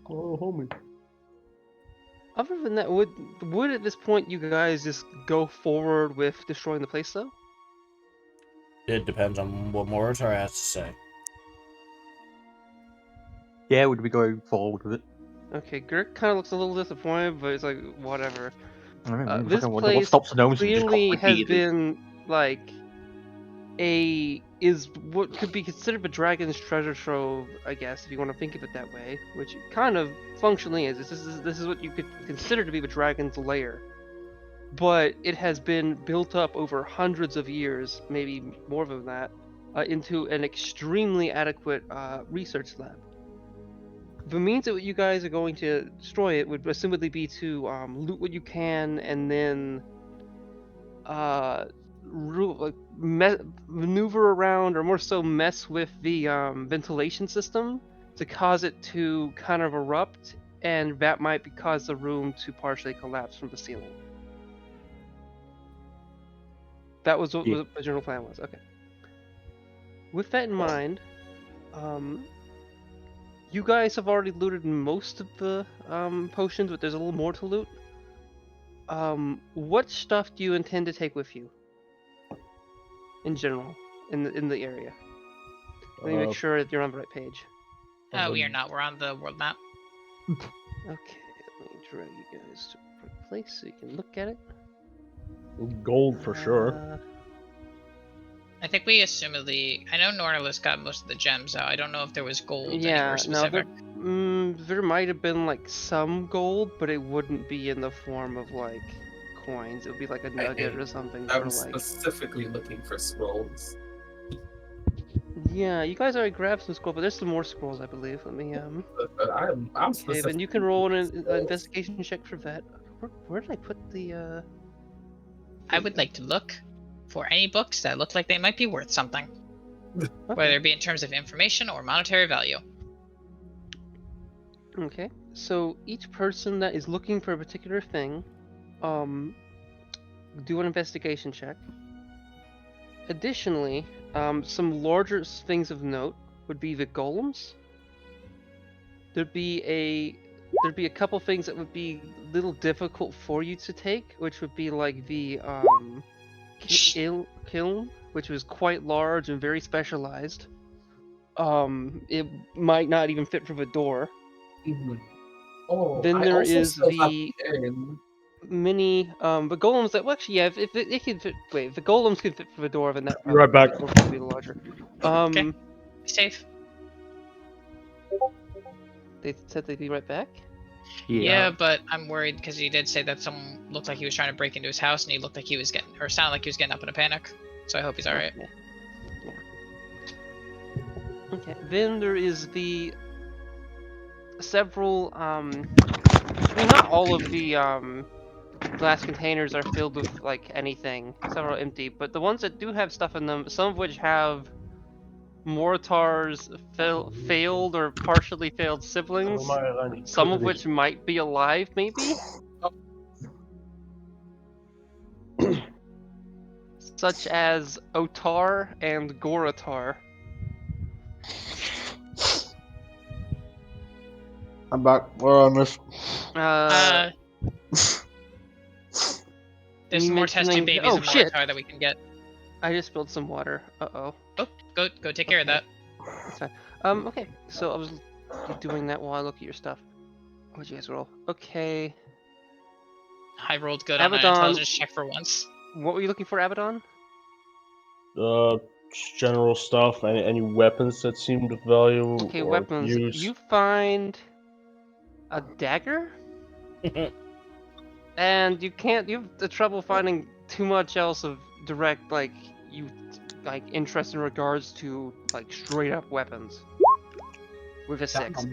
Oh, homie. Other than that, would at this point you guys just go forward with destroying the place though? It depends on what Moritar has to say. Yeah, we'd be going forward with it. Okay, Girk kind of looks a little disappointed, but it's like whatever. This What place stops the gnomes from just clearly has complicated? been like is what could be considered a dragon's treasure trove, I guess, if you want to think of it that way, which it kind of functionally is. This is what you could consider to be the dragon's lair, but it has been built up over hundreds of years, maybe more than that, into an extremely adequate research lab. The means that you guys are going to destroy it would assumedly be to loot what you can and then maneuver around, or more so mess with the ventilation system to cause it to kind of erupt, and that might cause the room to partially collapse from the ceiling. That was what the general plan was. Okay. With that in mind, you guys have already looted most of the potions, but there's a little more to loot. What stuff do you intend to take with you? In general, in the area. Let me make sure that you're on the right page. We are not. We're on the world map. Okay, let me drag you guys to the right place so you can look at it. Gold for sure. I think we assumedly. I know Norlis got most of the gems out. I don't know if there was gold Yeah, anywhere specific. No, there might have been like some gold, but it wouldn't be in the form of like coins. It would be like a nugget or something. I'm specifically looking for scrolls. Yeah, you guys already grabbed some scrolls, but there's some more scrolls, I believe. Let me But I'm okay, then you can roll an investigation check for that. Where did I put the? I would like to look for any books that look like they might be worth something, whether it be in terms of information or monetary value. Okay, so each person that is looking for a particular thing, do an investigation check. Additionally, some larger things of note would be the golems. There'd be a couple things that would be a little difficult for you to take, which would be like the kiln, which was quite large and very specialized. It might not even fit through the door. Mm-hmm. Oh, then there is the mini the golems that, well, actually, yeah, if it can fit. Wait, if the golems can fit through the door, then that Be right back. would be larger. Okay. Safe. They said they'd be right back. Yeah, but I'm worried because he did say that someone looked like he was trying to break into his house, and he looked like he was getting, or sounded like he was getting up in a panic. So I hope he's all right. Yeah. Okay. Then there is the several. I mean, not all of the glass containers are filled with like anything. Several empty, but the ones that do have stuff in them, some of which have Mortar's failed or partially failed siblings, some of which might be alive, maybe? Such as Otar and Goratar. I'm back. We're on this. There's more test tube babies of Moritar that we can get. I just spilled some water. Uh-oh. Oh, go take care of that. That's fine. Okay. So I was doing that while I look at your stuff. What'd you guys roll? Okay. I rolled good on an intelligence check for once. What were you looking for, Abaddon? General stuff. Any weapons that seemed valuable. Okay, weapons. You find a dagger? And you have the trouble finding too much else of direct, interest in regards to, straight up weapons. With a 6.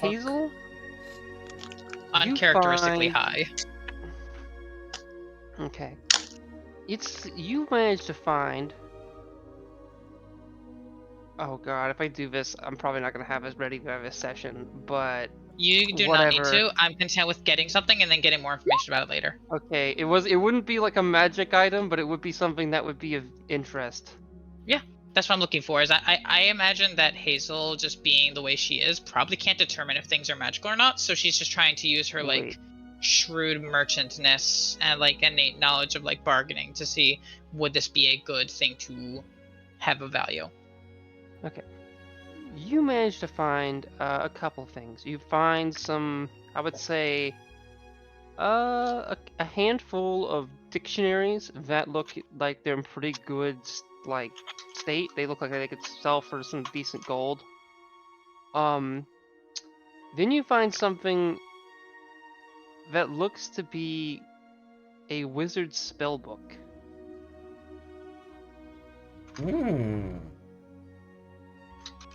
Hazel? Uncharacteristically high. Okay. You managed to find... Oh god, if I do this, I'm probably not going to have us ready to have this session, but... You do not need to. I'm content with getting something and then getting more information about it later. Okay, it wouldn't be like a magic item, but it would be something that would be of interest. Yeah, That's what I'm looking for. Is I imagine that Hazel, just being the way she is, probably can't determine if things are magical or not. So she's just trying to use her like Wait. shrewd merchantness and like innate knowledge of like bargaining to see would this be a good thing to have a value. Okay. You managed to find a couple things. You find some, I would say, a handful of dictionaries that look like they're in pretty good like state. They look like they could sell for some decent gold. Then you find something that looks to be a wizard's spell book. Hmm.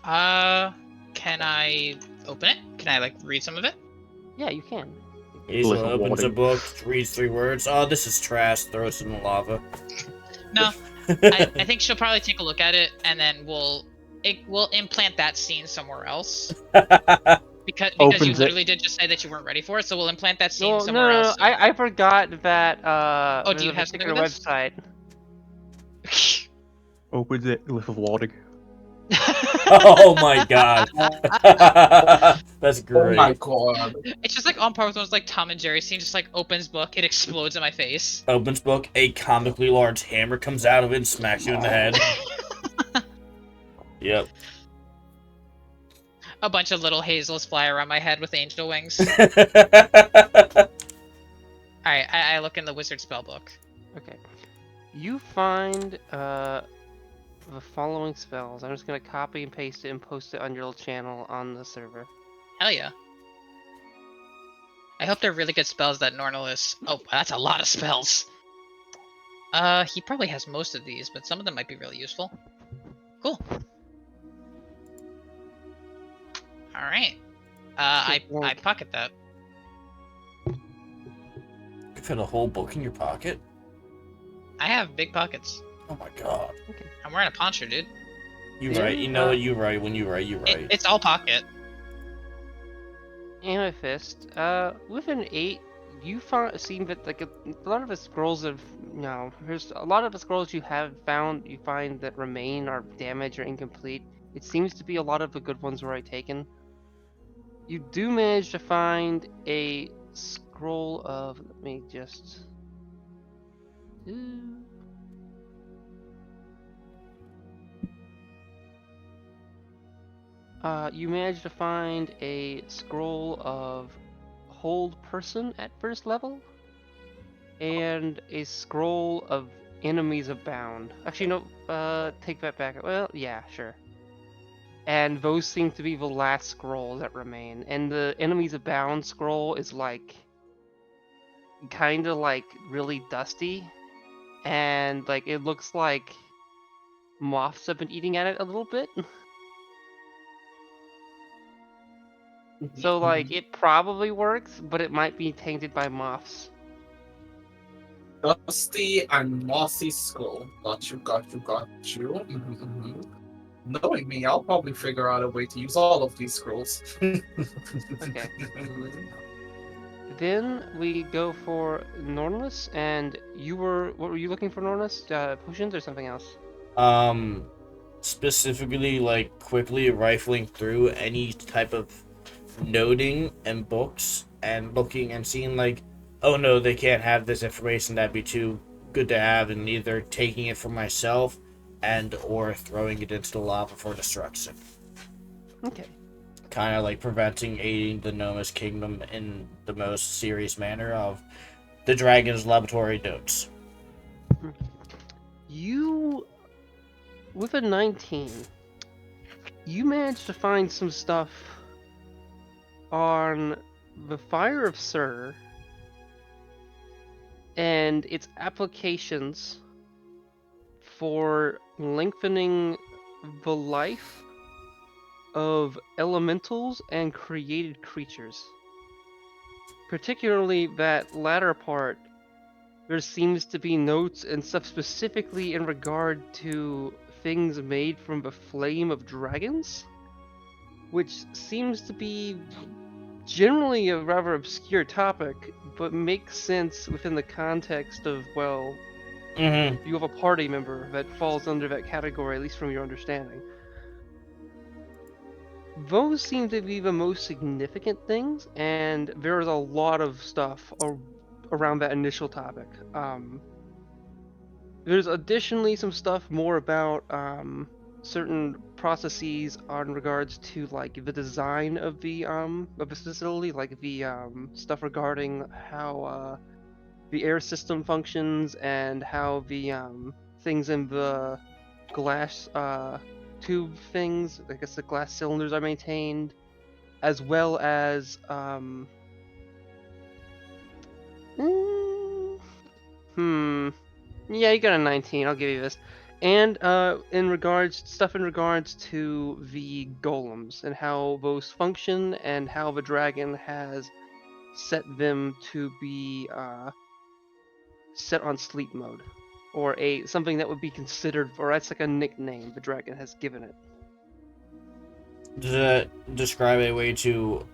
Can I open it? Can I like read some of it? Yeah, you can. Hazel Glyph of opens a warding. book, reads 3 words. Oh, this is trash. Throws it in the lava. No, I think she'll probably take a look at it and then we'll implant that scene somewhere else. Because you Opens it. literally did just say that you weren't ready for it, so we'll implant that scene No, somewhere no. else. I forgot that Oh, do there's you a have something particular with this? website. Opens it. Glyph of warding. Oh my god. That's Oh great. my god. It's just like on par with those like Tom and Jerry scene, just like opens book, it explodes in my face. Opens book, a comically large hammer comes out of it and smacks you in the head. Yep. A bunch of little hazels fly around my head with angel wings. Alright, I look in the wizard spellbook. Okay. You find the following spells. I'm just gonna copy and paste it and post it on your little channel on the server. Hell yeah. I hope they're really good spells that Nornalis. Oh, that's a lot of spells. He probably has most of these, but some of them might be really useful. Cool. Alright. I pocket that. You fit a whole book in your pocket? I have big pockets. Oh my god. I'm wearing a poncho, dude. You right. You know what? You right. When you right, you right. It's all pocket. Amethyst. With an 8, you seem that like a lot of the scrolls of there's a lot of the scrolls you have found you find that remain are damaged or incomplete. It seems to be a lot of the good ones were already taken. You do manage to find a scroll of, let me just you managed to find a scroll of hold person at first level, and a scroll of enemies abound. Actually, no, take that back. Well, yeah, sure. And those seem to be the last scrolls that remain. And the enemies abound scroll is like, kind of like really dusty, and like it looks like moths have been eating at it a little bit. So, like, it probably works, but it might be tainted by moths. Dusty and mossy skull. Got you. Knowing me, I'll probably figure out a way to use all of these scrolls. Okay. Then we go for Nornalis, and what were you looking for, Nornalis? Potions or something else? Specifically, like, quickly rifling through any type of noting and books and looking and seeing, like, oh no, they can't have this information, that'd be too good to have, and either taking it for myself and or throwing it into the lava for destruction. Okay. Kind of like preventing aiding the Nomus Kingdom in the most serious manner of the Dragon's laboratory notes. You, with a 19, you managed to find some stuff on the Fire of Sur and its applications for lengthening the life of elementals and created creatures. Particularly that latter part, there seems to be notes and stuff specifically in regard to things made from the flame of dragons, which seems to be generally a rather obscure topic, but makes sense within the context of, well, Mm-hmm. You have a party member that falls under that category, at least from your understanding. Those seem to be the most significant things, and there is a lot of stuff around that initial topic. There's additionally some stuff more about certain processes on regards to like the design of the facility, like the stuff regarding how the air system functions and how the things in the glass tube things, I guess the glass cylinders are maintained, as well as yeah, you got a 19. I'll give you this. And in regards to the golems and how those function and how the dragon has set them to be set on sleep mode, or something that would be considered, or that's like a nickname the dragon has given it. Does it describe a way to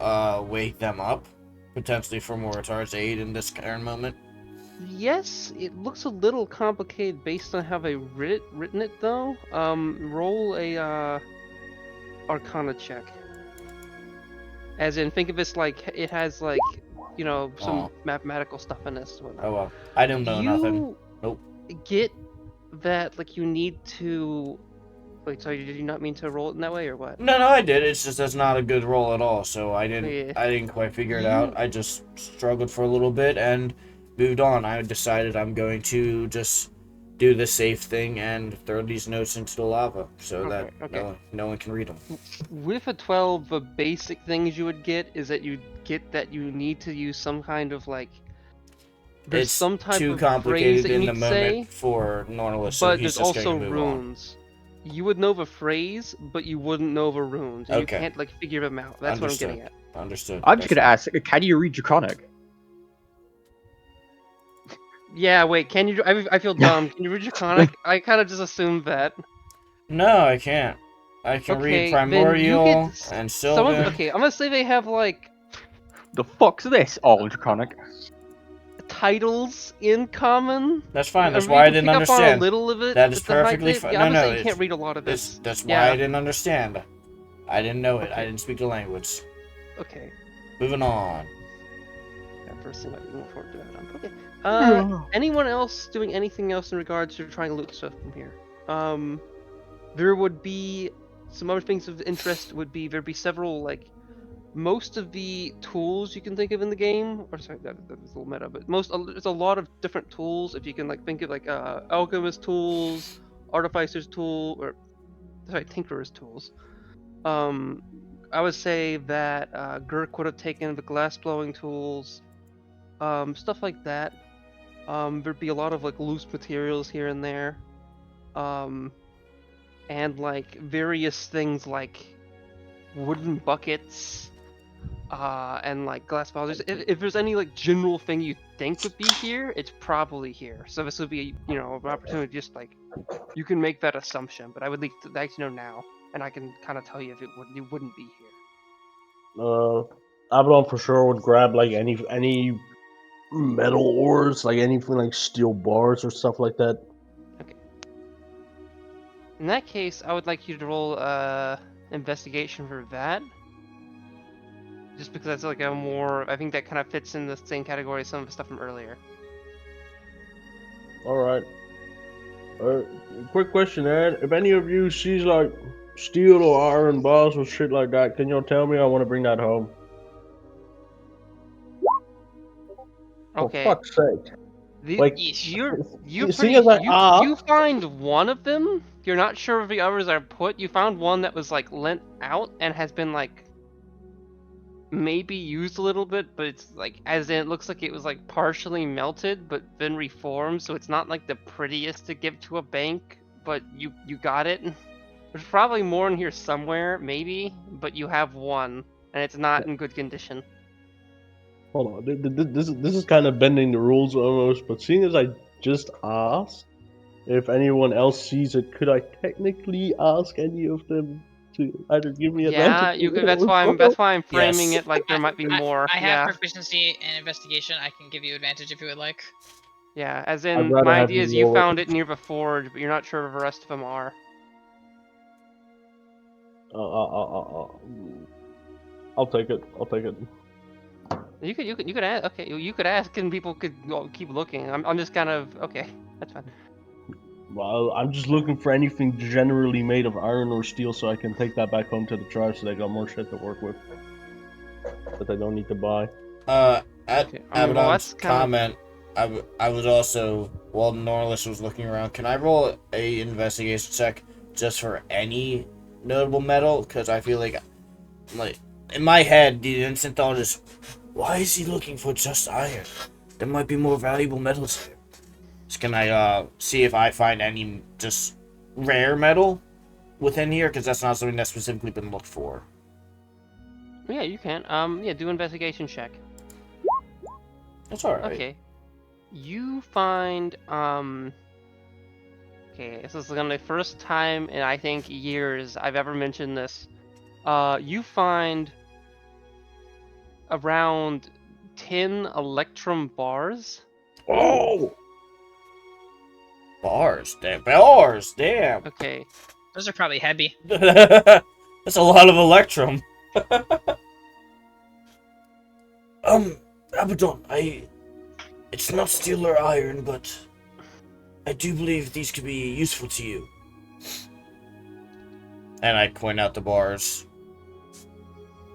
wake them up, potentially for Moritar's aid in this current moment? Yes, it looks a little complicated based on how they written it though. Roll a Arcana check. As in, think of this like it has like, you know, some mathematical stuff in this. Oh well, I don't know nothing. Nope. Get that like you need to. Wait, so did you not mean to roll it in that way or what? No, I did. It's just that's not a good roll at all. So I didn't. Yeah. I didn't quite figure it out. I just struggled for a little bit and moved on. I decided I'm going to just do the safe thing and throw these notes into the lava so that no one can read them. With a 12, the basic things you would get is that you get that you need to use some kind of like. There's It's some type too of complicated phrase that you in need the to moment say, for Nornalist, so but he's there's just also going to move on. runes. You would know the phrase, but you wouldn't know the runes. And Okay. You can't like figure them out. That's Understood. what I'm getting at. Understood. I'm just gonna ask, can you read Draconic? Yeah, wait, can you? I feel dumb. Can you read Draconic? I kind of just assumed that. No, I can't. I can read Primordial and Sylvan. Okay, I'm gonna say they have like The fuck's this? Oh, Draconic. titles in common. That's fine. That's You why I can didn't pick up on understand. a little of it. That is but the fact perfectly that- fine. Yeah, I'm No, gonna say you can't read a lot of this. That's why Yeah. I didn't understand. I didn't know it. I Okay. didn't speak the language. Okay. Moving on. That first thing might be more important to have done. Okay. Anyone else doing anything else in regards to trying to loot stuff from here? There would be some other things of interest. There'd be several like most of the tools you can think of in the game. Or sorry, that was a little meta, but there's a lot of different tools. If you can like think of like alchemist tools, artificer's tool, or sorry, tinkerer's tools. I would say that Gurk would have taken the glass blowing tools, stuff like that. There'd be a lot of like loose materials here and there, and like various things like wooden buckets, and like glass bottles. If there's any like general thing you think would be here, it's probably here. So this would be, you know, an opportunity just like you can make that assumption, but I would like to know now, and I can kind of tell you if it wouldn't be here. Abaddon for sure would grab like any metal ores, like anything like steel bars or stuff like that. Okay. In that case, I would like you to roll investigation for that. Just because that's like a more, I think that kind of fits in the same category as some of the stuff from earlier. All right. Quick question, Ed. If any of you sees like steel or iron bars or shit like that, can y'all tell me? I want to bring that home. Okay. For fuck's sake. Like, you find one of them. You're not sure if the others are put. You found one that was like lent out and has been like maybe used a little bit, but it's like as in it looks like it was like partially melted but then reformed, so it's not like the prettiest to give to a bank, but you got it. There's probably more in here somewhere, maybe, but you have one and it's not in good condition. Hold on, this is kind of bending the rules almost, but seeing as I just asked if anyone else sees it, could I technically ask any of them to either give me Yeah, advantage? you could. That's why I'm framing Yes. it like there might be more. I have Yeah. proficiency in investigation. I can give you advantage if you would like. Yeah, as I'd in, rather my have idea you is you roll it. found it near the forge, but you're not sure if the rest of them are. I'll take it. I'll take it. You could ask. Okay, you could ask, and people could keep looking. I'm just kind of okay. That's fine. Well, I'm just looking for anything generally made of iron or steel so I can take that back home to the tribe so they got more shit to work with. That they don't need to buy. At Okay, I mean, well, Abaddon's that's kind of. comment, I was also, while Norlis was looking around, can I roll a investigation check just for any notable metal? Because I feel like, in my head, the instant thought is, why is he looking for just iron? There might be more valuable metals here. So can I see if I find any just rare metal within here? Because that's not something that's specifically been looked for. Yeah, you can. Yeah, do investigation check. That's alright. Okay. You find Okay, this is gonna be the first time in I think years I've ever mentioned this. You find around 10 electrum bars. Oh! Bars, damn. Okay. Those are probably heavy. That's a lot of electrum. Abaddon, it's not steel or iron, but I do believe these could be useful to you. And I point out the bars.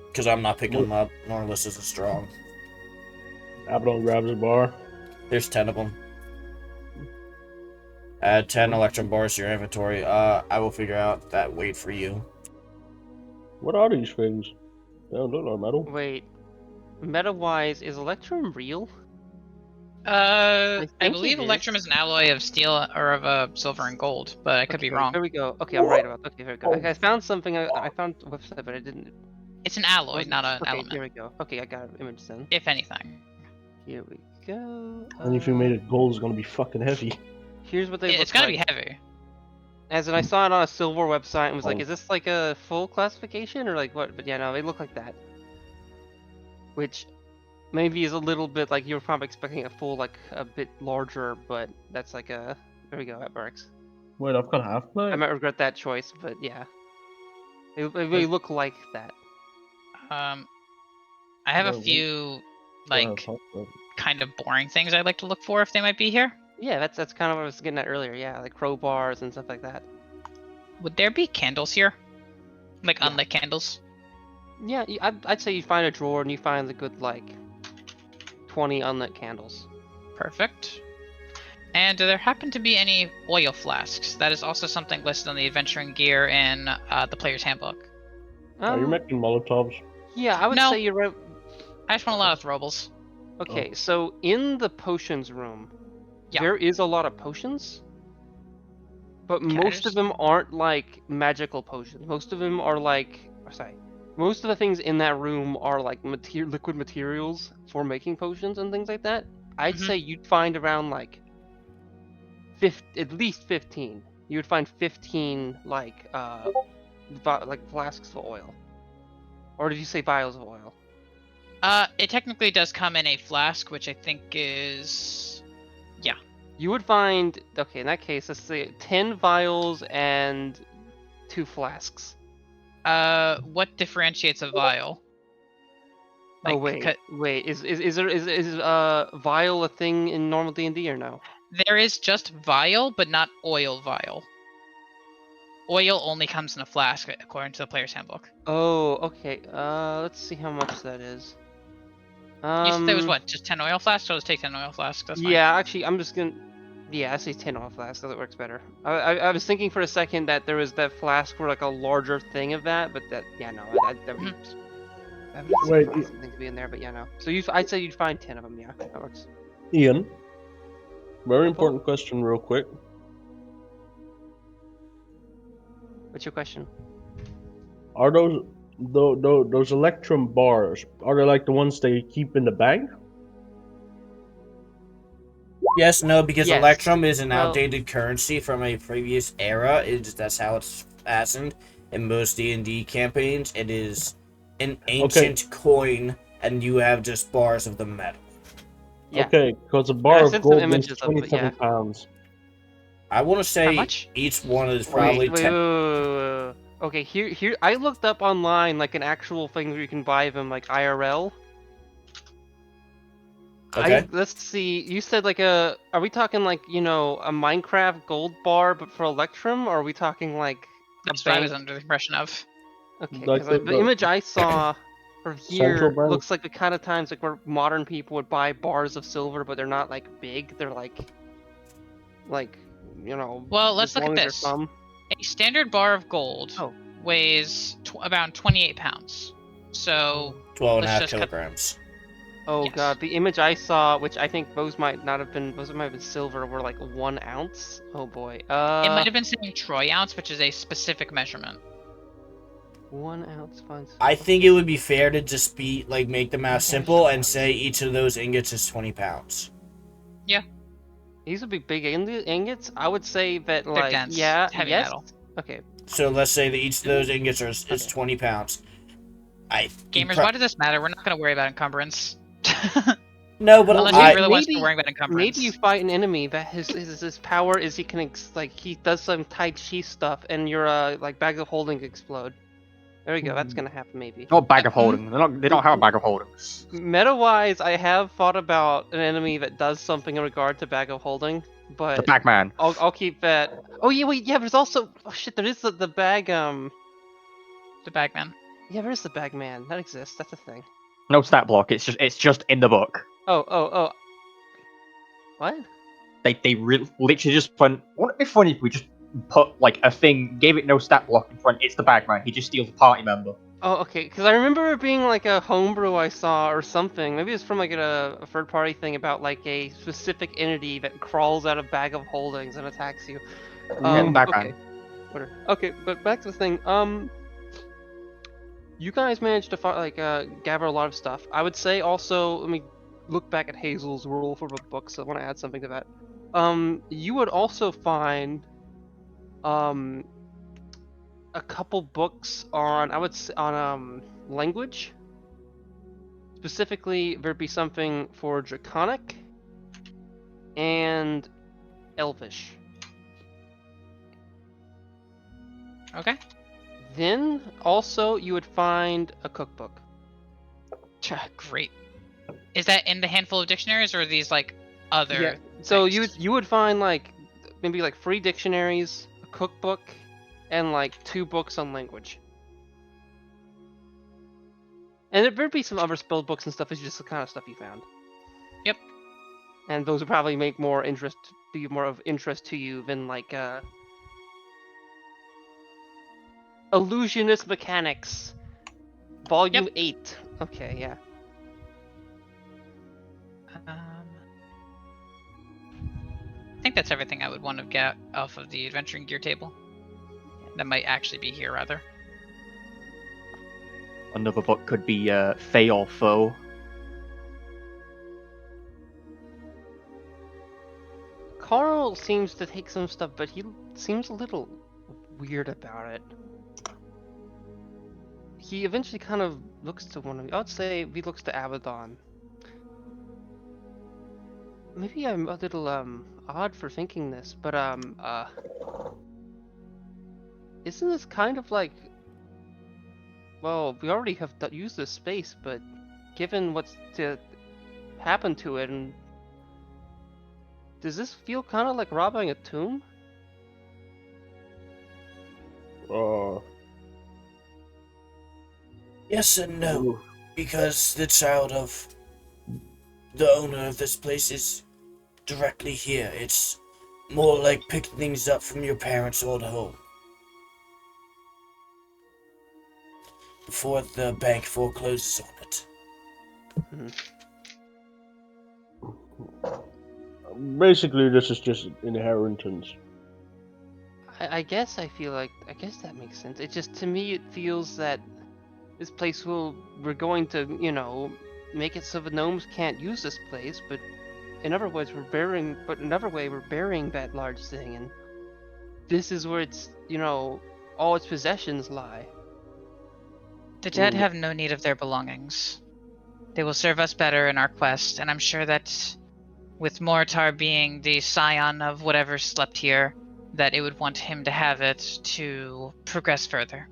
Because I'm not picking them up. Norlis isn't strong. Abaddon grabs a bar. There's 10 of them. Add 10 electrum bars to your inventory. I will figure out that weight for you. What are these things? They don't look like metal. Wait. Meta-wise, is electrum real? I think believe it is. electrum is an alloy of steel or of silver and gold, but I could be Okay, wrong. There we go. Okay, I'm right about. Okay, very good. Oh. I found something. I found a website, but I didn't. It's an alloy, not an Okay, element, here we go. Okay, I got an image then. if anything. Here we go. Anything made of gold is gonna be fucking heavy. Here's what they It's look gotta like. be heavy. As in, I saw it on a silver website and was like, Oh. is this like a full classification or like what? But yeah, no, they look like that. Which maybe is a little bit like you were probably expecting a full, like a bit larger, but that's like a. There we go, that works. Wait, I've got half I plate? might regret that choice, but yeah. They look like that. I have a Well, few, I have like, half plate. kind of boring things I'd like to look for if they might be here. Yeah, that's kind of what I was getting at earlier. Yeah, like crowbars and stuff like that. Would there be candles here? Like Yeah. unlit candles? Yeah, I'd say you find a drawer and you find a good like 20 unlit candles. Perfect. And do there happen to be any oil flasks? That is also something listed on the adventuring gear in the player's handbook. Are you making Molotovs? Yeah, I would No. say you're right. I just want a lot of throwables. Okay, so in the potions room, Yeah. there is a lot of potions, but Can I most of just- them aren't like magical potions. Most of them are like, most of the things in that room are like liquid materials for making potions and things like that. I'd Mhm. say you'd find around like at least 15. You would find 15 like flasks of oil. Or did you say vials of oil? It technically does come in a flask, which I think is... You would find, okay, in that case, let's say 10 vials and 2 flasks. What differentiates a vial? Oh Like, wait, is vial a thing in normal D&D or no? There is just vial, but not oil vial. Oil only comes in a flask, according to the player's handbook. Oh, okay. Let's see how much that is. You said there was what, just 10 oil flasks? So let's take 10 oil flasks, that's fine. Yeah, actually, I'm just gonna. Yeah, I say 10 oil flasks. That works better. I was thinking for a second that there was that flask for like a larger thing of that, but that that would be. That would Wait, seem something to be in there, but yeah, no. So I'd say you'd find 10 of them. Yeah, that works. Ian, very important question, real quick. What's your question? Are those electrum bars? Are they like the ones they keep in the bank? Yes, no, because Yes. electrum is an Well- outdated currency from a previous era. That's how it's fastened in most D&D campaigns. It is an ancient coin, and you have just bars of the metal. Yeah. Okay, because a I bar of sent some gold weighs images of it, 27 yeah. pounds. I want to say much? each one is probably Wait. 10. Okay, here. I looked up online like an actual thing where you can buy them like IRL. Okay. Let's see. You said like a. Are we talking like a Minecraft gold bar but for Electrum, or are we talking like That's a what I bank? was under the impression of. Okay, Like because the image I saw from Central here bank? looks like the kind of times like where modern people would buy bars of silver, but they're not like big. They're like Well, let's as look long at as this. they're thumb. A standard bar of gold Oh. weighs about 28 pounds. So 12 and a let's half just cut- kilograms. Oh Yes. god, the image I saw, which I think those might have been silver, were like 1 ounce. Oh boy. it might have been saying troy ounce, which is a specific measurement. 1 ounce fine silver. I think it would be fair to just make the math That's simple and ounce. say each of those ingots is 20 pounds. These would be big ingots. I would say that They're like dense, yeah, heavy yes. metal. Okay. So let's say that each of those ingots is Okay. 20 pounds. Gamers, why does this matter? We're not going to worry about encumbrance. No, but Unless I, you really want to maybe- start worrying about encumbrance. Maybe you fight an enemy that his power is he can he does some Tai Chi stuff and your like bag of holding explode. There you go. That's gonna happen maybe. Not bag of holding. They don't have a bag of holdings. Meta wise, I have thought about an enemy that does something in regard to bag of holding, The but Bagman. I'll keep that. Oh yeah, wait, yeah. There's also there is the bag The bagman. yeah, there is the bag man that exists. That's a thing. No stat block. It's just in the book. Oh. What? They literally just went. Wouldn't it be funny if we just put like a thing, gave it no stat block in front? It's the Bagman. He just steals a party member. Oh, okay. Because I remember it being like a homebrew I saw or something. Maybe it's from like a third-party thing about like a specific entity that crawls out of bag of holdings and attacks you. Bagman. Okay. Whatever. Okay, but back to the thing. You guys managed to gather a lot of stuff. I would say also, let me look back at Hazel's rule for the books. I want to add something to that. You would also find a couple books on language. Specifically, there'd be something for Draconic and Elvish. Okay. Then also you would find a cookbook. Great. Is that in the handful of dictionaries, or are these like other? Yeah. So things? you would find like maybe like 3 dictionaries, a cookbook, and like 2 books on language. And there'd be some other spelled books and stuff. It's just the kind of stuff you found. Yep. And those would probably be more of interest to you than like Illusionist Mechanics, Volume 8. Okay, yeah. I think that's everything I would want to get off of the adventuring gear table. That might actually be here, rather. Another book could be Fey or Foe. Carl seems to take some stuff, but he seems a little weird about it. He eventually kind of looks to one of you. I would say he looks to Abaddon. Maybe I'm a little odd for thinking this, but isn't this kind of like, well, we already have used this space, but given what's to happen to it, and does this feel kind of like robbing a tomb? Yes and no, because the child of the owner of this place is directly here. It's more like picking things up from your parents' old home. Before the bank forecloses on it. Basically, this is just inheritance. I guess I guess that makes sense. It just, to me, it feels that this place we're going to, make it so the gnomes can't use this place, but in other ways we're burying that large thing, and this is where it's, all its possessions lie. The dead have no need of their belongings. They will serve us better in our quest, and I'm sure that with Moritar being the scion of whatever slept here, that it would want him to have it to progress further.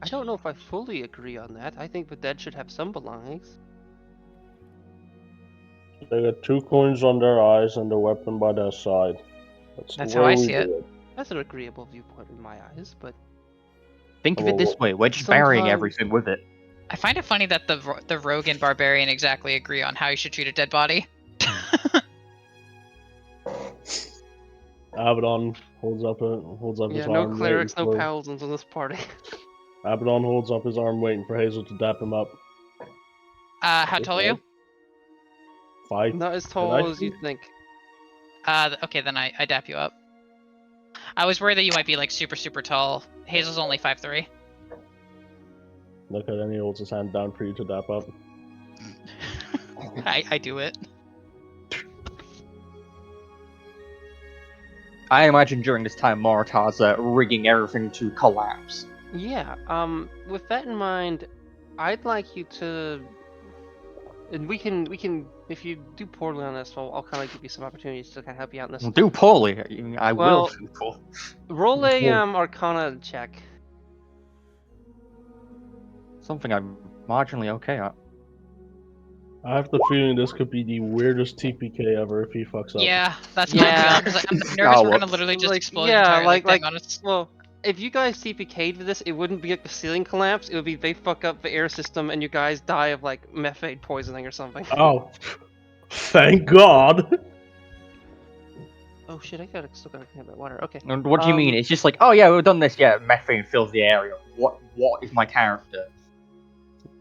I don't know if I fully agree on that. I think the dead should have some belongings. They got 2 coins on their eyes and a weapon by their side. That's the how way I we see it. do That's an agreeable viewpoint in my eyes, but Think of it this way: we're just burying Sometimes- everything with it. I find it funny that the rogue and barbarian exactly agree on how you should treat a dead body. Abaddon holds up his yeah, no arm. clerics, no waiting paladins in this party. for, Abaddon holds up his arm, waiting for Hazel to dap him up. How tall are you? 5. Not as I tall as you think- think. Okay, then I dap you up. I was worried that you might be like super tall. Hazel's only 5'3". Look, then he holds his hand down for you to dap up. I do it. I imagine during this time Moritar's rigging everything to collapse. Yeah, with that in mind, I'd like you to, and we can, if you do poorly on this, I'll kind of give you some opportunities to kind of help you out in this. Do poorly. I Well- will do poorly. Roll a Poor- Arcana check. Something I'm marginally okay at. I have the feeling this could be the weirdest TPK ever if he fucks up. Yeah, that's Yeah. my feeling. 'Cause I'm nervous we're gonna whoops. literally just Like, explode yeah, the entire like- thing on its. Well, if you guys TPK'd with this, it wouldn't be like the ceiling collapse. It would be they fuck up the air system and you guys die of like methane poisoning or something. Oh, thank God! Oh shit! I still gotta clean up that water. Okay. And what do you mean? It's just like, oh yeah, we've done this. Yeah, methane fills the area. What is my character?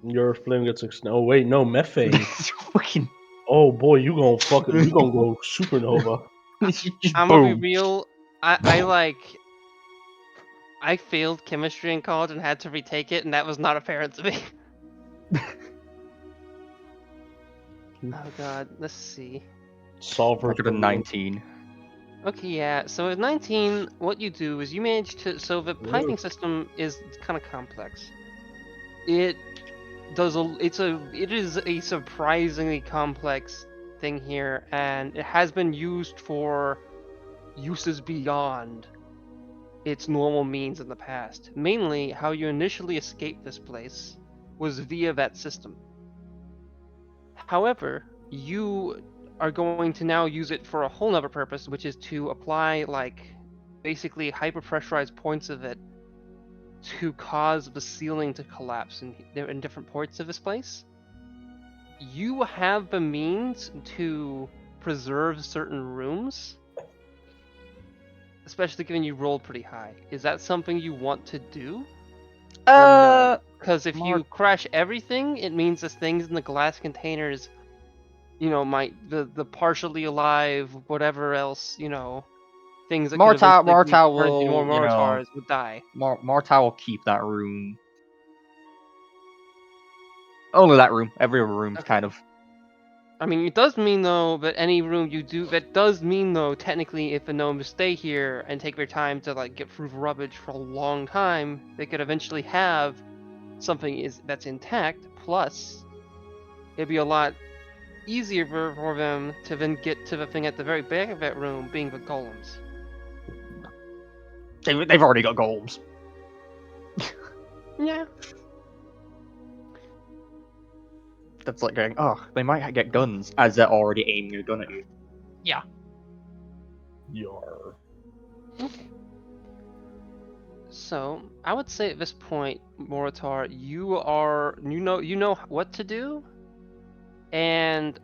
Your flame gets Oh wait, no methane. Fucking. Oh boy, you gonna go supernova. Just I'm gonna be boom. real. I failed chemistry in college and had to retake it, and that was not apparent to me. Oh god, let's see. Solver. Look at a 19. Okay, yeah. So at 19, what you do is you manage to. So the piping system is kind of complex. It is a surprisingly complex thing here, and it has been used for uses beyond its normal means in the past. Mainly, how you initially escaped this place was via that system. However, you are going to now use it for a whole nother purpose, which is to apply like basically hyper-pressurized points of it to cause the ceiling to collapse in different points of this place. You have the means to preserve certain rooms, especially given you rolled pretty high. Is that something you want to do? Because if you crash everything, it means the things in the glass containers, might the partially alive, whatever else, things that could Moritar eventually be turned will, into more Moritars would die. Moritar will keep that room. Only that room. Every other room's Okay. kind of. I mean, it does mean though that any room you do, that does mean though technically if the gnomes stay here and take their time to like get through rubbish for a long time, they could eventually have something that's intact. Plus, it'd be a lot easier for them to then get to the thing at the very back of that room, being the golems. They've already got golems. Yeah. That's like going, oh, they might get guns as they're already aiming a gun at you. Yar. So I would say at this point, Moritar, you know what to do, and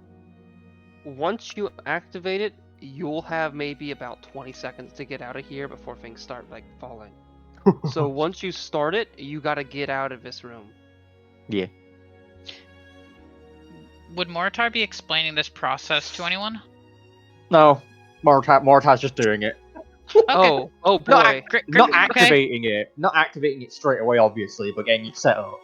once you activate it, you'll have maybe about 20 seconds to get out of here before things start like falling. So once you start it, you gotta get out of this room. Yeah. Would Moritar be explaining this process to anyone? No, Moritar's just doing it. Okay. Oh boy. Not Okay. activating it. Not activating it straight away, obviously, but getting it set up.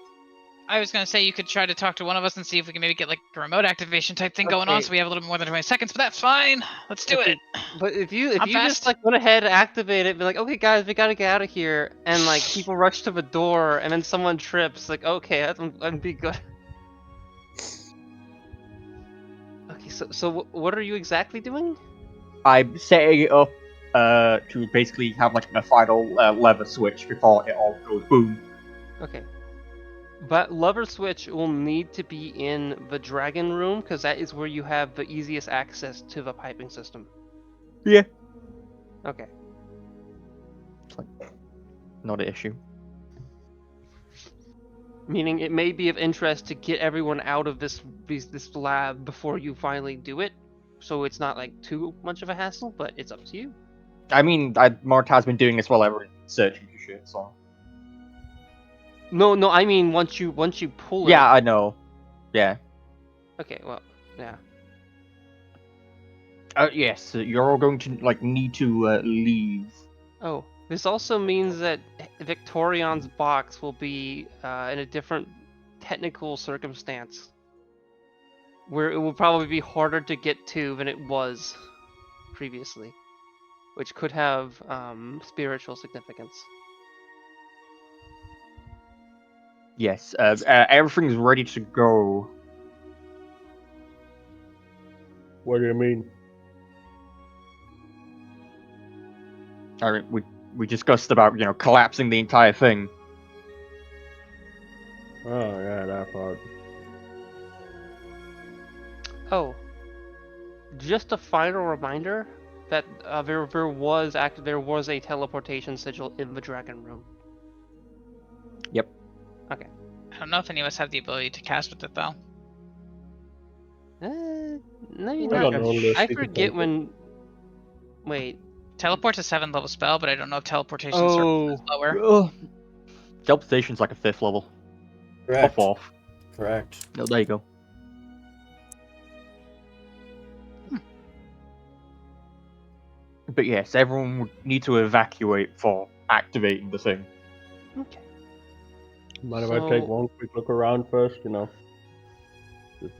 I was gonna say you could try to talk to one of us and see if we can maybe get like a remote activation type thing going on, Okay. so we have a little bit more than 20 seconds. But that's fine. Let's do Okay. it. But if you I'm just fast. like went ahead, activate it, be like, okay guys, we gotta get out of here, and like people rush to the door, and then someone trips, like okay, I'm be good. Okay, so what are you exactly doing? I'm setting it up to basically have like a final lever switch before it all goes boom. Okay. But lever switch will need to be in the dragon room because that is where you have the easiest access to the piping system. Yeah. Okay. Not an issue. Meaning it may be of interest to get everyone out of this lab before you finally do it, so it's not like too much of a hassle. But it's up to you. I mean, Mart has been doing this while everyone's searching for shit, so. No, I mean once you pull it. Yeah, I know. Yeah. Okay. Well, yeah. Yes, you're all going to like need to leave. Oh, this also means that Victorion's box will be in a different technical circumstance, where it will probably be harder to get to than it was previously, which could have spiritual significance. Yes, everything's ready to go. What do you mean? I mean, we discussed about collapsing the entire thing. Oh yeah, that part. Oh, just a final reminder that there was a teleportation sigil in the dragon room. Yep. Okay. I don't know if any of us have the ability to cast with it though. Maybe We not. got no list, I you can forget take it. when. Wait. Teleport's a 7th level spell, but I don't know if teleportation Oh. is lower. Ugh. Teleportation's like a 5th level. Or Correct. 4th. Correct. No, there you go. But yes, everyone would need to evacuate for activating the thing. Okay. Mind if I take one quick look around first? Just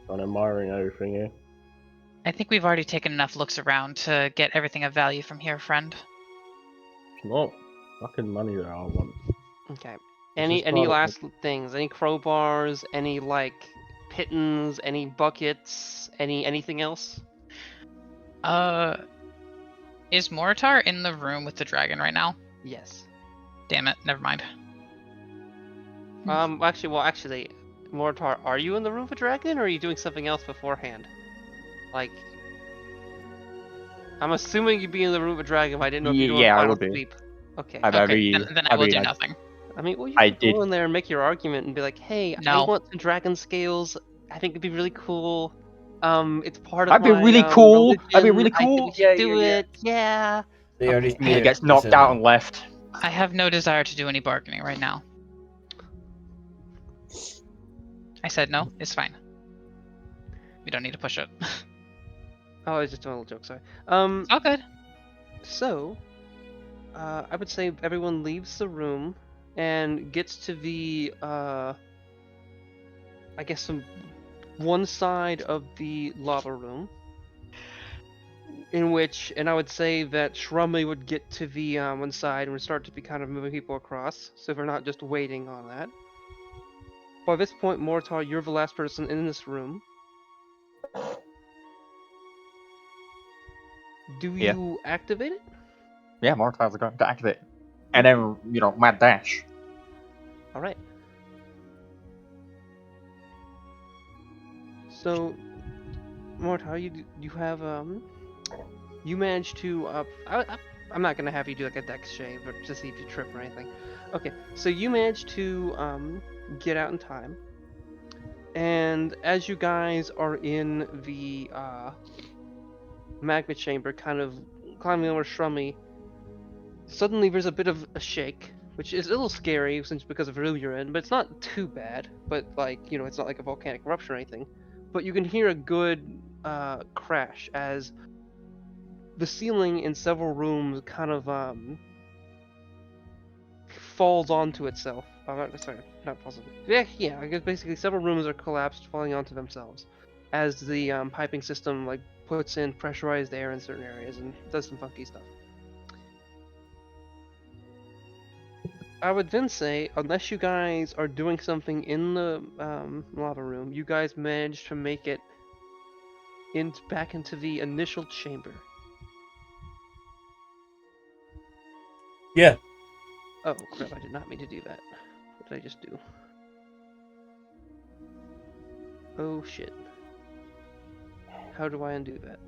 on admiring everything here. I think we've already taken enough looks around to get everything of value from here, friend. It's not fucking money that I want. Okay. This Any is part of last things? Any crowbars? Any like pittons? Any buckets? Anything else? Is Moritar in the room with the dragon right now? Yes. Damn it, never mind. Actually, Mortar, are you in the room with the dragon, or are you doing something else beforehand? Like, I'm assuming you'd be in the room with the dragon, but I didn't know if you're doing Yeah, I final would be. sweep. Okay. Okay, then I will do nothing. I mean, well, you I could go did. in there and make your argument and be like, "Hey, I No. want some dragon scales. I think it'd be really cool. It's part of That'd be my really cool. religion. That'd be really I think cool. we should Yeah, do yeah. it. Yeah." They already Okay. Me made gets a knocked out and decision. left. I have no desire to do any bargaining right now. I said no, it's fine. We don't need to push it. Oh, I was just doing a little joke. Sorry. It's all good. So, I would say everyone leaves the room and gets to the, I guess, one side of the lava room, in which, and I would say that Shrumley would get to the one side and would start to be kind of moving people across, so we're not just waiting on that. By this point, Mortar, you're the last person in this room. Do Yeah. you activate it? Yeah, Moritar's are going to activate. And then, mad dash. All right. So, Mortar, you have you managed to I'm not gonna have you do like a dex shave or to see if you trip or anything. Okay, so you managed to get out in time, and as you guys are in the magma chamber, kind of climbing over Shrummy, suddenly there's a bit of a shake, which is a little scary since because of the room you're in, but it's not too bad. But like it's not like a volcanic eruption or anything. But you can hear a good crash as the ceiling in several rooms kind of falls onto itself. Not possibly. Yeah. I guess basically several rooms are collapsed, falling onto themselves, as the piping system like puts in pressurized air in certain areas and does some funky stuff. I would then say, unless you guys are doing something in the lava room, you guys managed to make it back into the initial chamber. Yeah. Oh crap! I did not mean to do that. What did I just do? Oh shit! How do I undo that?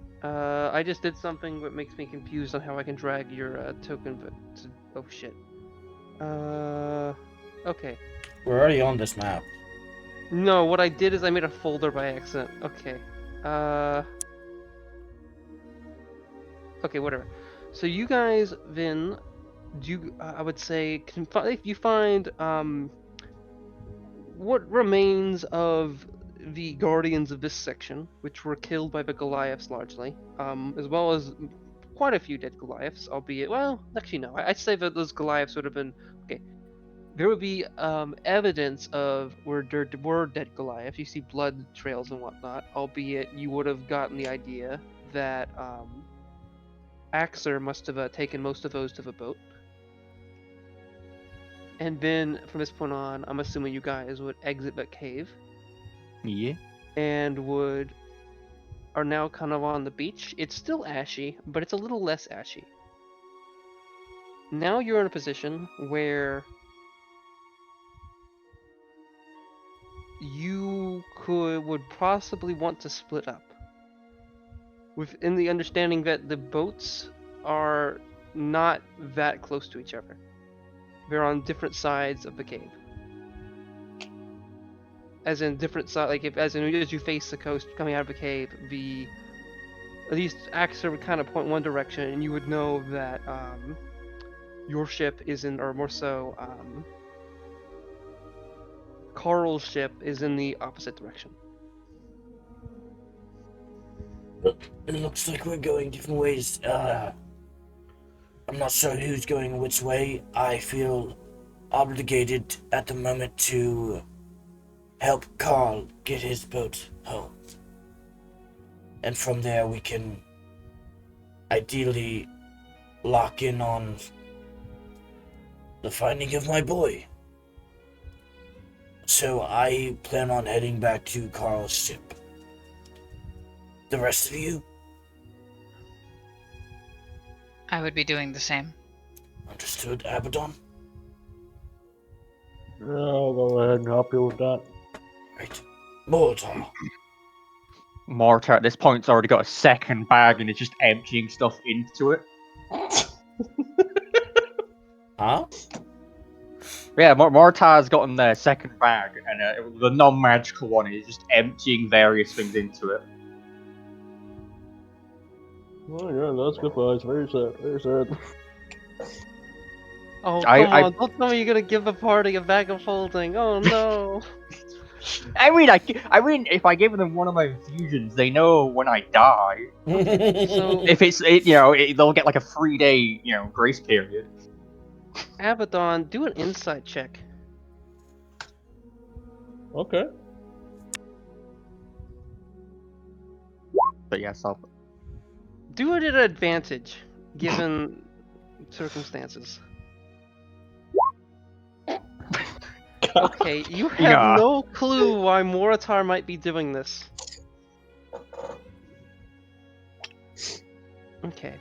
I just did something that makes me confused on how I can drag your token. But oh shit. Okay. We're already on this map. No, what I did is I made a folder by accident. Okay. Okay, whatever. So you guys then do I would say if you find what remains of the guardians of this section, which were killed by the Goliaths largely, as well as quite a few dead Goliaths, albeit well, actually no, I'd say that those Goliaths would have been okay. There would be evidence of where there were dead Goliaths. You see blood trails and whatnot, albeit you would have gotten the idea that Axer must have taken most of those to the boat. And then from this point on, I'm assuming you guys would exit that cave Yeah. and are now kind of on the beach. It's still ashy, but it's a little less ashy. Now you're in a position where you would possibly want to split up. Within the understanding that the boats are not that close to each other. They're on different sides of the cave. As in different side, like as you face the coast coming out of the cave, at least Axer would kind of point one direction, and you would know that your ship is in, or more so, Carl's ship is in the opposite direction. It looks like we're going different ways. I'm not sure who's going which way. I feel obligated at the moment to help Carl get his boat home. And from there we can ideally lock in on the finding of my boy. So I plan on heading back to Carl's ship. The rest of you? I would be doing the same. Understood, Abaddon? Yeah, I'll go ahead and help you with that. Right. Mortar. Mortar at this point's already got a second bag and is just emptying stuff into it. Huh? Yeah, Mortar's gotten their second bag, and the non-magical one is just emptying various things into it. Oh yeah, that's good advice. Very sad. Very sad. Oh, I- come on, don't tell me you're gonna give the party a bag of holding. Oh no. I mean, if I give them one of my infusions, they know when I die. So, If they'll get like a 3-day, grace period. Abaddon, do an insight check. Okay. But yes, I'll. Do it at an advantage, given circumstances. Okay, you have Yeah. no clue why Moritar might be doing this. Okay.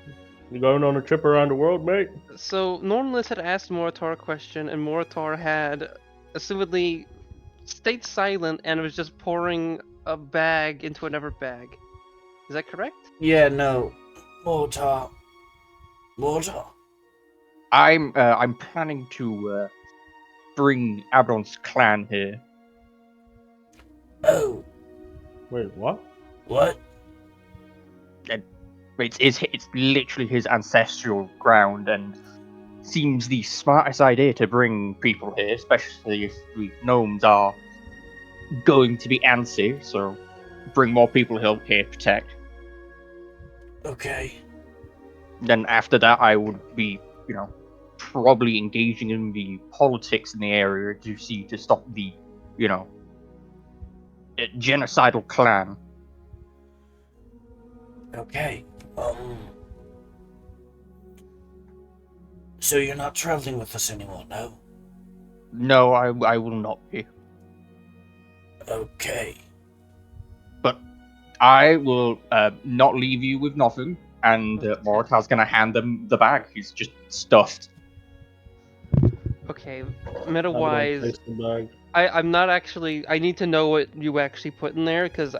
You going on a trip around the world, mate? So, Normless had asked Moritar a question, and Moritar had assumedly stayed silent and was just pouring a bag into another bag. Is that correct? Yeah, no. Mortar. I'm planning to bring Abaddon's clan here. Oh, Wait, what? what? It's literally his ancestral ground, and seems the smartest idea to bring people here, especially if the gnomes are going to be antsy. So, bring more people here to protect. Okay. Then after that, I would be, probably engaging in the politics in the area to stop the, genocidal clan. Okay. So you're not traveling with us anymore, no? No, I will not be. Okay. But I will not leave you with nothing, and Okay. Morotar's gonna hand them the bag. He's just stuffed. Okay, Abaddon meta-wise, takes the bag. I'm not actually. I need to know what you actually put in there because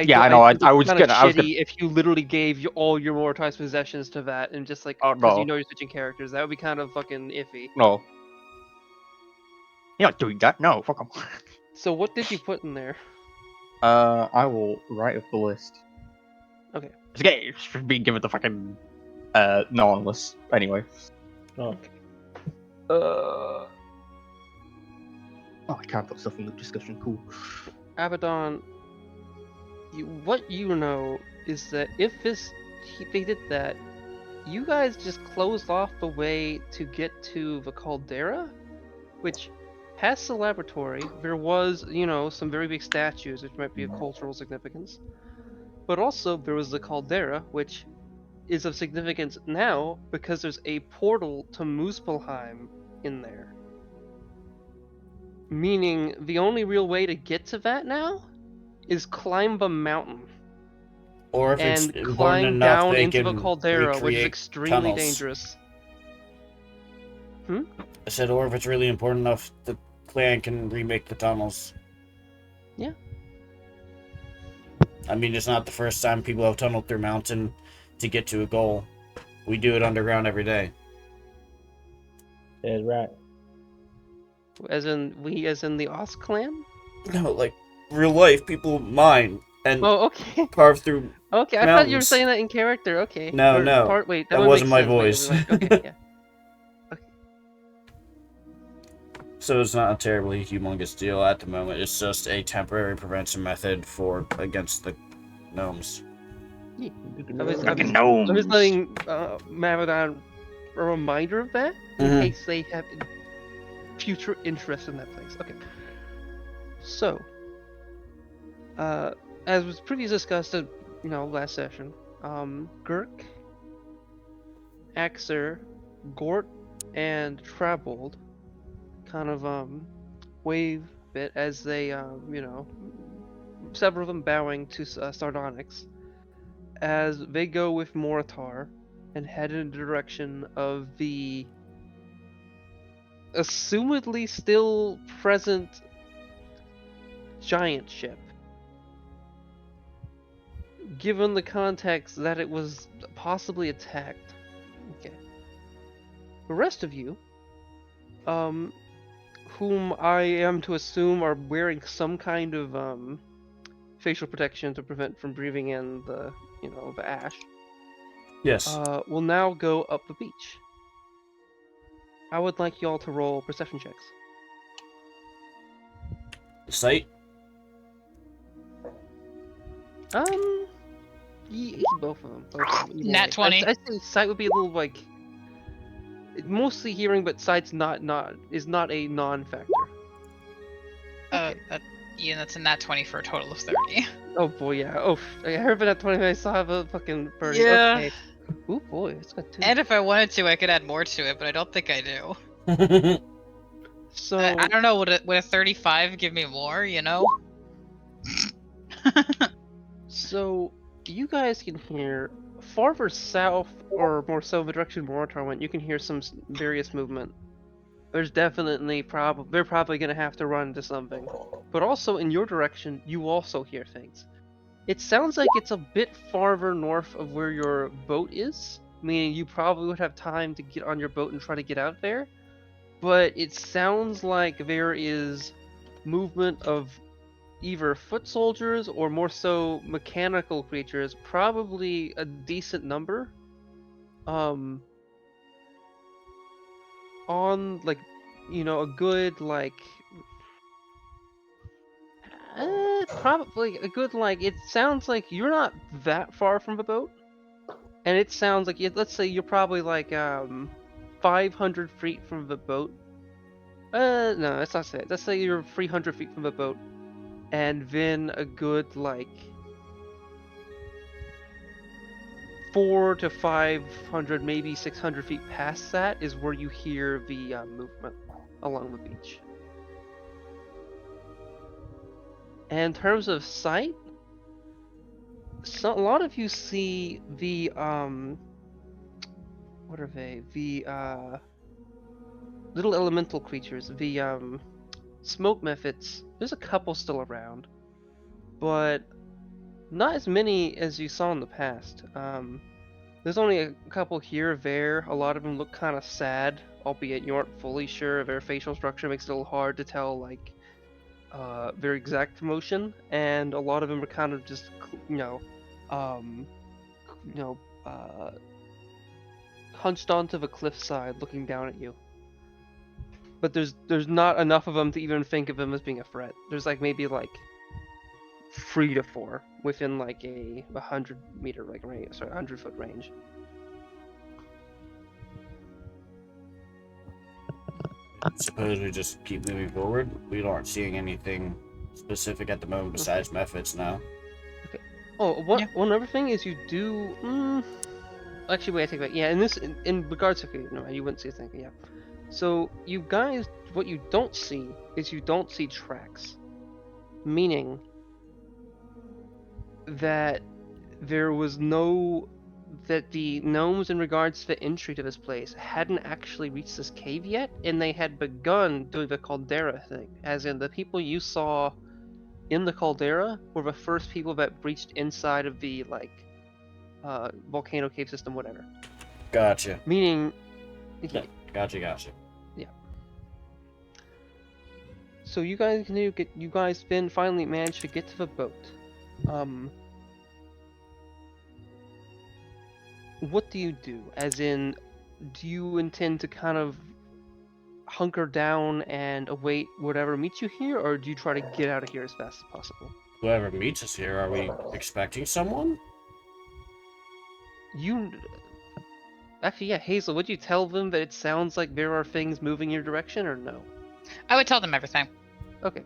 Yeah, I know. I think I it's was kind of gonna. I was gonna. shitty if you literally gave all your Mortized possessions to that and just like Oh because you no, know you're switching characters. That would be kind of fucking iffy. no. You're not doing that. No, fuck 'em. So what did you put in there? I will write up the list. Okay. It's being given the fucking non list anyway. Oh, Oh, I can't put stuff in the discussion. Cool. Abaddon, what you know is that if they did that, you guys just closed off the way to get to the caldera, which past the laboratory there was, some very big statues which might be of cultural significance, but also there was the caldera, which is of significance now because there's a portal to Muspelheim in there. Meaning the only real way to get to that now is climb a mountain Or if it's and important climb enough, down they into the can caldera, which is recreate extremely tunnels. dangerous. I said, or if it's really important enough, the clan can remake the tunnels. Yeah. I mean, it's not the first time people have tunneled through mountain to get to a goal. We do it underground every day. yeah, right. As in the Oz clan? No, like real life, people mine and Oh, okay. carve through. Okay, I thought you were Mountains. saying that in character. Okay. No, no. Wait, That would wasn't make my sense. voice. Wait, okay, yeah. So it's not a terribly humongous deal at the moment. It's just a temporary prevention method against the gnomes. I'm just Gnomes. letting Mavadon a reminder of that in Mhm. case they have future interest in that place. Okay. So, as was previously discussed at last session, Gurk, Axer, Gort, and Trabold kind of wave a bit as they several of them bowing to Sardonyx as they go with Moritar and head in the direction of the assumedly still present giant ship. Given the context that it was possibly attacked. Okay. The rest of you, whom I am to assume are wearing some kind of facial protection to prevent from breathing in the ash, Yes. will now go up the beach. I would like y'all to roll perception checks. Sight? Both of them. Either Nat way. 20. I say sight would be a little like mostly hearing, but sight's is not a non-factor. Ian, that's a nat 20 for a total of 30. Oh boy, yeah. Oh, I heard that 20. I saw the fucking birdie. Yeah. Okay. Oh boy, it's got two. And if I wanted to, I could add more to it, but I don't think I do. So I don't know, would a 35 give me more, you know? So you guys can hear farther south, or more so the direction Moritar went. You can hear some various movement. There's definitely they're probably gonna have to run into something. But also in your direction, you also hear things. It sounds like it's a bit farther north of where your boat is, meaning you probably would have time to get on your boat and try to get out there. But it sounds like there is movement of either foot soldiers or more so mechanical creatures, probably a decent number. On like, a good like, probably a good like. It sounds like you're not that far from the boat, and it sounds like let's say you're probably like 500 feet from the boat. No, let's not say it. Let's say you're 300 feet from the boat, and then a good like 400 to 500, maybe 600 feet past that is where you hear the movement along the beach. And in terms of sight, So a lot of you see the what are they? The little elemental creatures, the smoke methods. There's a couple still around, but not as many as you saw in the past. There's only a couple here or there. A lot of them look kind of sad, albeit you aren't fully sure of their facial structure. Makes it a little hard to tell, like, their exact emotion. And a lot of them are kind of just, um, you know, hunched onto the cliffside, looking down at you. But there's not enough of them to even think of them as being a threat. There's like maybe like 3 to 4 within like a 100-meter like range, sorry, 100-foot range. Suppose we just keep moving forward. We aren't seeing anything specific at the moment besides methods now. Oh, one other thing is you do. Actually, wait, I take it back. Yeah, in regards to no, you wouldn't see a thing. Yeah. So you guys, what you don't see is you don't see tracks, meaning that there was no that the gnomes in regards to the entry to this place hadn't actually reached this cave yet, and they had begun doing the caldera thing, as in the people you saw in the caldera were the first people that breached inside of the like volcano cave system, whatever. Gotcha. Meaning, Gotcha. yeah. So you guys then finally managed to get to the boat. What do you do? As in, do you intend to kind of hunker down and await whatever meets you here, or do you try to get out of here as fast as possible? Whoever meets us here, are we expecting someone? Actually, yeah, Hazel, would you tell them that it sounds like there are things moving your direction, or no? I would tell them everything. Okay.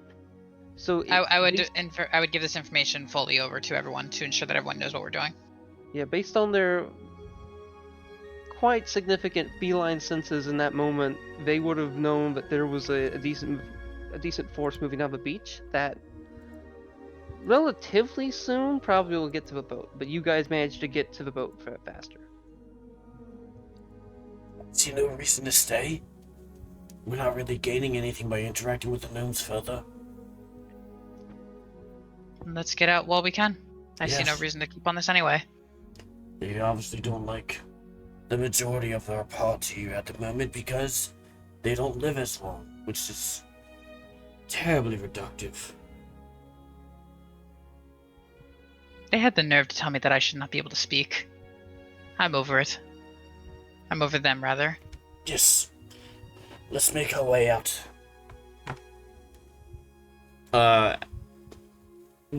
So I would give this information fully over to everyone to ensure that everyone knows what we're doing. Yeah, based on their quite significant feline senses in that moment, they would have known that there was a decent force moving down the beach that relatively soon probably will get to the boat. But you guys managed to get to the boat faster. See no reason to stay. We're not really gaining anything by interacting with the gnomes further. Let's get out while we can. I see no Yes. reason to keep on this anyway. They obviously don't like the majority of our party at the moment because they don't live as long, which is terribly reductive. They had the nerve to tell me that I should not be able to speak. I'm over it. I'm over them, rather. Yes. Let's make our way out.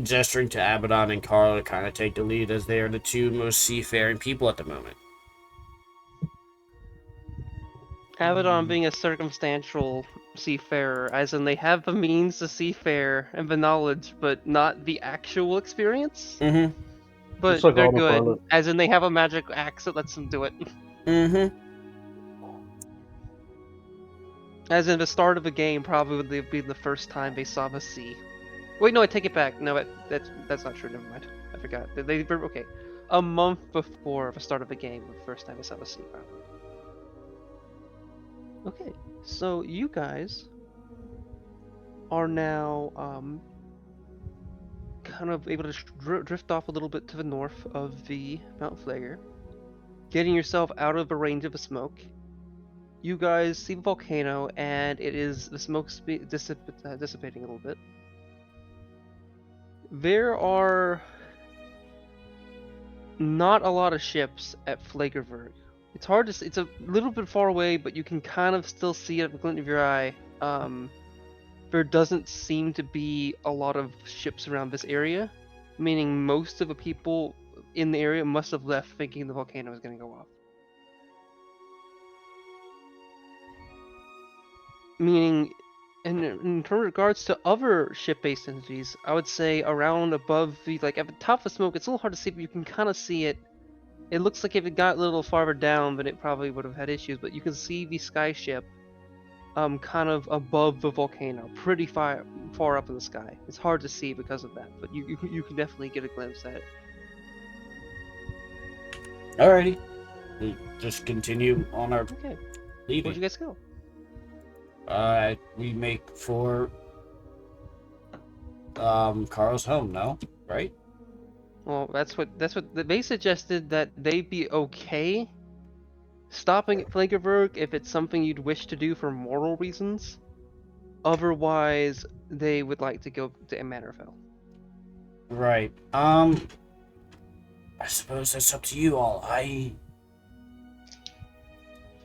Gesturing to Abaddon and Carl to kind of take the lead as they are the two most seafaring people at the moment. Abaddon being a circumstantial seafarer, as in they have the means to seafare and the knowledge, but not the actual experience. Mm-hmm. But It's like they're good, autopilot. as in they have a magic axe that lets them do it. Mm-hmm. As in the start of the game probably would have been the first time they saw the sea. Wait, no, I take it back. No, that's not true. Never mind. I forgot. They were okay. A month before the start of the game, the first time they saw the sea, probably. Okay, so you guys are now kind of able to drift off a little bit to the north of the Mount Flagger, getting yourself out of the range of the smoke. You guys see the volcano, and the smoke's dissipating a little bit. There are not a lot of ships at Flagerberg. It's hard to see. It's a little bit far away, but you can kind of still see it at the glint of your eye. There doesn't seem to be a lot of ships around this area, meaning most of the people in the area must have left thinking the volcano was going to go off. Meaning, in regards to other ship-based entities, I would say around above the, like at the top of the smoke, it's a little hard to see, but you can kind of see it. It looks like if it got a little farther down, then it probably would have had issues, but you can see the sky ship kind of above the volcano, pretty far up in the sky. It's hard to see because of that, but you can definitely get a glimpse at it. Alrighty. We just continue on our Okay. Where'd leaving. you guys go? We make for Carl's home, no? Right? Well, that's what they suggested, that they be okay stopping at Flagerberg if it's something you'd wish to do for moral reasons. Otherwise, they would like to go to Mannerfell. Right. I suppose that's up to you all. I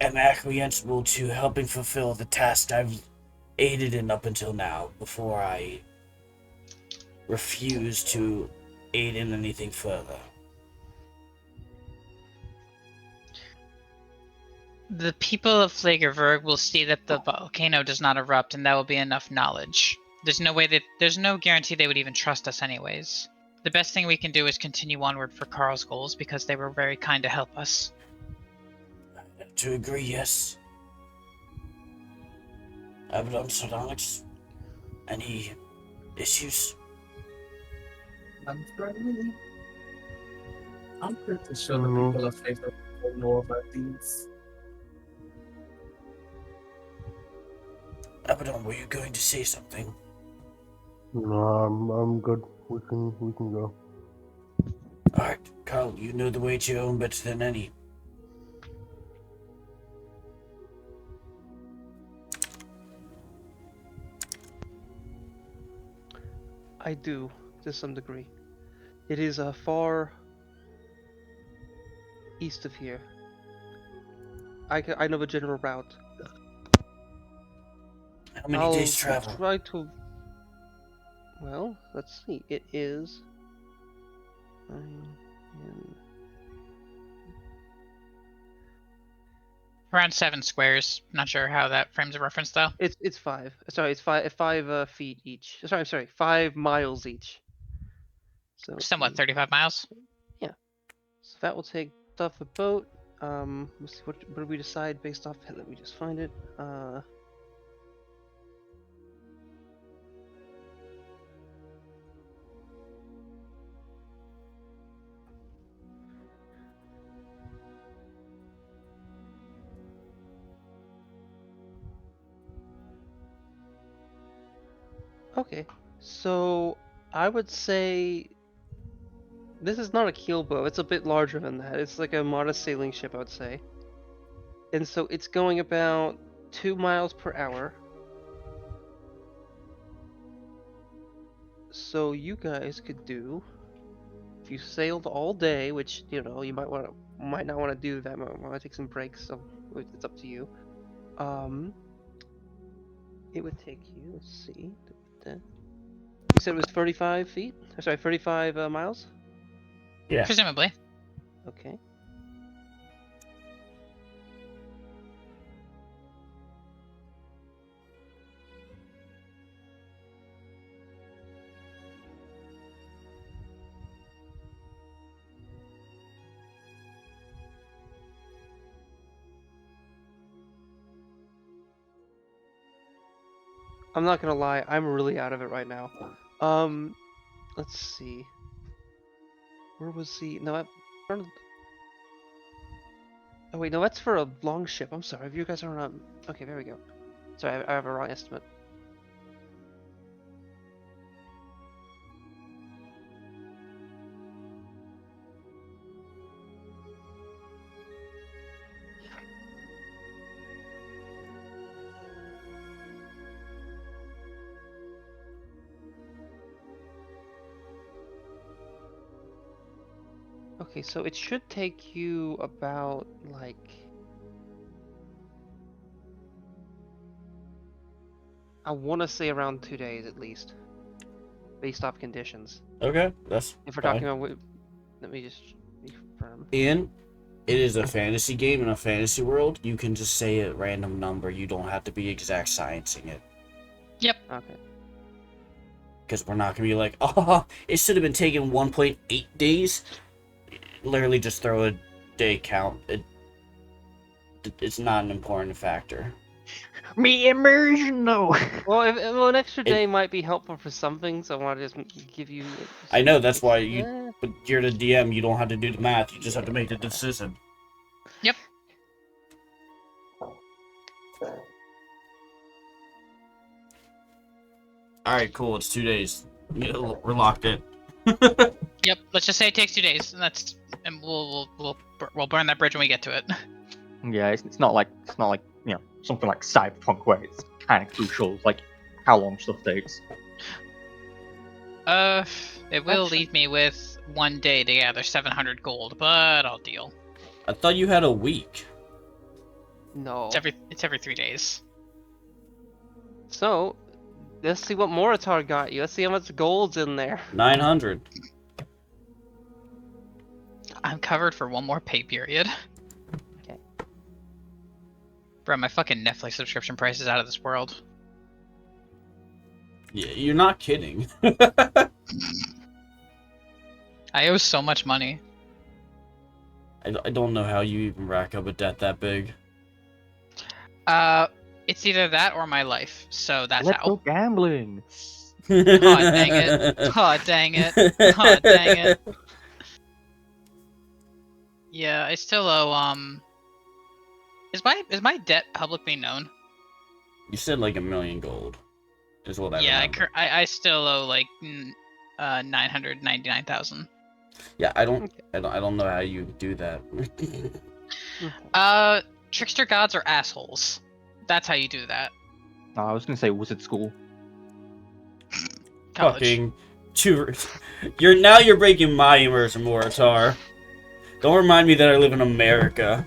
am acquiescible to helping fulfill the task I've aided in up until now, before I refuse to aid in anything further. The people of Flagerberg will see that the volcano does not erupt, and that will be enough knowledge. There's no guarantee they would even trust us anyways. The best thing we can do is continue onward for Carl's goals, because they were very kind to help us. To agree, yes. Abaddon Psionics? Any issues? I'm friendly. I'm pretty sure the Mhm. people of Faith don't know about these. Abaddon, were you going to say something? No, I'm good. We can go. Alright, Carl, you know the way to your own better than any. I do, to some degree. It is far east of here. I know the general route. How many days travel? Try to. Well, let's see. It is. Around 7 squares. Not sure how that frames a reference though. It's 5. Sorry, it's 5 feet each. I'm sorry, 5 miles each. So Somewhat 35 miles. So that will take off a boat. Let's see, what did we decide based off? Let me just find it. Okay, so I would say this is not a keelboat. It's a bit larger than that. It's like a modest sailing ship, I would say. And so it's going about 2 miles per hour. So you guys could do, if you sailed all day, which you might not want to do that. Might want to take some breaks. So it's up to you. It would take you. Let's see. You said it was 35 feet. Sorry, 35 miles. Yeah. Presumably. Okay. I'm not gonna lie, I'm really out of it right now. Let's see. Where was he? No, oh wait, no, that's for a long ship. I'm sorry, if you guys are on. Okay, there we go. Sorry, I have a wrong estimate. Okay, so it should take you about like I want to say around 2 days at least, based off conditions. Okay, that's If we're fine. talking about, let me just confirm. Ian, it is a fantasy game in a fantasy world. You can just say a random number. You don't have to be exact sciencing it. Okay. Because we're not going to be like, oh, it should have been taken 1.8 days. Literally just throw a day count. It's not an important factor. Me immersion, though. Well, an extra day might be helpful for something, so I want to just give you. I know, that's why you. Yeah. But you're the DM. You don't have to do the math. You just have to make the decision. Yep. All right, cool. It's 2 days. We're locked in. Yep. Let's just say it takes 2 days, and we'll burn that bridge when we get to it. Yeah, it's not like something like Cyberpunk where it's kind of crucial, like how long stuff takes. It will leave me with 1 day to gather 700 gold, but I'll deal. I thought you had a week. No. It's every 3 days. So, let's see what Moritar got you. Let's see how much gold's in there. 900. I'm covered for 1 more pay period. Okay. Bro, my fucking Netflix subscription price is out of this world. Yeah, you're not kidding. I owe so much money. I don't know how you even rack up a debt that big. It's either that or my life, so that's Let's how. go gambling. Oh, dang it. Oh, dang it. Oh, dang it. Yeah, I still owe, Is my debt publicly known? You said like 1,000,000 gold. Is what I Yeah, remember. I still owe like 999,000. Yeah, I don't know how you do that. Trickster gods are assholes. That's how you do that. No, I was gonna say wizard school. College. Fucking Tubers. You're breaking my immersion, Moritar. Don't remind me that I live in America.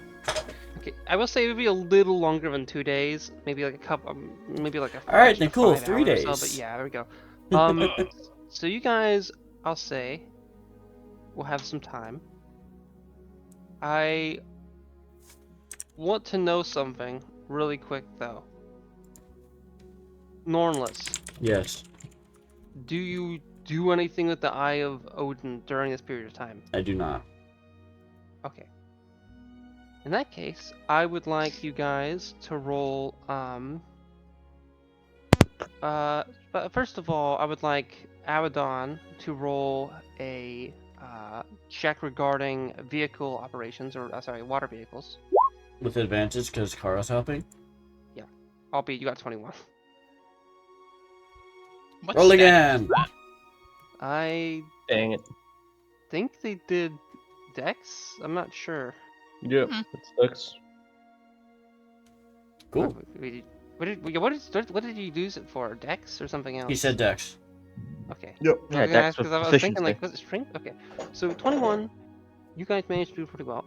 Okay, I will say it would be a little longer than 2 days. Maybe like a couple. Maybe like a. All right, then extra cool. 5 3 hours or days. So, but yeah, there we go. So you guys, I'll say, will have some time. I want to know something really quick though. Normless, Yes, do you do anything with the Eye of Odin during this period of time? I do not. Okay. In that case, I would like you guys to roll, but first of all, I would like Abaddon to roll a, check regarding vehicle operations, or, sorry, water vehicles. With advantage because Kara's helping. Albeit you got 21. What Roll stat again. is that? I Dang it. think they did Dex? I'm not sure. Yep, it's Dex. Cool. What did you use it for? Dex or something else? He said Dex. Okay. Yep. Yeah, Okay, Dex because with I was thinking proficiency. like, was it strength? Okay. So 21, you guys managed to do pretty well.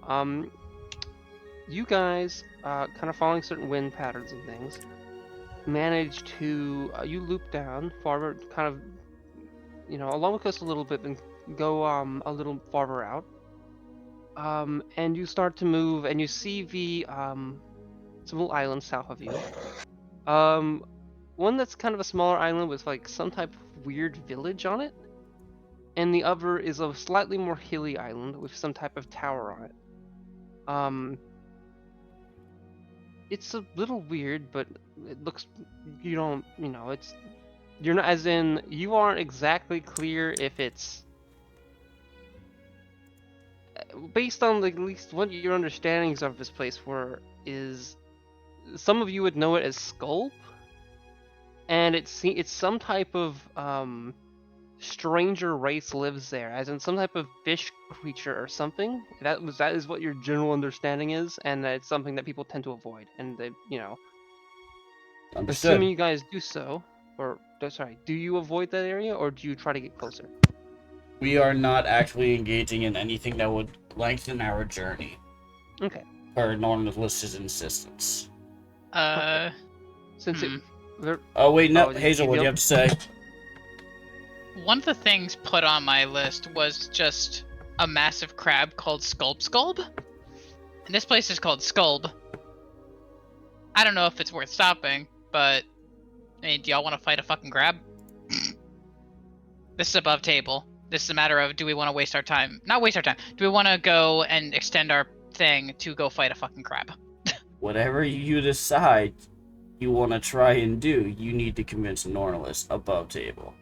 You guys, kind of following certain wind patterns and things, managed to, you loop down farther, kind of, along the coast a little bit, and go a little farther out. And you start to move, and you see the some little islands south of you. One that's kind of a smaller island with like some type of weird village on it, and the other is a slightly more hilly island with some type of tower on it. It's a little weird, but it looks, you're not, as in, you aren't exactly clear if it's, based on like, at least what your understandings of this place were, is some of you would know it as Sculp, and it's some type of stranger race lives there, as in some type of fish creature or something. That is what your general understanding is, and it's something that people tend to avoid. And they, Understood. assuming you guys do so, or sorry, do you avoid that area or do you try to get closer? We are not actually engaging in anything that would lengthen our journey. Okay. Per Normless's insistence. Since Oh wait, no, Oh, Hazel, what do you yep. have to say? One of the things put on my list was just a massive crab called Sculp. And this place is called Sculp. I don't know if it's worth stopping, but I mean, do y'all want to fight a fucking crab? This is above table. This is a matter of, do we want to waste our time? Not waste our time. Do we want to go and extend our thing to go fight a fucking crab? Whatever you decide. you want to try and do, you need to convince Nornalis above table.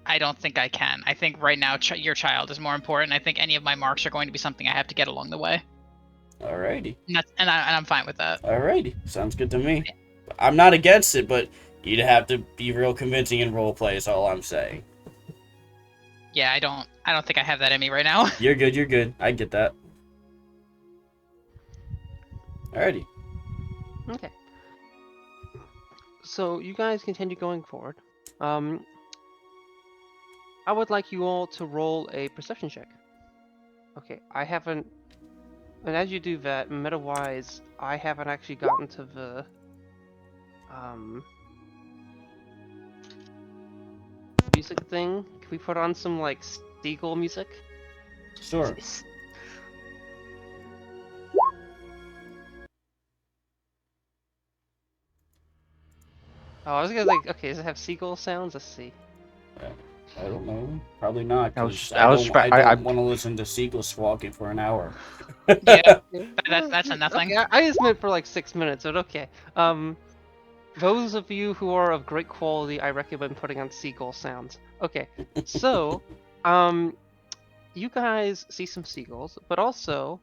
I don't think I can. I think right now your child is more important. I think any of my marks are going to be something I have to get along the way. Alrighty. And I'm fine with that. Alrighty. Sounds good to me. I'm not against it, but you'd have to be real convincing in roleplay is all I'm saying. Yeah, I don't think I have that in me right now. You're good. I get that. Alrighty. Okay. So you guys continue going forward. I would like you all to roll a perception check. Okay, I haven't, and as you do that, meta-wise, I haven't actually gotten to the music thing. Can we put on some like seagull music? Sure. Oh, I was gonna like, okay, does it have seagull sounds? Let's see. I don't know. Probably not. I 'Cause was I I don't want to listen to seagulls squawking for an hour. Yeah. That's a nothing. Okay, I just meant for like 6 minutes, but okay. Those of you who are of great quality, I recommend putting on seagull sounds. Okay, so, you guys see some seagulls, but also,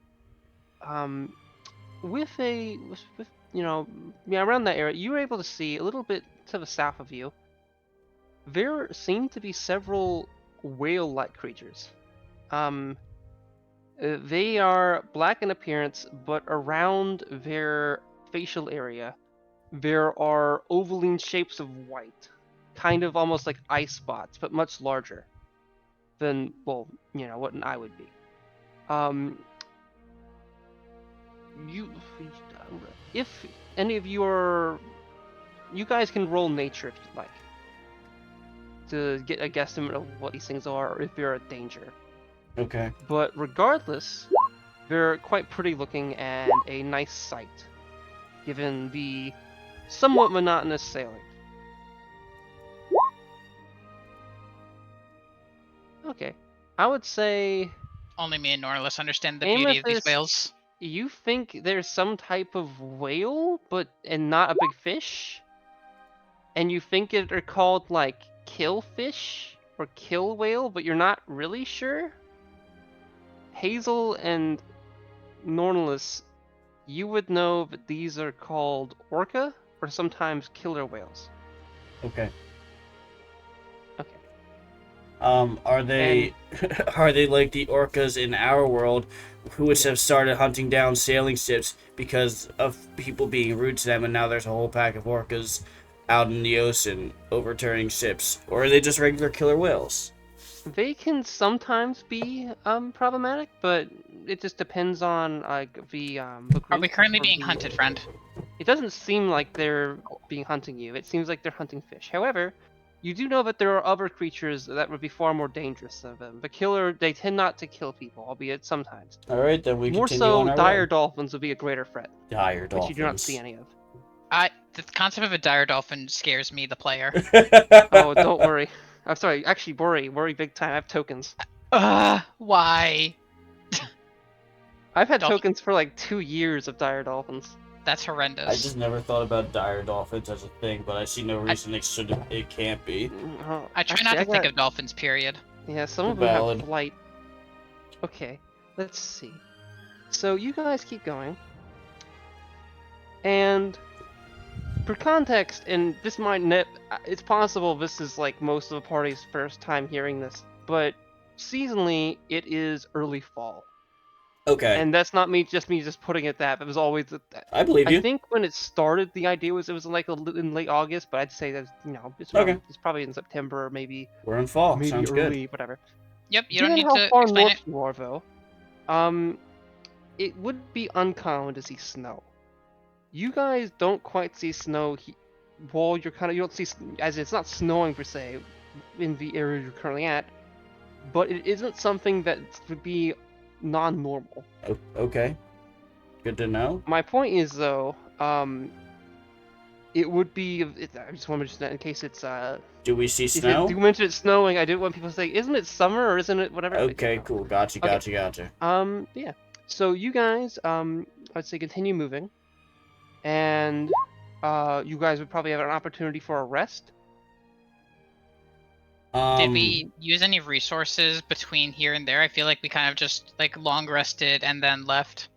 with you know, yeah, around that area, you were able to see a little bit to the south of you. There seem to be several whale-like creatures. They are black in appearance, but around their facial area, there are ovaline shapes of white, kind of almost like ice spots, but much larger than, well, you know, what an eye would be. If any of you are, you guys can roll nature if you'd like, to get a guesstimate of what these things are, or if they're a danger. Okay. But regardless, they're quite pretty looking and a nice sight, given the somewhat monotonous sailing. Okay, I would say Only me and Norlis understand the beauty of these Amethyst, whales. you think there's some type of whale, and not a big fish, and you think they're called like killfish or kill whale, but you're not really sure. Hazel and Nornalis, you would know that these are called orca or sometimes killer whales. Okay. Okay. Are they are they like the orcas in our world who have started hunting down sailing ships because of people being rude to them, and now there's a whole pack of orcas out in the ocean overturning ships? Or are they just regular killer whales? They can sometimes be problematic, but it just depends on the Are group we currently or being the- hunted, friend? It doesn't seem like they're being hunting you. It seems like they're hunting fish. However, you do know that there are other creatures that would be far more dangerous than them. The killer, they tend not to kill people, albeit sometimes. Alright, then we More continue so, on our dire way. dolphins would be a greater threat, Dire which dolphins. you do not see any of. The concept of a dire dolphin scares me, the player. Oh, don't worry. I'm sorry, actually, worry big time. I have tokens. Why? I've had Dolphin- tokens for like 2 years of dire dolphins. That's horrendous. I just never thought about dire dolphins as a thing, but I see no reason it can't be. Oh, I try not to think of dolphins, period. Yeah, some of them Valid. have flight. Okay, let's see. So you guys keep going. And for context, and this might it's possible this is like most of the party's first time hearing this, but seasonally it is early fall. Okay. And that's not me just putting it that. It was always I believe you. I think when it started, the idea was it was like in late August, but I'd say that it's Okay. it's probably in September or maybe We're in fall. maybe Sounds early, good. whatever. Yep, you don't Given need how to far explain north it. you are, though, it would be uncommon to see snow. You guys don't quite see snow while you don't see, as it's not snowing per se in the area you're currently at, but it isn't something that would be non-normal. Okay. Good to know. My point is, though, it would be. I just want to mention that in case it's Do we see if snow? you mentioned it snowing, I didn't want people to say, "Isn't it summer or isn't it whatever?" Okay, cool. Gotcha. Yeah. So you guys, I'd say continue moving, and you guys would probably have an opportunity for a rest. Did we use any resources between here and there? I feel like we kind of just like long rested and then left.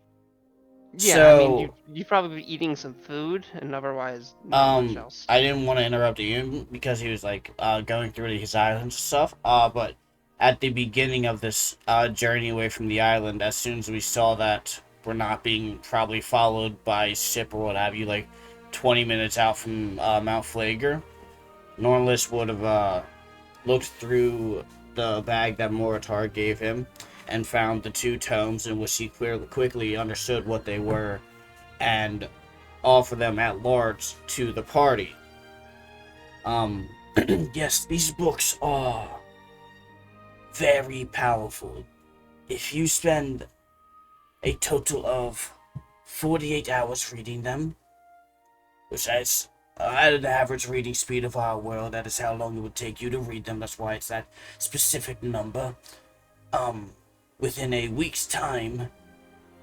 Yeah, I mean, So- you'd probably be eating some food, and otherwise not much else. I didn't want to interrupt Ian because he was like going through his island and stuff. But at the beginning of this journey away from the island, as soon as we saw that we're not being probably followed by ship or what have you, like 20 minutes out from Mount Flager, Norlis would have looked through the bag that Moritar gave him and found the 2 tomes in which he quickly understood what they were and offer them at large to the party. Yes, these books are very powerful. If you spend a total of 48 hours reading them, which is at an average reading speed of our world, that is how long it would take you to read them. That's why it's that specific number. Within a week's time,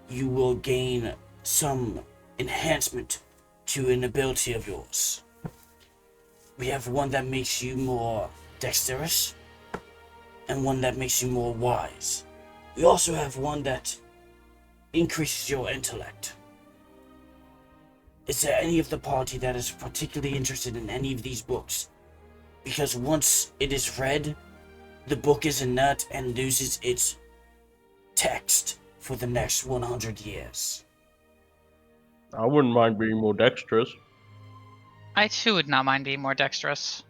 you will gain some enhancement to an ability of yours. We have one that makes you more dexterous, and one that makes you more wise. We also have one that increases your intellect. Is there any of the party that is particularly interested in any of these books? Because once it is read, the book is inert and loses its text for the next 100 years. I wouldn't mind being more dexterous. I too would not mind being more dexterous.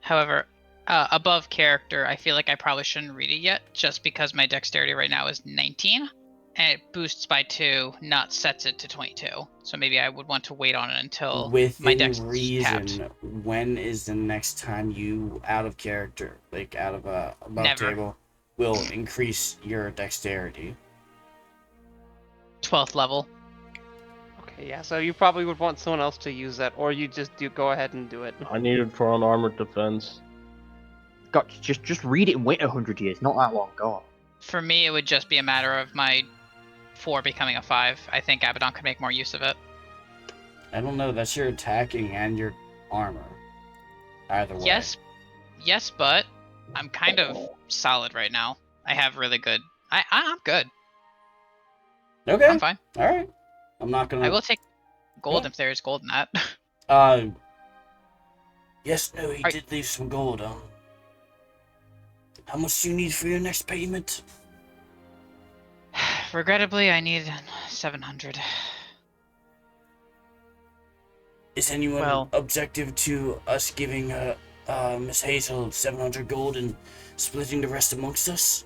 However, above character, I feel like I probably shouldn't read it yet, just because my dexterity right now is 19, and it boosts by 2, not sets it to 22. So maybe I would want to wait on it until my dex Within is reason, capped. when is the next time you, out of character, like out of above Never. table, will increase your dexterity? 12th level. Okay, yeah. So you probably would want someone else to use that, or you just go ahead and do it. I need it for unarmored defense. God, just read it and wait 100 years. Not that long. God. For me, it would just be a matter of my 4 becoming a 5. I think Abaddon could make more use of it. I don't know, that's your attacking and your armor. Either way. Yes, but I'm kind of solid right now. I have really good. I'm good. Okay. I'm fine. Alright. I'm not gonna... I will take gold Yeah. if there is gold in that. Yes, no, he did leave some gold on. How much do you need for your next payment? Regrettably, I need 700. Is anyone Well- objective to us giving Miss Hazel 700 gold and splitting the rest amongst us?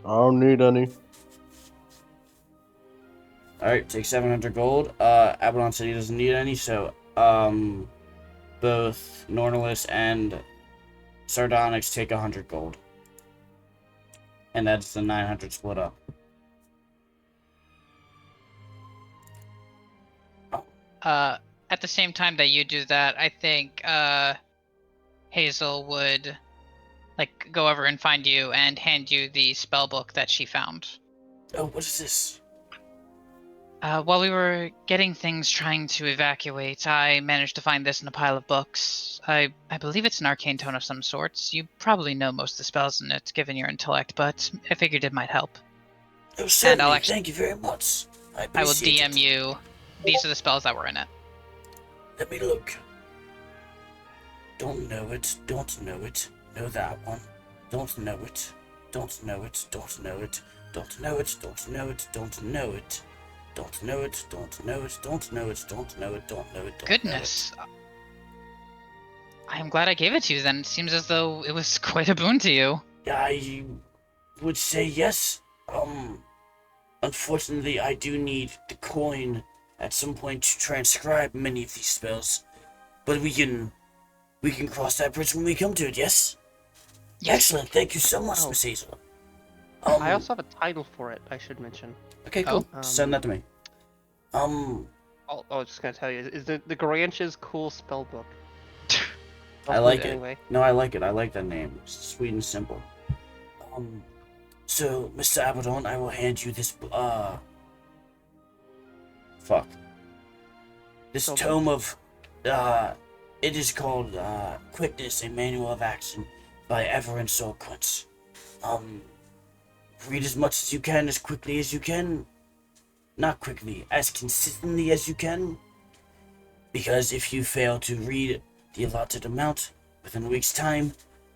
I don't need any. Alright, take 700 gold. Abaddon said he doesn't need any, so both Nornalis and Sardonyx take 100 gold. And that's the 900 split up. At the same time that you do that, I think Hazel would like go over and find you and hand you the spell book that she found. Oh, what is this? While we were getting things trying to evacuate, I managed to find this in a pile of books. I believe it's an arcane tome of some sorts. You probably know most of the spells in it, given your intellect, but I figured it might help. Oh, certainly. I'll actually- Thank you very much. I I will appreciate DM it. you. These are the spells that were in it. Let me look. Don't know it. Don't know it. Know that one. Don't know it. Don't know it. Don't know it. Don't know it. Don't know it. Don't know it. Don't know it. Don't know it. Don't know it. Don't know it. Don't know it. Goodness. I am glad I gave it to you then. It seems as though it was quite a boon to you. I would say yes. Unfortunately, I do need the coin at some point to transcribe many of these spells. But we can cross that bridge when we come to it, yes? Yes. Excellent, thank you so much, Oh. Miss Hazel. I also have a title for it, I should mention. Okay, cool. Oh. Send that to me. I was just gonna tell you, is the Granch's cool spell book. I I'll put like it. anyway. No, I like it. I like that name. It's sweet and simple. So, Mr. Abaddon, I will hand you this fuck. This So- tome of, it is called, Quickness, a Manual of Action by Everin Solquence. Read as much as you can, as quickly as you can. Not quickly, as consistently as you can. Because if you fail to read the allotted amount within a week's time,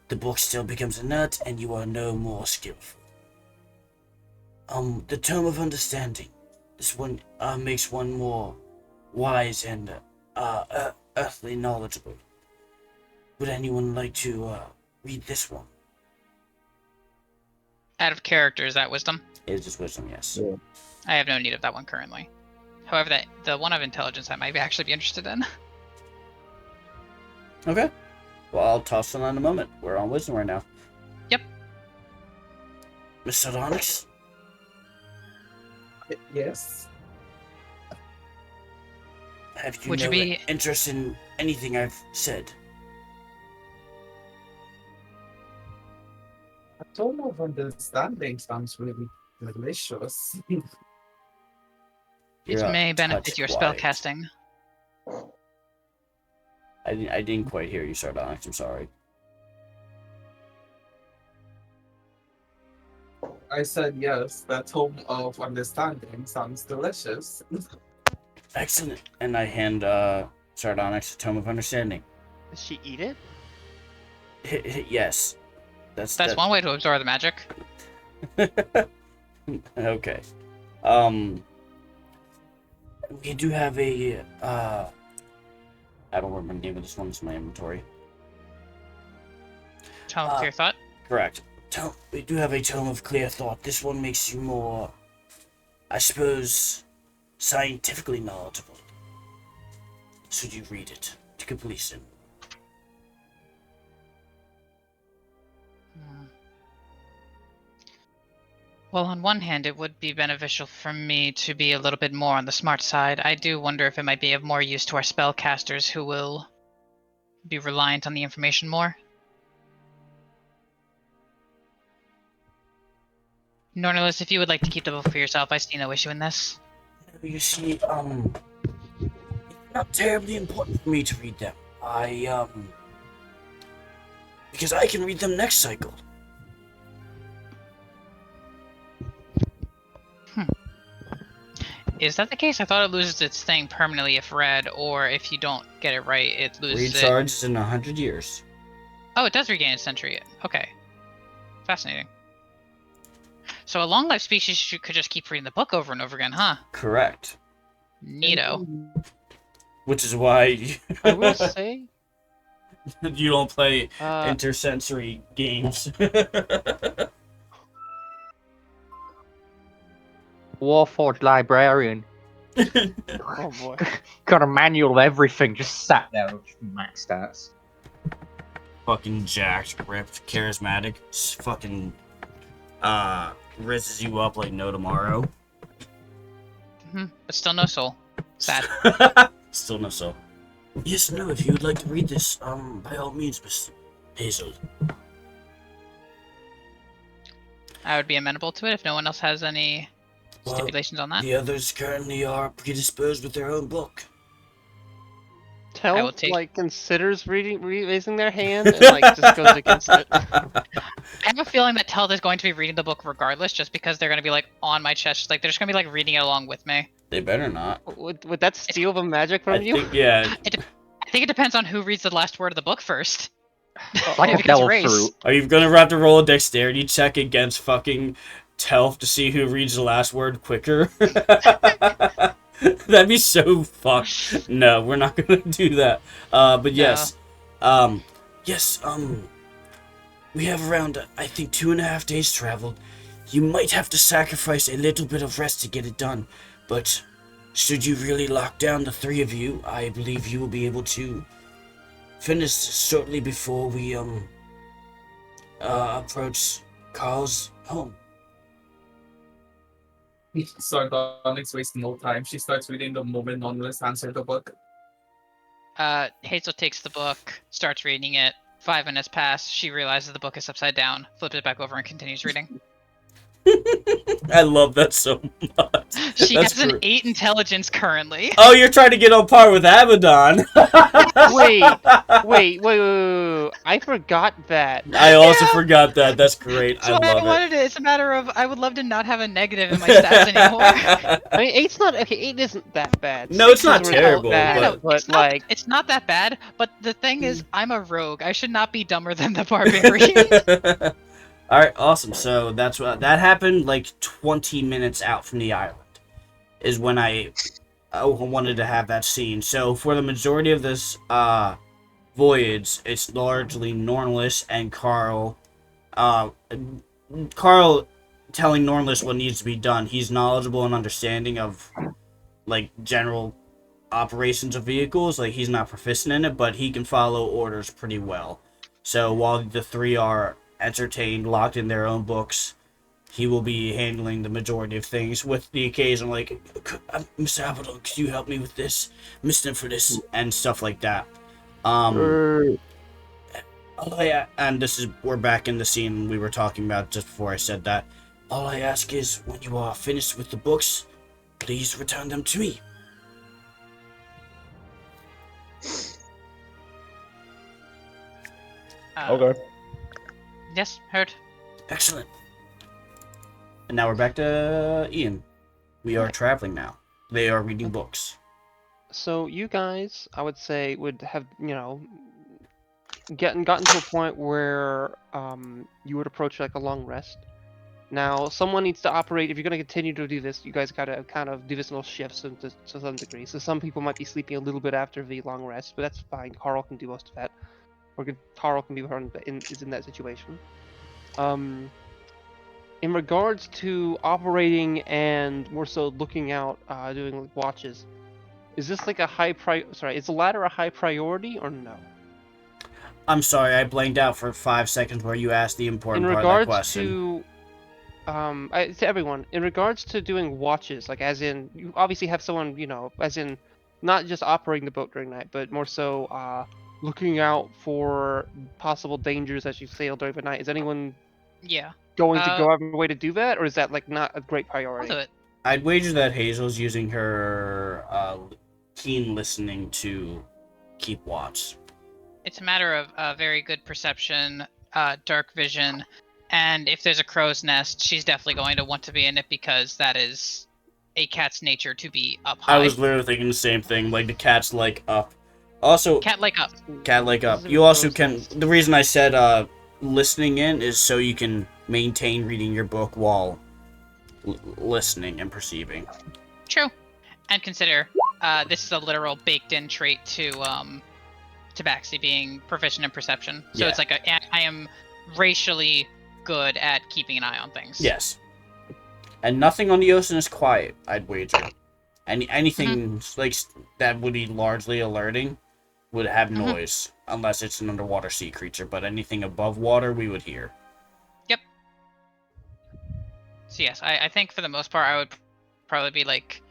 the book still becomes inert and you are no more skillful. The Tome of Understanding. This one makes one more wise and earthly knowledgeable. Would anyone like to read this one? Out of character, is that wisdom? It is just wisdom, yes. Yeah. I have no need of that one currently. However, the one of intelligence I might actually be interested in. Okay. Well, I'll toss it on in a moment. We're on wisdom right now. Yep. Mr. Onyx? Yes. Have you Would you no be- interest in anything I've said? A tone of understanding sounds really delicious. It You're a may benefit touch your quiet. spellcasting. I didn't quite hear you, Sardonyx. I'm sorry. I said yes, that tone of understanding sounds delicious. Excellent. And I hand Sardonyx a Tome of Understanding. Does she eat it? Yes. That's one way to absorb the magic. Okay. We do have a I don't remember the name of this one. It's in my inventory. Tome of clear thought. Correct. We do have a Tome of Clear Thought. This one makes you more, I suppose, scientifically knowledgeable. Should you read it to completion? Well, on one hand, it would be beneficial for me to be a little bit more on the smart side. I do wonder if it might be of more use to our spellcasters who will be reliant on the information more. Nornilus, if you would like to keep the book for yourself, I see no issue in this. You see, it's not terribly important for me to read them. Because I can read them next cycle. Is that the case? I thought it loses its thing permanently if read, or if you don't get it right, it loses it. Recharges in 100 years. Oh, it does regain its century. Okay. Fascinating. So a long life species could just keep reading the book over and over again, huh? Correct. Neato. Which is why I will say, you don't play uh, intersensory games. Warforged librarian. oh boy. Got a manual of everything, just sat there with max stats. Fucking jacked, ripped, charismatic, fucking rizzes you up like no tomorrow. But still no soul. Sad. Still no soul. Yes, no, if you would like to read this, by all means, Miss Hazel. I would be amenable to it if no one else has any Well, stipulations on that. The others currently are predisposed with their own book. I will Tell take- like considers raising their hand and like just goes against it. I have a feeling that Teld is going to be reading the book regardless, just because they're going to be like on my chest, like they're just going to be like reading it along with me. They better not. Would that steal the magic from I you? think, yeah. I think it depends on who reads the last word of the book first. Like a Because delve race. through. Are you gonna have to roll a dexterity check against fucking Telf to see who reads the last word quicker? That'd be so fucked. No, we're not gonna do that. But yes. We have around, I think, 2.5 days traveled. You might have to sacrifice a little bit of rest to get it done, but should you really lock down the three of you, I believe you will be able to finish shortly before we approach Carl's home. Sardonyx wastes no time. She starts reading the moment Nonless answered the book. Hazel takes the book, starts reading it. 5 minutes pass. She realizes the book is upside down, flips it back over, and continues reading. I love that so much. She That's has an great. 8 intelligence currently. Oh, you're trying to get on par with Abaddon. Wait. I forgot that. I also Yeah. forgot that. That's great. That's I why I love wanted it. It's a matter of I would love to not have a negative in my stats anymore. it. I mean, eight's not okay. 8 isn't that bad. No, it's 6 not is where it's terrible, bad, No, but it's not. like, It's not that bad. But the thing is, I'm a rogue. I should not be dumber than the barbarian. All right, awesome. So that's what that happened. Like 20 minutes out from the island is when I wanted to have that scene. So for the majority of this voyage, it's largely Nornless and Carl. Carl telling Nornless what needs to be done. He's knowledgeable and understanding of like general operations of vehicles. Like he's not proficient in it, but he can follow orders pretty well. So while the three are entertained, locked in their own books, he will be handling the majority of things, with the occasion like, Mr. Appleton, could you help me with this? Mr. for this, and stuff like that. And this is, we're back in the scene we were talking about just before I said that. All I ask is, when you are finished with the books, please return them to me. Okay. Yes, heard. Excellent. And now we're back to Ian. We are traveling now. They are reading books. so you guys, I would say, would have gotten to a point where you would approach like a long rest. Now, someone needs to operate. If you're going to continue to do this, you guys got to kind of do this in little shifts to some degree. So some people might be sleeping a little bit after the long rest, but that's fine. Carl can do most of that. Carl can be is in that situation. In regards to operating and more so looking out, doing like watches, is this like a is the ladder a high priority or no? I'm sorry, I blanked out for 5 seconds where you asked the important In part of that regards question. to everyone, in regards to doing watches, like as in, you obviously have someone, as in, not just operating the boat during night, but more so, looking out for possible dangers as you sail during the night. Is anyone Yeah, going to go out of their way to do that, or is that like not a great I'll priority? do it. I'd wager that Hazel's using her keen listening to keep watch. It's a matter of very good perception, dark vision, and if there's a crow's nest, she's definitely going to want to be in it because that is a cat's nature to be up high. I was literally thinking the same thing, like the cat's like up. Also, Cat like up. cat like up. This is You a also crow's can, nest. the reason I said listening in is so you can maintain reading your book while listening and perceiving. True. And consider, this is a literal baked-in trait to Tabaxi being proficient in perception. So Yeah. it's like I am racially good at keeping an eye on things. Yes. And nothing on the ocean is quiet, I'd wager. Anything like that would be largely alerting would have noise, unless it's an underwater sea creature, but anything above water we would hear. So yes, I think for the most part I would probably be like,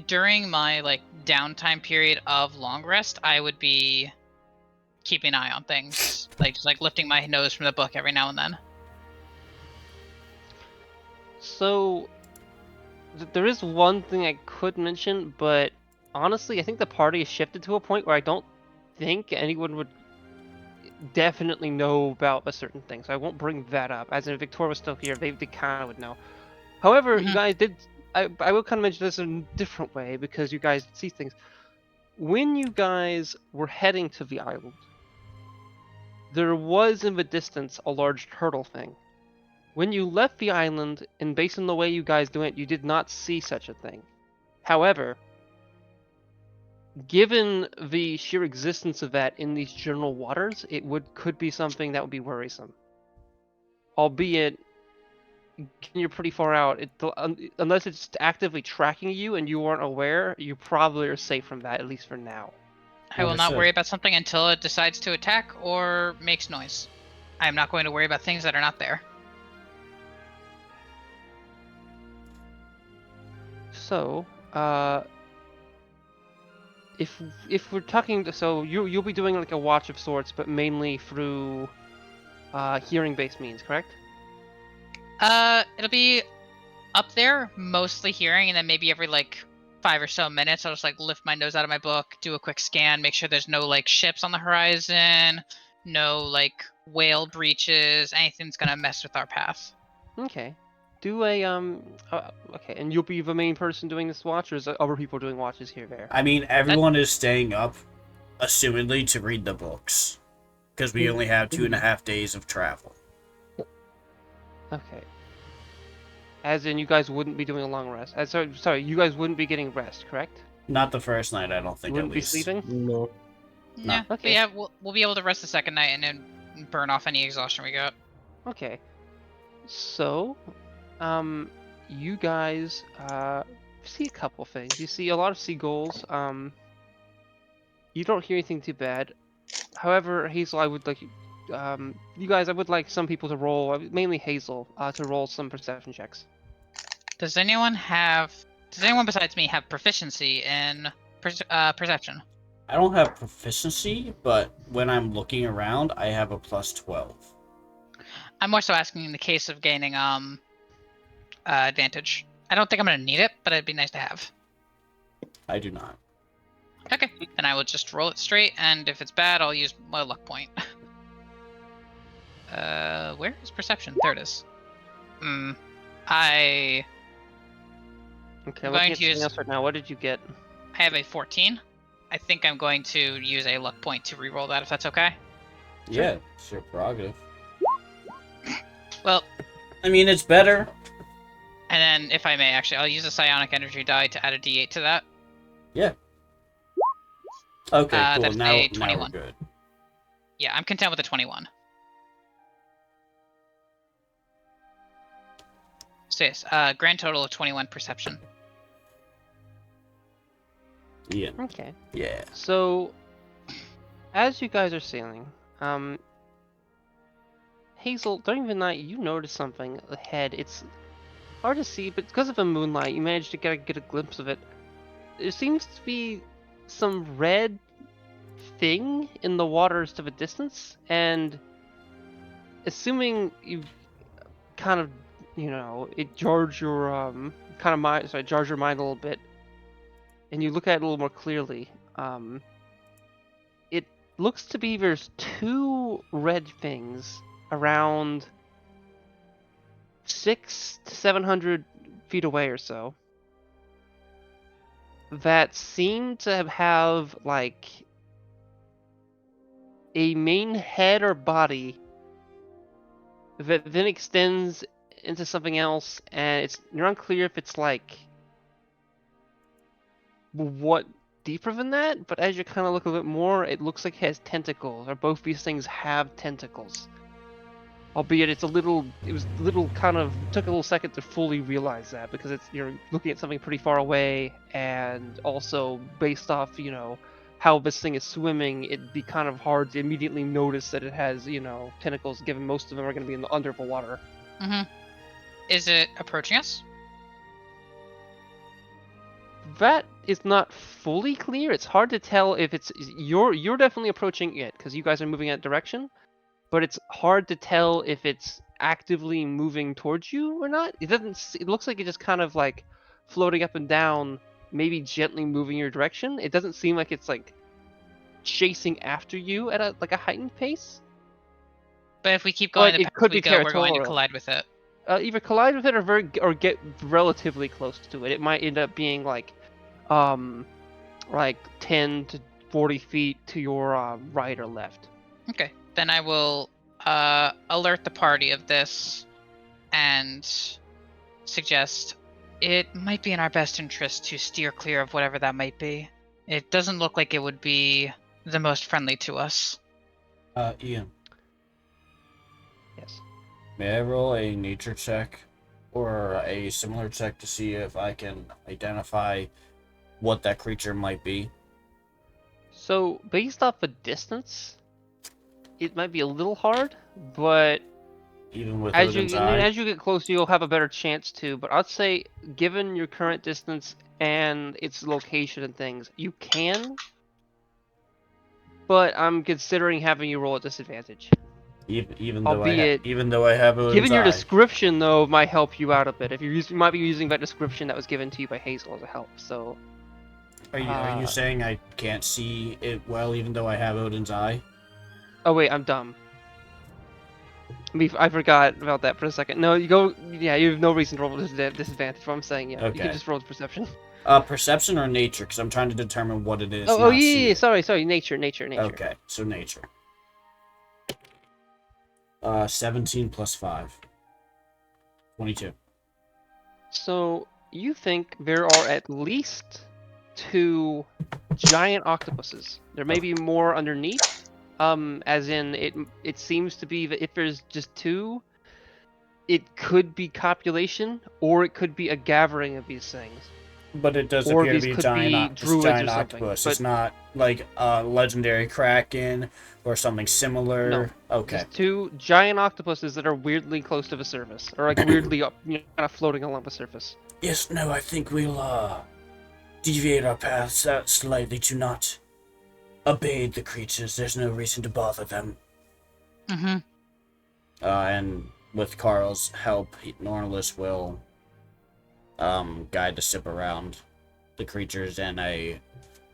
during my like downtime period of long rest, I would be keeping an eye on things, like just like lifting my nose from the book every now and then. So, there is one thing I could mention, but honestly, I think the party has shifted to a point where I don't think anyone would definitely know about a certain thing, so I won't bring that up. As in, if Victoria was still here, they kind of would know. However, you guys did. I will kind of mention this in a different way because you guys see things. When you guys were heading to the island, there was in the distance a large turtle thing. When you left the island, and based on the way you guys do it, you did not see such a thing. However, given the sheer existence of that in these general waters, it could be something that would be worrisome. Albeit, you're pretty far out. Unless it's actively tracking you and you aren't aware, you probably are safe from that, at least for now. I will not Understood. worry about something until it decides to attack or makes noise. I am not going to worry about things that are not there. So, if we're talking, so you'll be doing like a watch of sorts, but mainly through hearing-based means, correct? It'll be up there, mostly hearing, and then maybe every like 5 or so minutes, I'll just like lift my nose out of my book, do a quick scan, make sure there's no like ships on the horizon, no like whale breaches, anything that's gonna mess with our path. Okay. Do a okay, and you'll be the main person doing this watch, or is there other people doing watches here there? I mean, everyone is staying up, assumedly, to read the books. Because we only have 2.5 days of travel. Okay. As in, you guys wouldn't be doing a long rest. Sorry, you guys wouldn't be getting rest, correct? Not the first night, I don't You think, at wouldn't be least. sleeping? No. Yeah, Okay. but yeah, we'll be able to rest the second night and then burn off any exhaustion we got. Okay. So, you guys see a couple things. You see a lot of seagulls. You don't hear anything too bad. However, Hazel, I would like you guys. I would like some people to roll, mainly Hazel, to roll some perception checks. Does anyone besides me have proficiency in perception? I don't have proficiency, but when I'm looking around, I have a plus 12. I'm more so asking in the case of gaining advantage. I don't think I'm gonna need it, but it'd be nice to have. I do not. Okay, then I will just roll it straight, and if it's bad, I'll use my luck point. Where is perception? There it is. I Okay, I'm looking going at to use- something else right now. What did you get? have a 14. I think I'm going to use a luck point to re-roll that, if that's okay. Yeah, it's your prerogative. Well, I mean, it's better. and then if I may, actually, I'll use a psionic energy die to add a d8 to that. Yeah. Okay, cool. That's Now a we're 21. good. Yeah, I'm content with a 21. So yes, grand total of 21 perception. Yeah. Okay. Yeah. So, as you guys are sailing, Hazel, during the night, you notice something ahead. It's hard to see, but because of the moonlight, you managed to get a glimpse of it. There seems to be some red thing in the waters to the distance, and assuming you kind of, it jars your jars your mind a little bit, and you look at it a little more clearly. It looks to be there's two red things around 600 to 700 feet away or so that seem to have like a main head or body that then extends into something else, and you're unclear if it's like what deeper than that, but as you kind of look a bit more, it looks like it has tentacles, or both these things have tentacles. Albeit it took a little second to fully realize that, because you're looking at something pretty far away, and also based off, how this thing is swimming, it'd be kind of hard to immediately notice that it has, tentacles, given most of them are going to be under the water. Mm-hmm. Is it approaching us? That is not fully clear. It's hard to tell if you're definitely approaching it, because you guys are moving that direction, but it's hard to tell if it's actively moving towards you or not. It looks like it's just kind of like floating up and down, maybe gently moving your direction. It doesn't seem like it's like chasing after you at a heightened pace. But if we keep going But the it path could we be go, we're going to territorial. collide with it. Either collide with it or get relatively close to it. It might end up being like 10 to 40 feet to your right or left. Okay, then I will alert the party of this and suggest it might be in our best interest to steer clear of whatever that might be. It doesn't look like it would be the most friendly to us. Ian, Yes. may I roll a nature check or a similar check to see if I can identify what that creature might be? So based off the distance, it might be a little hard, but Even with as Odin's eye? you get closer, you'll have a better chance to. But I'd say, given your current distance and its location and things, you can. But I'm considering having you roll at disadvantage. Even Albeit, though I have Odin's given your eye. description, though, might help you out a bit. If you might be using that description that was given to you by Hazel as a help. So, Are you saying I can't see it well, even though I have Odin's eye? oh wait, I'm dumb. I forgot about that for a second. No, you go. Yeah, you have no reason to roll disadvantage. What I'm saying, yeah, you Okay. can just roll perception. Perception or nature? Because I'm trying to determine what it is. Oh, not yeah, see yeah, it. sorry, nature. Okay, so nature. 17 plus 5. 22. So you think there are at least 2 giant octopuses. There may be more underneath. As in it seems to be that if there's just 2, it could be copulation or it could be a gathering of these things. But it does Or appear to these be a could giant, be druids giant or something, octopus. but- It's not like a legendary kraken or something similar. No, Okay. Just 2 giant octopuses that are weirdly close to the surface, or like weirdly up, kind of floating along the surface. Yes, no, I think we'll deviate our paths out slightly to not obey the creatures. There's no reason to bother them. Mm-hmm. And with Carl's help, Nornless will guide the ship around the creatures in a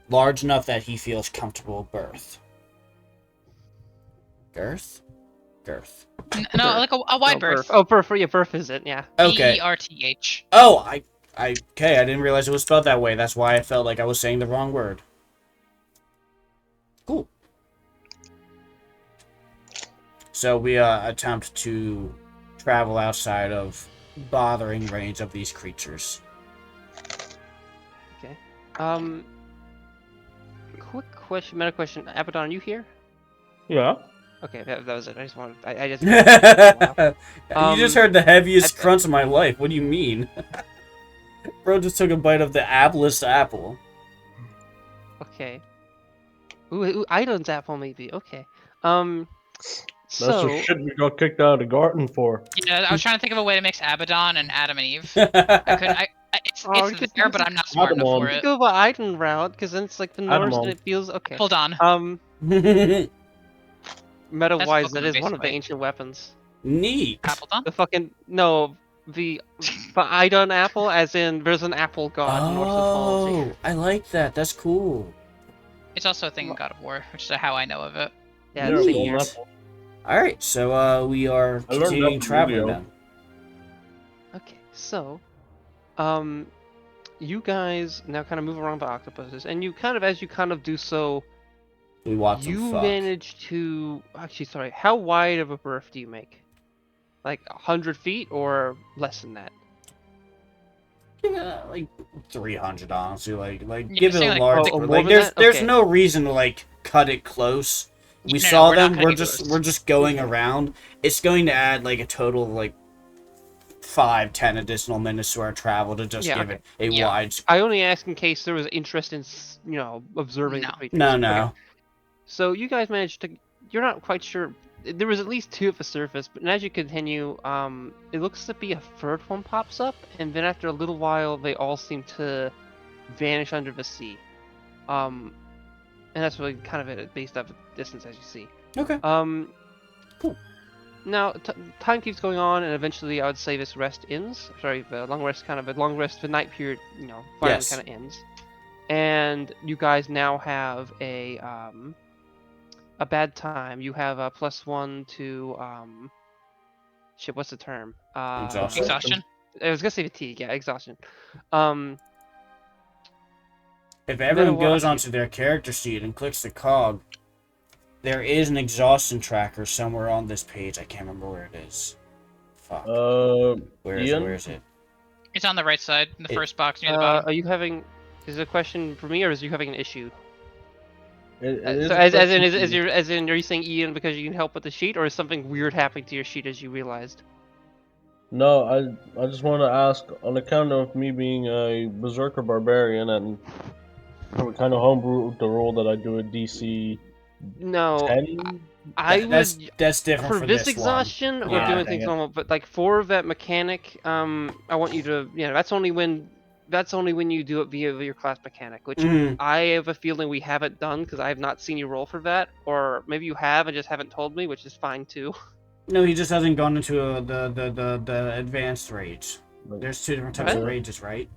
large enough that he feels comfortable berth. Girth? Girth. No, like a wide berth. Berth. Yeah, berth is it? Yeah. Okay. Berth. Oh, okay, I didn't realize it was spelled that way. That's why I felt like I was saying the wrong word. Cool. So we attempt to travel outside of bothering range of these creatures. Okay. Quick question, meta question. Abaddon, are you here? Yeah. Okay, that was it. I just wanted. I just. You just heard the heaviest I- crunch of my life. What do you mean? Bro just took a bite of the applest apple. Okay. Ooh, Idon's apple maybe. Okay. That's So the shit we got kicked out of the garden for. Yeah, I was trying to think of a way to mix Abaddon and Adam and Eve. I couldn't. It's Oh, we it's could there, do but some I'm not smart enough Adamon. for we it. could go by Idon route because then it's like the Norse and Adamon. it feels okay. Hold on. Meta That's wise, Pokemon, that is one of the basically. ancient weapons. Neat. Appleton? The fucking no, the Idon apple, as in there's an apple god in Norse mythology. Oh, I like that. That's cool. It's also a thing in God of War, which is how I know of it. Yeah, Yeah, it's Neat. same well, here. that's- Alright, so we are I learned continuing that from traveling Yu-Gi-Oh. then. Okay, so, you guys now kind of move around the octopuses, and you kind of, as you kind of do so, We watch them you fuck. manage to actually, sorry, how wide of a berth do you make? Like 100 feet or less than that? Like 300, honestly. Like Yeah, give it say a like- large. Oh, more like than there's that? there's Okay. no reason to like cut it close. We No, saw we're not them. cutting We're it just close. we're just going around. It's going to add like a total of like 5-10 additional minutes to our travel to just Yeah, give okay. it a Yeah. wide. I only ask in case there was interest in, observing No. the creatures. No, Okay. no. So you guys managed to. You're not quite sure. There was at least 2 at the surface, but as you continue, it looks to be a third one pops up, and then after a little while, they all seem to vanish under the sea. And that's really kind of it based off the distance, as you see. Okay. Cool. Now, time keeps going on, and eventually, I would say this rest ends. Sorry, the long rest, the night period, finally Yes. kind of ends. And you guys now have a bad time. You have a +1 to shit. What's the term? Exhaustion. Exhaustion? I was gonna say fatigue. Yeah, exhaustion. If everyone Meta goes watch onto their character sheet and clicks the cog, there is an exhaustion tracker somewhere on this page. I can't remember where it is. Fuck. Where is it? Ian? Where is it? It's on the right side, in the It- first box near the bottom. are you having? Is it a question for me, or is you having an issue? It is So a as in question. as in are you saying Ian because you can help with the sheet, or is something weird happening to your sheet as you realized? No, I just want to ask on account of me being a berserker barbarian and kind of homebrew the role that I do a DC No, 10. I would That's different for this exhaustion we're Yeah, doing dang things it. normal, but like for that mechanic, I want you to that's only when that's only when you do it via your class mechanic, which Mhm. I have a feeling we haven't done because I have not seen you roll for that, or maybe you have and just haven't told me, which is fine too. No, he just hasn't gone into the advanced rage. Like, There's 2 different types of Really? rages, right?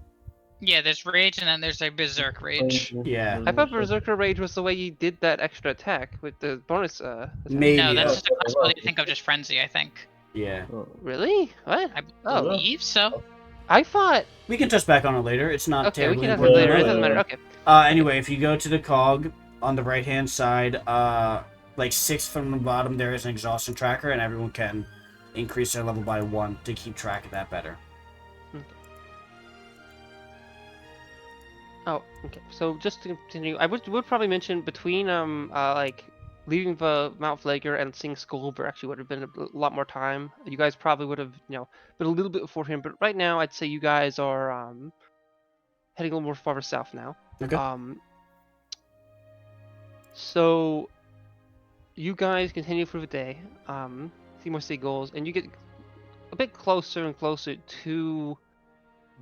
Yeah, there's rage and then there's a berserk rage. Yeah. I thought Berserker Rage was the way you did that extra attack with the bonus. Attack. Maybe. No, that's Oh, just a possibility to think of just frenzy, I think. Yeah. Really? What? I Oh, believe so. I thought. We can touch back on it later. It's not Okay, we terribly can have it important. later. It but- doesn't matter. Okay. Anyway, if you go to the cog on the right hand side, like 6th from the bottom, there is an exhaustion tracker, and everyone can increase their level by 1 to keep track of that better. Oh, okay. So just to continue, I would probably mention between like leaving the Mount Flager and seeing Skullber actually would have been a lot more time. You guys probably would have been a little bit before him, but right now I'd say you guys are heading a little more farther south now. Okay. So you guys continue through the day, see more seagulls, and you get a bit closer and closer to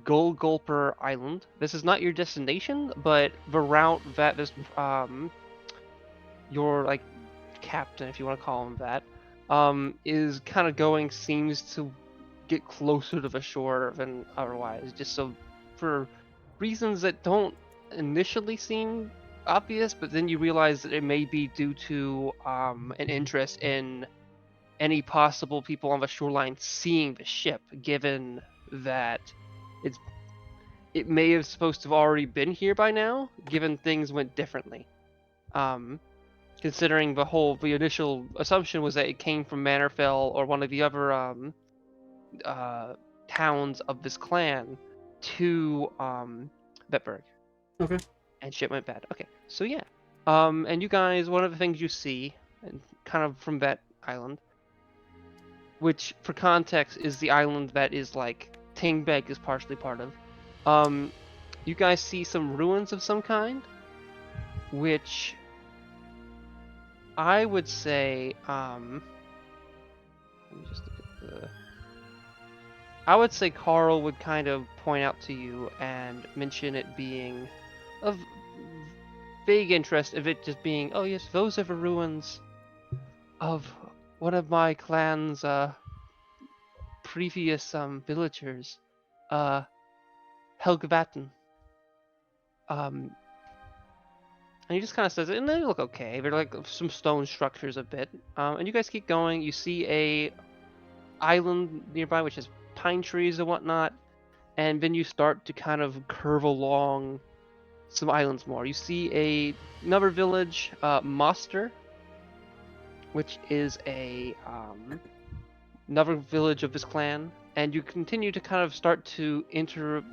Gold Gulper Island. This is not your destination, but the route that this your like captain, if you want to call him that, is kind of going seems to get closer to the shore than otherwise. Just so for reasons that don't initially seem obvious, but then you realize that it may be due to an interest in any possible people on the shoreline seeing the ship, given that it may have supposed to have already been here by now, given things went differently. Considering the initial assumption was that it came from Mannerfell or one of the other towns of this clan to Betberg. Okay. And shit went bad. Okay, so yeah. And you guys, one of the things you see, and kind of from that island, which for context is the island that is like Tingbeg is partially part of. You guys see some ruins of some kind, which I would say, let me just look at the. I would say Carl would kind of point out to you and mention it being of vague interest, of it just being, oh yes, those are the ruins of one of my clan's previous villagers, Helgvatten. And he just kind of says it, and they look okay. They're like some stone structures a bit. And you guys keep going. You see a island nearby, which has pine trees and whatnot. And then you start to kind of curve along some islands more. You see another village, Moster, which is another village of this clan. And you continue to kind of start to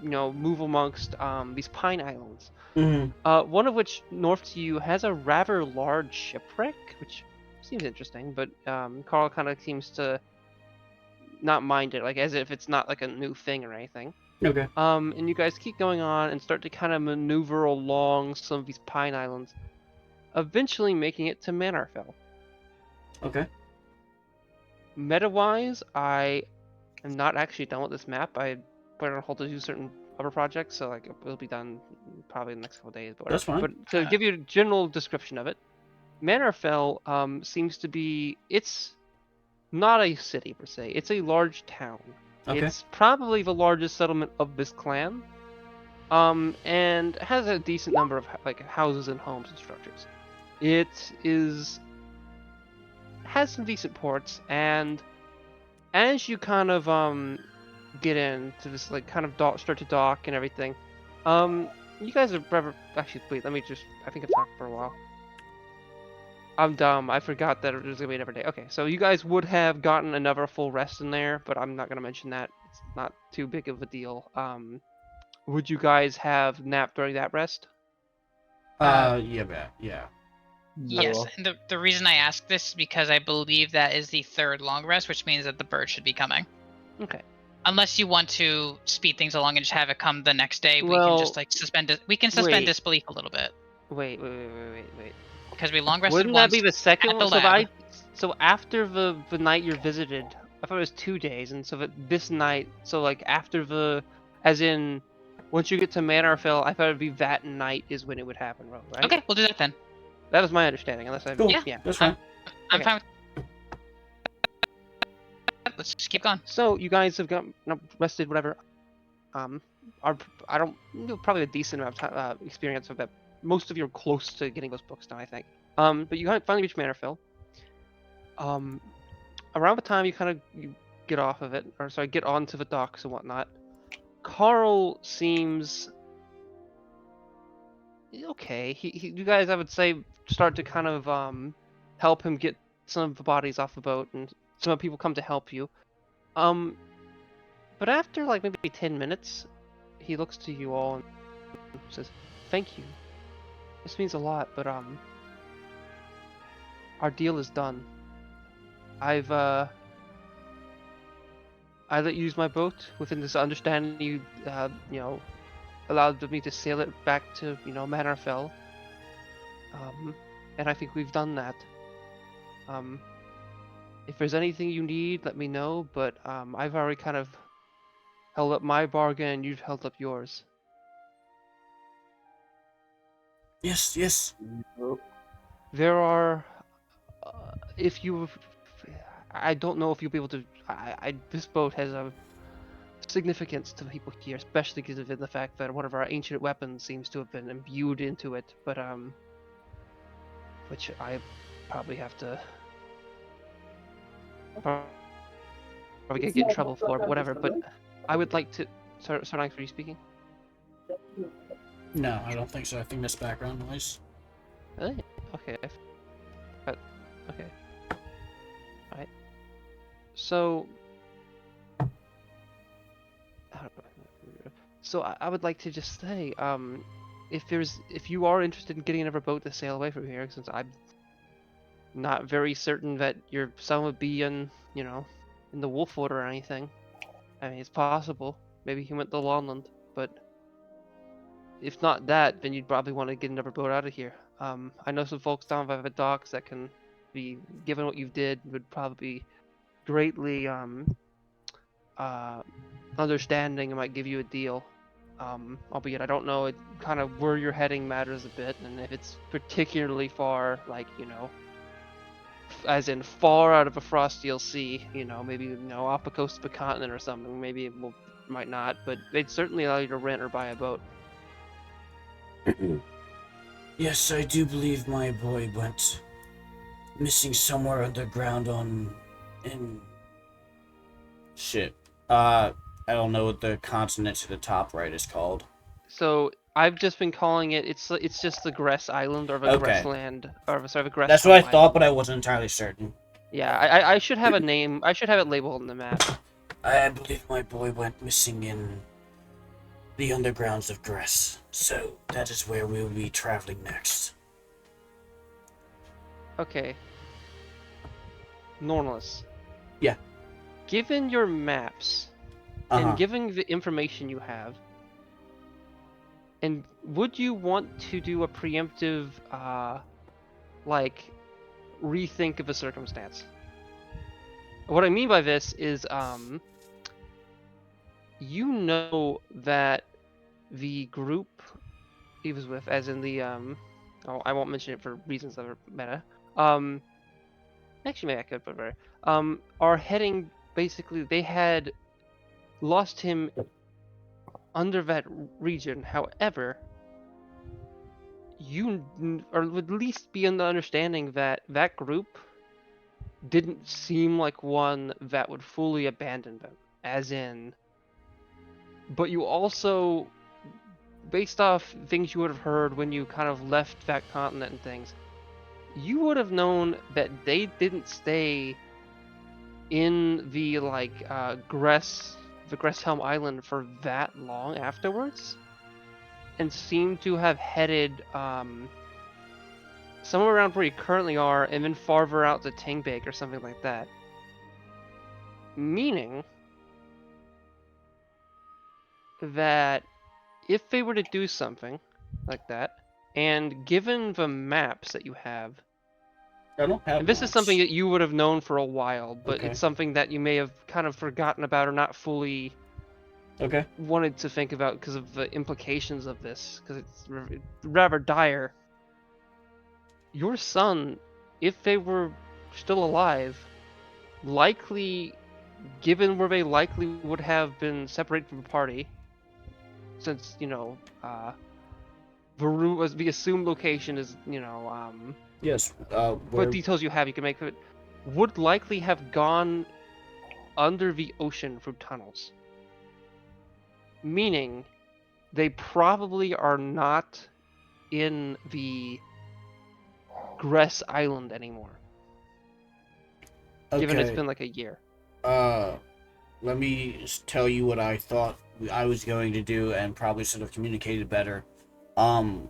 move amongst these pine islands. Mm-hmm. One of which, north to you, has a rather large shipwreck, which seems interesting, but Carl kind of seems to not mind it, like as if it's not like a new thing or anything. Okay. And you guys keep going on and start to kind of maneuver along some of these pine islands, eventually making it to Manarfell. Okay. Meta-wise, I am not actually done with this map. I put it on hold to do certain other projects, so like it'll be done probably in the next couple days. But That's fine. But to give you a general description of it, Manarfell seems to be, it's not a city per se. It's a large town. Okay. It's probably the largest settlement of this clan, and has a decent number of like houses and homes and structures. It has some decent ports, and as you kind of get into this like kind of start to dock and everything, you guys are actually wait. Let me just. I think I've talked for a while. I'm dumb. I forgot that it was gonna be another day. Okay, so you guys would have gotten another full rest in there, but I'm not gonna mention that. It's not too big of a deal. Would you guys have napped during that rest? Yeah. Yes, No. and the reason I ask this is because I believe that is the third long rest, which means that the bird should be coming. Okay. Unless you want to speed things along and just have it come the next day, we Well, can just like suspend it. We can suspend wait. disbelief a little bit Wait. because we long rested Wouldn't once. that be the second at the one? lab. So after the night you're visited, I thought it was 2 days, and so that this night, so like after the, as in Once you get to Manarfell, I thought it'd be that night is when it would happen, right? Okay, we'll do that then. That was my understanding, unless I... Cool. Yeah. That's fine. I'm Okay. fine with that. Let's just keep going. So, you guys have got rested, whatever. You'll probably have a decent amount of time, experience of that. Most of you are close to getting those books now, I think. But you finally reach Manarfell. Around the time you get off of it, or sorry, get onto the docks and whatnot, Carl seems okay. You guys, I would say, start to kind of help him get some of the bodies off the boat, and some people come to help you. But after like maybe 10 minutes, he looks to you all and says, "Thank you. This means a lot, but our deal is done. I let you use my boat within this understanding you, allowed me to sail it back to, Manarfell. And I think we've done that. If there's anything you need, let me know, but I've already kind of held up my bargain and you've held up yours." Yes. There are, I don't know if you'll be able to, this boat has a significance to people here, especially because of the fact that one of our ancient weapons seems to have been imbued into it, but, which I probably have to, probably get in trouble for, but whatever, but I would like to, Sarnax, were you speaking? No, I don't think so. I think that's background noise. Really? Okay. Okay. Alright. So... So I would like to just say, if you are interested in getting another boat to sail away from here, since I'm not very certain that your son would be in, in the Wolfwood or anything. I mean, it's possible. Maybe he went to Longland, but if not that, then you'd probably want to get another boat out of here. I know some folks down by the docks that can be, given what you did, would probably be greatly understanding and might give you a deal. Albeit I don't know it kind of where you're heading matters a bit, and if it's particularly far, like, as in far out of a Frosteel Sea, maybe, off the coast of a continent or something, maybe it might not, but they'd certainly allow you to rent or buy a boat. Yes, I do believe my boy went missing somewhere underground in... Shit. I don't know what the continent to the top right is called. So I've just been calling it. It's just the Gress Island or the Okay. Gressland or sorry, the Gress. That's what I Island. thought, but I wasn't entirely certain. Yeah, I should have a name. I should have it labeled on the map. I believe my boy went missing in the undergrounds of Gress, so that is where we will be traveling next. Okay. Nornless. Yeah. Given your maps and given the information you have, and would you want to do a preemptive, rethink of a circumstance? What I mean by this is, that the group he was with, as in the, I won't mention it for reasons that are meta, actually maybe I could, but very, are heading, basically, they had lost him under that region. However, you would at least be in the understanding that that group didn't seem like one that would fully abandon them, as in, but you also, based off things you would have heard when you kind of left that continent and things, you would have known that they didn't stay in the Gresshelm Island for that long afterwards, and seem to have headed somewhere around where you currently are, and then farther out to Tingbake or something like that. Meaning that if they were to do something like that, and given the maps that you have, I don't have and this is something that you would have known for a while, but Okay. it's something that you may have kind of forgotten about or not fully Okay. wanted to think about because of the implications of this, because it's rather dire. Your son, if they were still alive, likely, given where they likely would have been separated from the party, since the assumed location is Yes. what details you have you can make of it, would likely have gone under the ocean through tunnels. Meaning, they probably are not in the Gress Island anymore. Okay. Given it's been like a year. Let me tell you what I thought I was going to do, and probably should have communicated better. Upon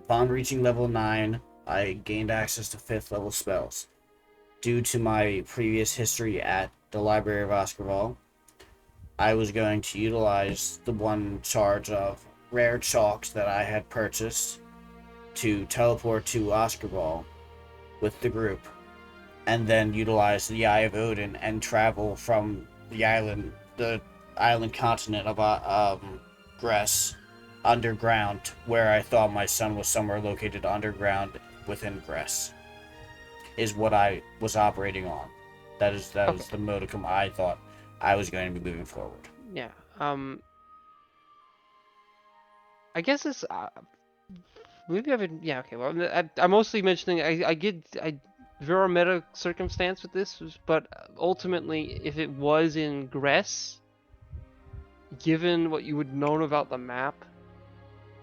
reaching level 9, I gained access to 5th level spells. Due to my previous history at the Library of Oscarval, I was going to utilize the one charge of rare chalks that I had purchased to teleport to Oscarval with the group, and then utilize the Eye of Odin and travel from the island continent of Gress underground, where I thought my son was somewhere located underground within Gress, is what I was operating on. That is the modicum I thought I was going to be moving forward. Yeah. I guess it's maybe I've been, yeah, okay. Well, I'm mostly mentioning there are meta circumstance with this, but ultimately, if it was in Gress, given what you would known about the map,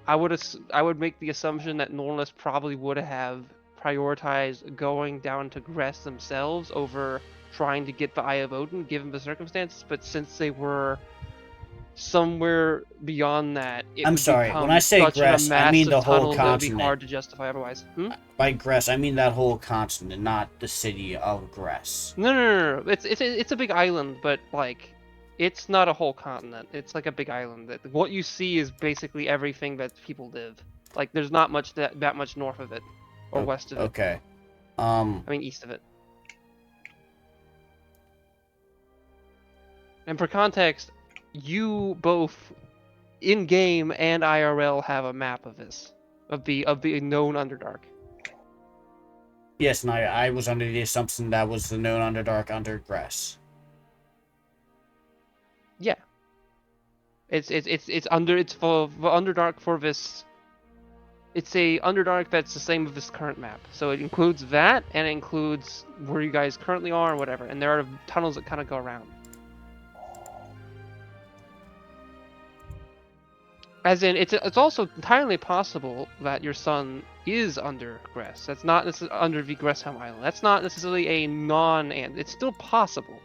I would make the assumption that Norlis probably would have prioritized going down to Gress themselves over trying to get the Eye of Odin, given the circumstances. But since they were somewhere beyond that, it I'm would sorry, become when I say such Gress, a I mean massive the whole tunnel that would be continent. hard to justify otherwise. By Gress, I mean that whole continent, not the city of Gress. No. It's a big island, but like, it's not a whole continent. It's like a big island. That what you see is basically everything that people live. Like, there's not much that much north of it, or west of it. Okay. I mean, east of it. And for context, you both, in game and IRL, have a map of this, of the known Underdark. Yes, and I was under the assumption that was the known Underdark under Gress. Yeah. It's for Underdark for this. It's a Underdark that's the same with this current map. So it includes that, and it includes where you guys currently are and whatever. And there are tunnels that kind of go around. As in, it's also entirely possible that your son is under Gress. That's not necessarily under the Gresshelm Island. That's not necessarily a and it's still possible.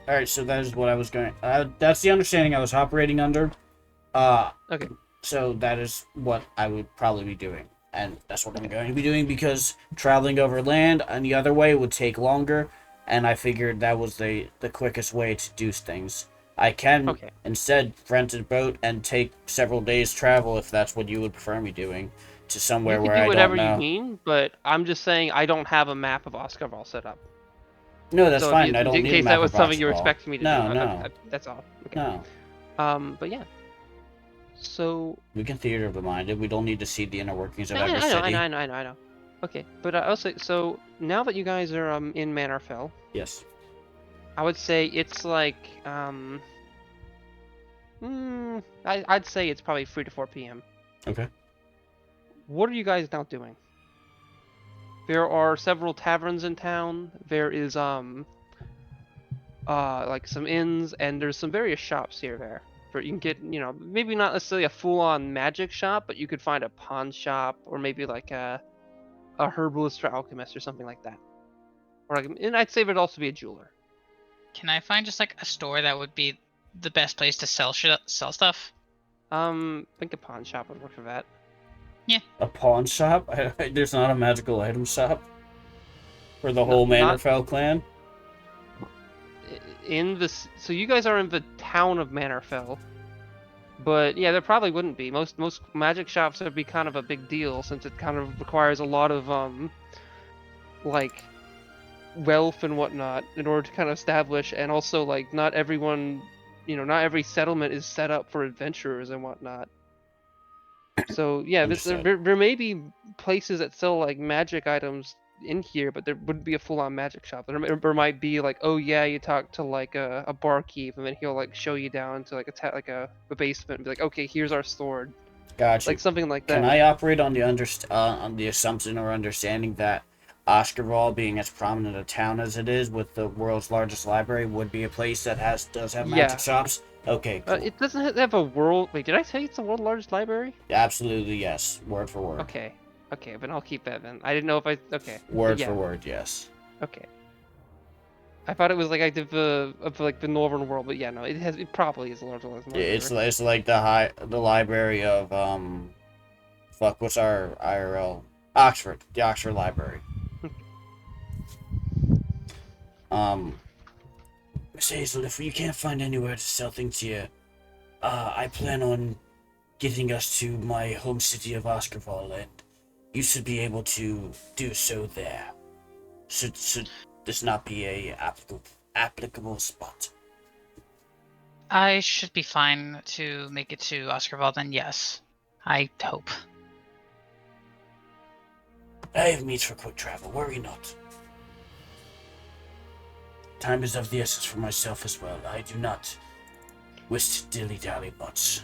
Alright, so that is what I was going... that's the understanding I was operating under. Okay. So that is what I would probably be doing. And that's what I'm going to be doing, because traveling over land any other way would take longer, and I figured that was the quickest way to do things. I can instead rent a boat and take several days travel, if that's what you would prefer me doing, to somewhere where I don't know. You can do whatever you mean, but I'm just saying I don't have a map of Oscarval set up. No, that's fine. I don't need a map of Oscarval. In case that was something you were expecting me to do. No. That's all. Okay. No. But yeah. So... We can theater of the mind. We don't need to see the inner workings of every city. I know. Okay, but also, so now that you guys are in Mannerfell... Yes. I would say it's like, I'd say it's probably 3 to 4 p.m. Okay. What are you guys now doing? There are several taverns in town. There is, like some inns, and there's some various shops here there. Where you can get, maybe not necessarily a full-on magic shop, but you could find a pawn shop, or maybe like a herbalist or alchemist or something like that. Or like, and I'd say there'd also be a jeweler. Can I find just like a store that would be the best place to sell stuff? I think a pawn shop would work for that. Yeah. A pawn shop? There's not a magical item shop for the whole Mannerfell clan? So you guys are in the town of Mannerfell. But yeah, there probably wouldn't be. Most magic shops would be kind of a big deal, since it kind of requires a lot of like wealth and whatnot in order to kind of establish, and also like not everyone not every settlement is set up for adventurers and whatnot. So yeah, Understood. there may be places that sell like magic items in here, but there wouldn't be a full-on magic shop. There might be like, oh yeah, you talk to like a barkeep, and then he'll like show you down to like a basement and be like, okay, here's our sword, Got you. like something like Can that. I operate on the assumption or understanding that Oscarval, being as prominent a town as it is, with the world's largest library, would be a place that does have magic Yeah. shops? Okay, cool. It doesn't have a world. Wait, did I tell you it's the world's largest library? Absolutely, yes. Word for word. Okay, but I'll keep that then. I didn't know if I. Okay. Word yeah. for word, yes. Okay. I thought it was like of like the northern world, but yeah, no, it probably is the largest library. It's like the library of fuck, what's our IRL? Oxford, the Oxford Library. Miss Hazel, if you can't find anywhere to sell things here, I plan on getting us to my home city of Oscarval, and you should be able to do so there. Should this not be a applicable spot? I should be fine to make it to Oscarval then, yes. I hope. I have means for quick travel, worry not. Time is of the essence for myself as well. I do not wish to dilly-dally much.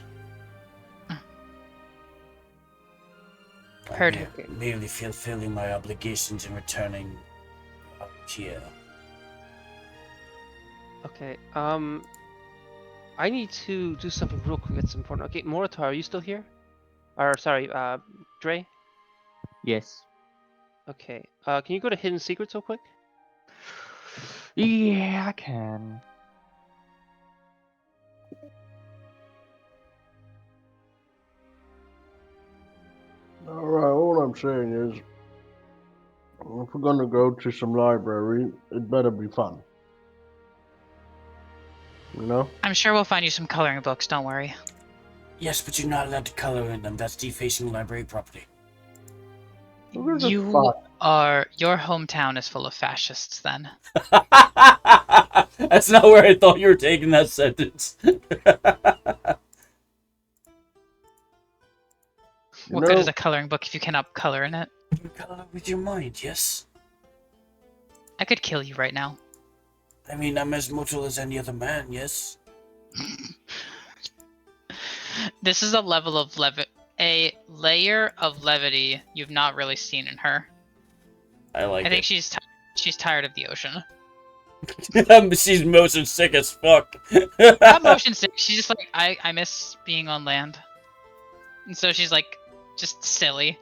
Heard. I'm merely fulfilling my obligations and returning up here. Okay. I need to do something real quick that's important. Okay, Moritar, are you still here? Or sorry, Dre? Yes. Okay. Can you go to Hidden Secrets real quick? Yeah, I can. Alright, all I'm saying is, if we're gonna go to some library, it better be fun. You know? I'm sure we'll find you some coloring books, don't worry. Yes, but you're not allowed to color in them. That's defacing library property. We're just You fun. your hometown is full of fascists then. That's not where I thought you were taking that sentence. What good is a coloring book if you cannot color in it? You color with your mind, yes? I could kill you right now. I mean, I'm as mortal as any other man, yes? This is a level of a layer of levity you've not really seen in her. I like I think it. she's tired of the ocean. She's motion sick as fuck. Not motion sick. She's just like I miss being on land, and so she's like just silly.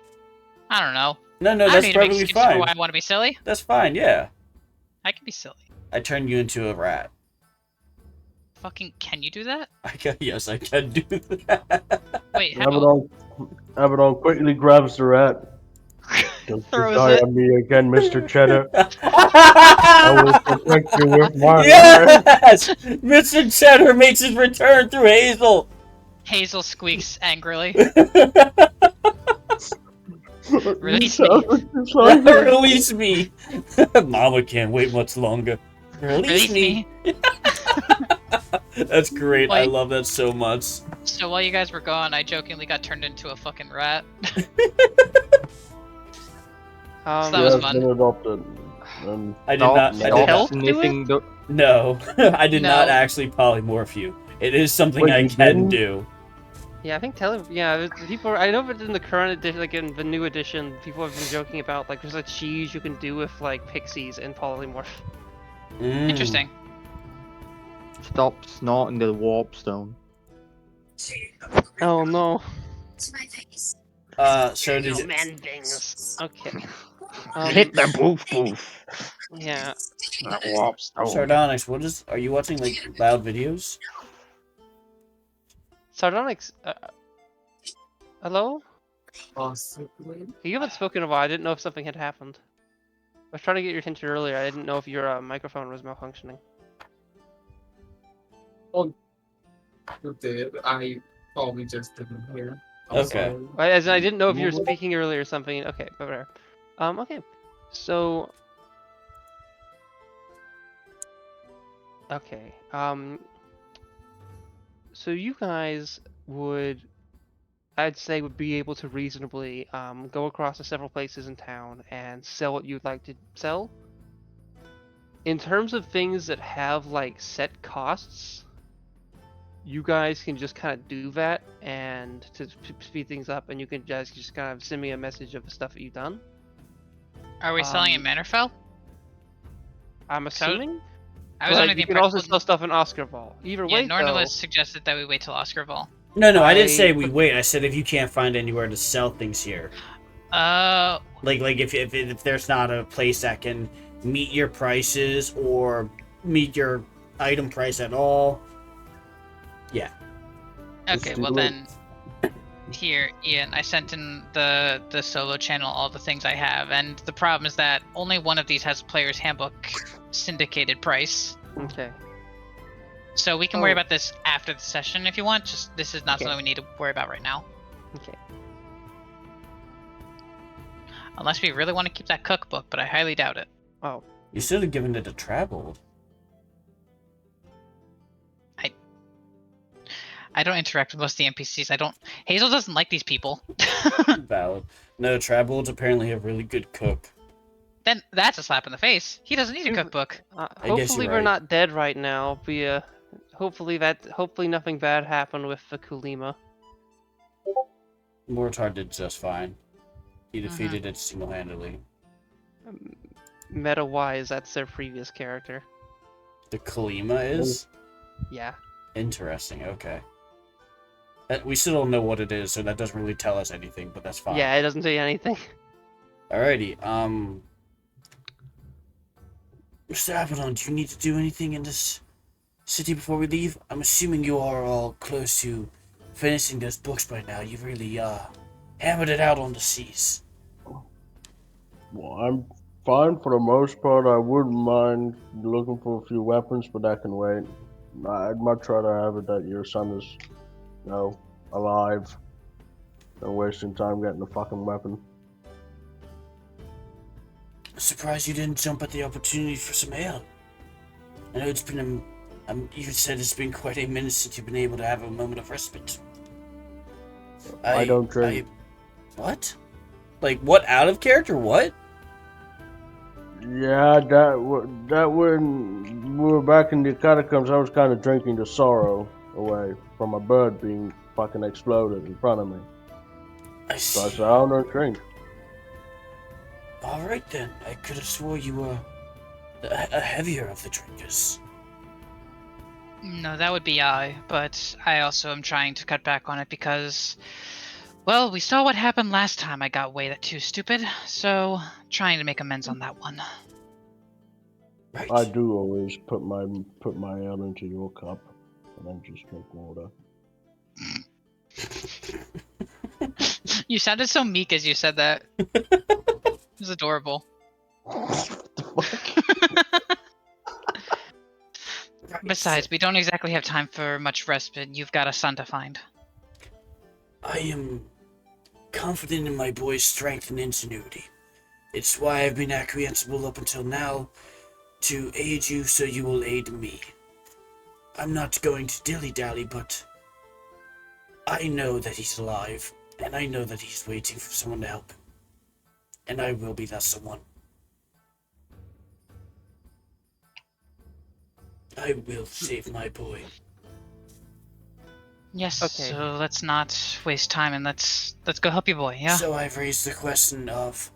I don't know. No, I don't that's need to make perfectly excuses for fine. why I want to be silly. That's fine, yeah. I can be silly. I turned you into a rat. Fucking, can you do that? Yes, I can do that. Wait, how? Abaddon quickly grabs the rat. Don't you Throws die it. on me again, Mr. Cheddar. I will protect you with my life. Yes! Mr. Cheddar makes his return through Hazel. Hazel squeaks angrily. Release Release me. Mama can't wait much longer. Release me. That's great. I Wait. love that so much. So while you guys were gone, I jokingly got turned into a fucking rat. that was fun. Been adopted. I did not. help do sniffing the... No, I did not No. actually polymorph you. It is something Wait, I you can didn't? do. Yeah, I think people. I know that in the current edition, like in the new edition, people have been joking about like there's a cheese you can do with like pixies and polymorph. Mm. Interesting. Stop snorting the warp stone. Oh no. So did you... Man things. Okay. Hit the boof boof. Yeah. That warp stone. Sardonyx, what is... Are you watching, like, loud videos? Sardonyx. Hello? Possibly. You haven't spoken in a while. I didn't know if something had happened. I was trying to get your attention earlier. I didn't know if your microphone was malfunctioning. You did. I probably just didn't hear. Okay. As in, I didn't know if you were speaking earlier or something. Okay, but whatever. Okay. So. Okay. So you guys would, I'd say, would be able to reasonably go across to several places in town and sell what you'd like to sell. In terms of things that have like set costs, you guys can just kind of do that and to speed things up, and you can just kind of send me a message of the stuff that you've done. Are we selling in Mannerfell? I'm assuming. I was But under the you can also impression. sell stuff in Oscarval. Either Yeah, way, though, Nornalis suggested that we wait till Oscarval. No, I didn't I- say we wait. I said if you can't find anywhere to sell things here, like if there's not a place that can meet your prices or meet your item price at all. Yeah. Let's okay. do Well it. then, here, Ian, I sent in the solo channel all the things I have, and the problem is that only one of these has player's handbook syndicated price. Okay. So we can worry about this after the session if you want. Just this is not Okay. something we need to worry about right now, Okay. unless we really want to keep that cookbook, but I highly doubt it. Oh. You should have given it a travel. I don't interact with most of the NPCs. I don't. Hazel doesn't like these people. Valid. No, travelers apparently have really good cook. Then that's a slap in the face. He doesn't need a Mm. cookbook. guess Hopefully you're we're right. not dead right now. Hopefully nothing bad happened with the Kulima. Mortar did just fine. He defeated it single-handedly. Meta-wise, that's their previous character. The Kalima is? Yeah. Interesting, okay. We still don't know what it is, so that doesn't really tell us anything, but that's fine. Yeah, it doesn't say anything. Alrighty, Mr. Abaddon, do you need to do anything in this city before we leave? I'm assuming you are all close to finishing those books by now. You've really, hammered it out on the seas. Well, I'm fine for the most part. I wouldn't mind looking for a few weapons, but that can wait. I'd much rather have it that your son is, alive than wasting time getting a fucking weapon. Surprised you didn't jump at the opportunity for some ale. I know it's been you said it's been quite a minute since you've been able to have a moment of respite. I don't drink. What? Like, what out of character? What? Yeah, that when we were back in the catacombs, I was kind of drinking the sorrow away from a bird being fucking exploded in front of me. I So I see. said, I don't drink. Alright then, I could have swore you were a heavier of the drinkers. No, that would be I, but I also am trying to cut back on it because, well, we saw what happened last time I got way too stupid, so trying to make amends on that one. Right. I do always put my ale into your cup, and then just drink water. You sounded so meek as you said that. It was adorable. Besides, we don't exactly have time for much respite. You've got a son to find. I am confident in my boy's strength and ingenuity. It's why I've been acquiesceable up until now, to aid you so you will aid me. I'm not going to dilly-dally, but I know that he's alive, and I know that he's waiting for someone to help him. And I will be that someone. I will save my boy. Yes. Okay. So let's not waste time and let's go help your boy. Yeah. So I've raised the question of,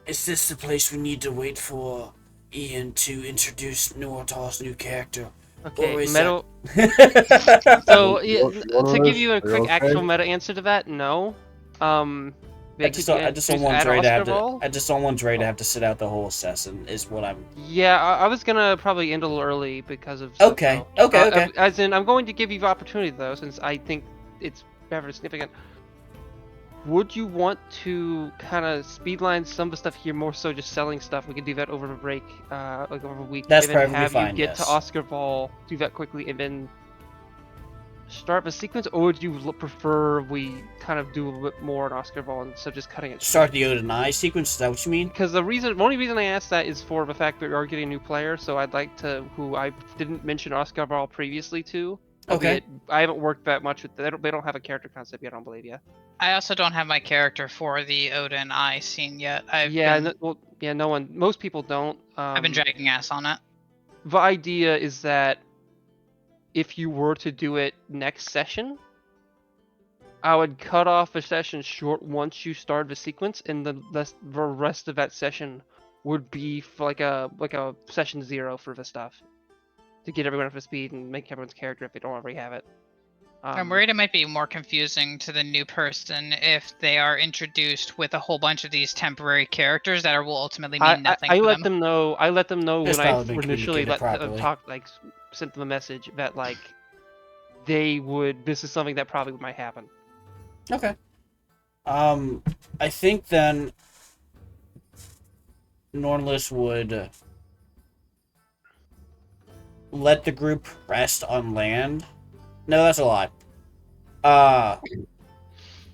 is this the place we need to wait for Ian to introduce Nortar's new character? Okay, Or is meta. that- So You want to this? give you a Are you quick okay? actual meta answer to that, no. I just don't want Dre to have to. I just don't want Dre to have to sit out the whole session. Is what I'm. Yeah, I was gonna probably end a little early because of. Okay, okay. As in, I'm going to give you the opportunity though, since I think it's very significant. Would you want to kind of speedline some of the stuff here, more so just selling stuff? We could do that over the break, like over a week. That's and then perfectly have fine, you get yes. to Oscar Ball, do that quickly, and then start the sequence, or would you prefer we kind of do a little bit more on Oscar Ball instead of just cutting it? Start the Oda and I sequence. Is that what you mean? Because the only reason I asked that is for the fact that we are getting a new player, so I'd like to, who I didn't mention Oscar Ball previously to, Okay. I haven't worked that much with. They don't have a character concept yet. I don't believe yet. I also don't have my character for the Odin Eye scene yet. I've been no one. Most people don't. I've been dragging ass on it. The idea is that if you were to do it next session, I would cut off a session short once you start the sequence, and the rest of that session would be for like a session 0 for the stuff to get everyone up to speed and make everyone's character if they don't already have it. I'm worried it might be more confusing to the new person if they are introduced with a whole bunch of these temporary characters that will ultimately mean nothing. I to let them know. I let them know It's when I probably been initially communicated properly. sent them a message that like they would. This is something that probably might happen. Okay. I think then Nornless would let the group rest on land. No, that's a lie.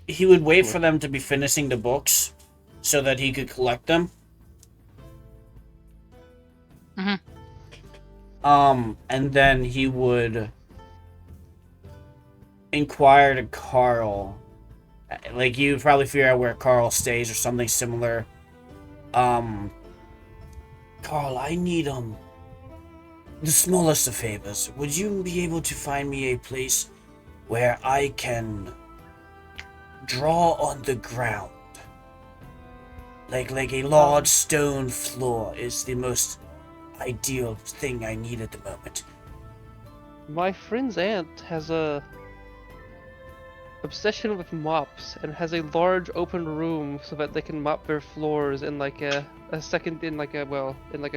He would wait for them to be finishing the books so that he could collect them. And then he would inquire to Carl. Like, you'd probably figure out where Carl stays or something similar. Carl, I need, the smallest of favors. Would you be able to find me a place where I can draw on the ground? Like a large stone floor is the most ideal thing I need at the moment. My friend's aunt has a obsession with mops and has a large open room so that they can mop their floors in like a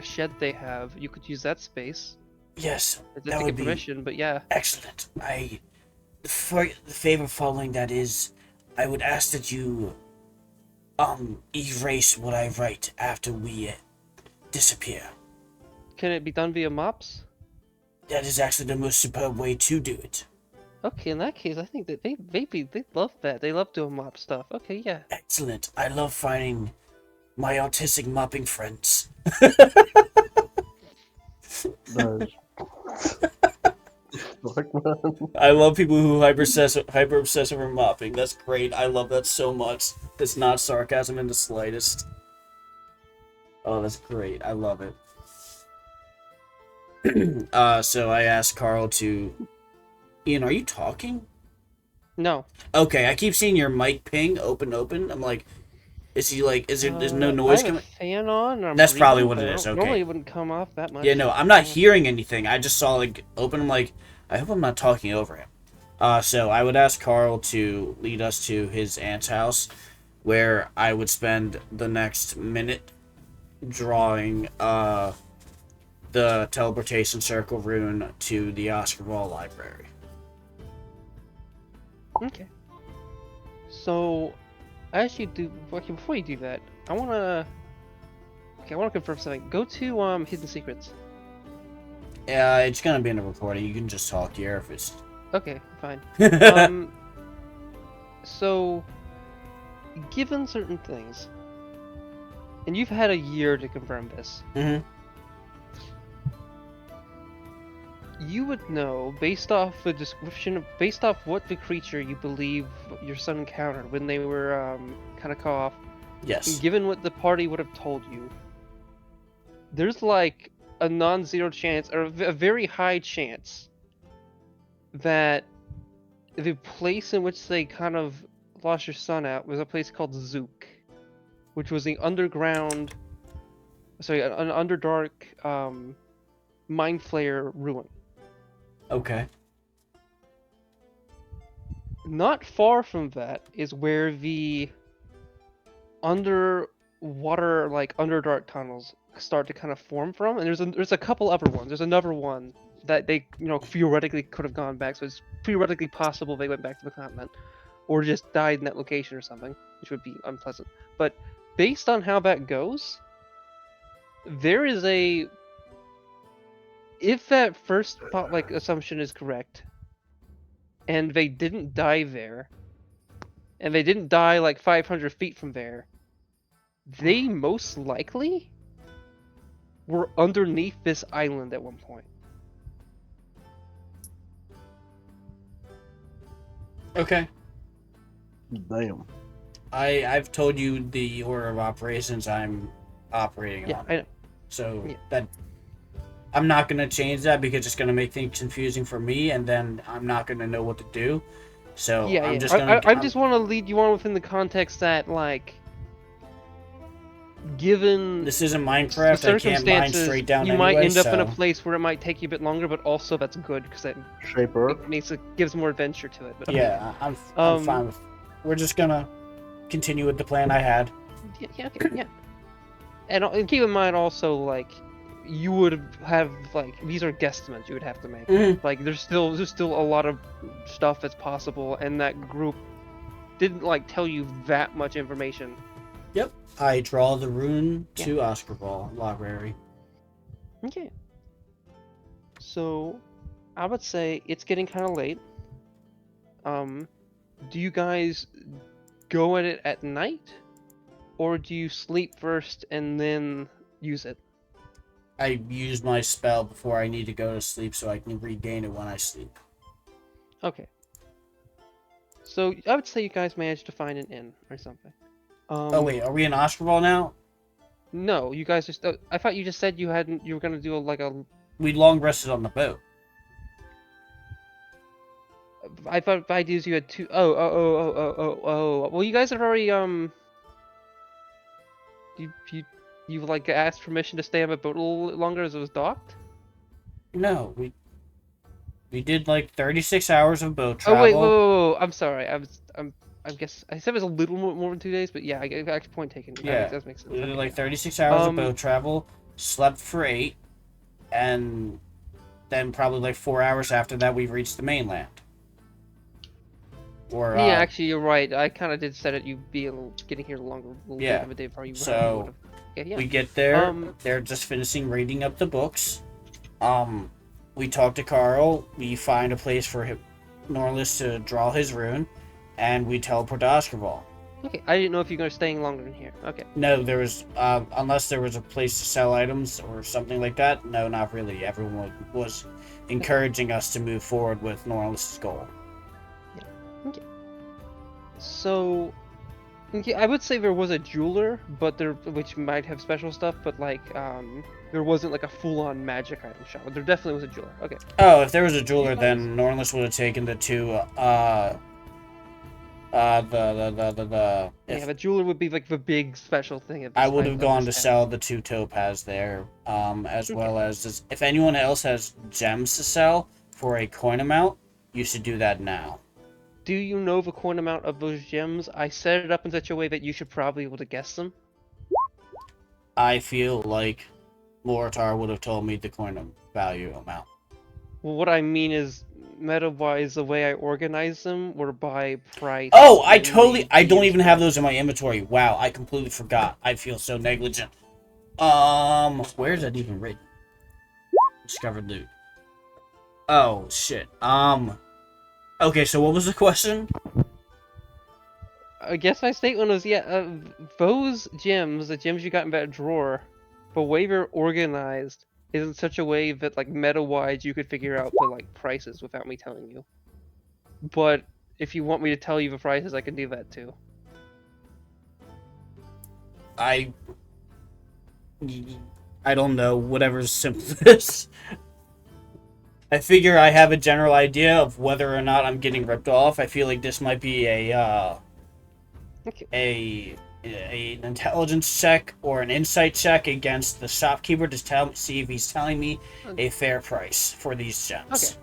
shed they have. You could use that space. Yes, Just that to would get be permission, but yeah. excellent. For the favor following that is, I would ask that you erase what I write after we disappear. Can it be done via mops? That is actually the most superb way to do it. Okay, in that case, I think that they love that. They love doing mop stuff. Okay, yeah. Excellent. I love finding my autistic mopping friends. Nice. Fuck, man. I love people who hyper obsess over mopping. That's great. I love that so much. It's not sarcasm in the slightest. Oh, that's great. I love it. So I asked Carl to... Ian, are you talking? No. Okay, I keep seeing your mic ping open. I'm like, is there's no noise I have coming? a fan on. And I'm That's probably breathing, what it but is, Normally okay. it wouldn't come off that much. Yeah, no, I'm not hearing anything. I just saw like open. I'm like, I hope I'm not talking over him. So I would ask Carl to lead us to his aunt's house, where I would spend the next minute drawing the teleportation circle rune to the Oscar Ball library. Okay. So, as you do, before you do that, I wanna confirm something. Go to Hidden Secrets. Yeah, it's gonna be in the recording. You can just talk here if it's. Okay, fine. So, given certain things, and you've had a year to confirm this, you would know, based off the description, based off what the creature you believe your son encountered when they were kind of cut off, Yes. given what the party would have told you, there's like a non-zero chance, or a very high chance, that the place in which they kind of lost your son at was a place called Zook, which was an underdark mind flayer ruin. Okay. Not far from that is where the underwater, like underdark tunnels start to kind of form from, and there's a couple other ones. There's another one that they theoretically could have gone back, so it's theoretically possible they went back to the continent, or just died in that location or something, which would be unpleasant. But based on how that goes, there is a... If that first assumption is correct, and they didn't die there, and they didn't die like 500 feet from there, they most likely were underneath this island at one point. Okay. Damn. I've told you the order of operations I'm operating Yeah, on. I know. So Yeah. that I'm not gonna change that because it's gonna make things confusing for me, and then I'm not gonna know what to do. So Yeah, I'm yeah. just gonna. I just want to lead you on within the context that, like, given This isn't the Minecraft. I can't mine circumstances, straight down you might anyway. end up in a So place where it might take you a bit longer, but also that's good because that Shaper. gives more adventure to it. But, okay. yeah, I'm fine with. We're just gonna continue with the plan I had. Yeah, okay, yeah. And keep in mind also, like, you would have, like, these are guesstimates you would have to make. Mhm. Like, there's still a lot of stuff that's possible, and that group didn't, like, tell you that much information. Yep. I draw the rune to Oscar Ball Library. Okay. So, I would say it's getting kind of late. Do you guys go at it at night, or do you sleep first and then use it? I use my spell before I need to go to sleep so I can regain it when I sleep. Okay. So I would say you guys managed to find an inn or something. Oh wait, are we in Oscar Ball now? No, you guys just. I thought you just said you hadn't. You were gonna do like a. We long rested on the boat. I thought by ideas you had two. Oh. Well, you guys have already You like asked permission to stay on the boat a little longer as it was docked. No, we did like 36 hours of boat travel. Oh wait, whoa. I'm sorry. I guess I said it was a little more than 2 days, but yeah, I get actually point taken. Yeah, that makes sense. we did Okay, like yeah. 36 hours of boat travel, slept for 8, and then probably like 4 hours after that we reached the mainland. Or Yeah, actually, you're right. I kind of did set it you be getting here a little Yeah. bit of a day before you So, would've. Yeah. we get there, Um, they're just finishing reading up the books. We talk to Carl, we find a place for him, Norlis to draw his rune, and we teleport to Oscar Ball. Okay, I didn't know if you were staying longer in here. Okay. No, there was, unless there was a place to sell items or something like that, no, not really. Everyone was encouraging us to move forward with Norlis' goal. Okay. So, okay, I would say there was a jeweler, but which might have special stuff, but like, there wasn't like a full-on magic item shop. But there definitely was a jeweler. Okay. Oh, if there was a jeweler, then Norlis would have taken the two, Yeah, the jeweler would be like the big special thing. I would have gone to sell the 2 topaz there, as well as if anyone else has gems to sell for a coin amount, you should do that now. Do you know the coin amount of those gems? I set it up in such a way that you should probably be able to guess them. I feel like Moritar would have told me the coin value amount. Well, what I mean is, meta-wise, the way I organize them were by price. Oh, I don't even have those in my inventory. Wow, I completely forgot. I feel so negligent. Where is that even written? Discovered loot. Oh, shit. Okay, so what was the question? I guess my statement was, those gems, the gems you got in that drawer, the way they're organized is in such a way that, like, meta-wise, you could figure out the, like, prices without me telling you. But if you want me to tell you the prices, I can do that too. I don't know. Whatever's simplest. I figure I have a general idea of whether or not I'm getting ripped off. I feel like this might be an intelligence check or an insight check against the shopkeeper to see if he's telling me a fair price for these gems. Okay.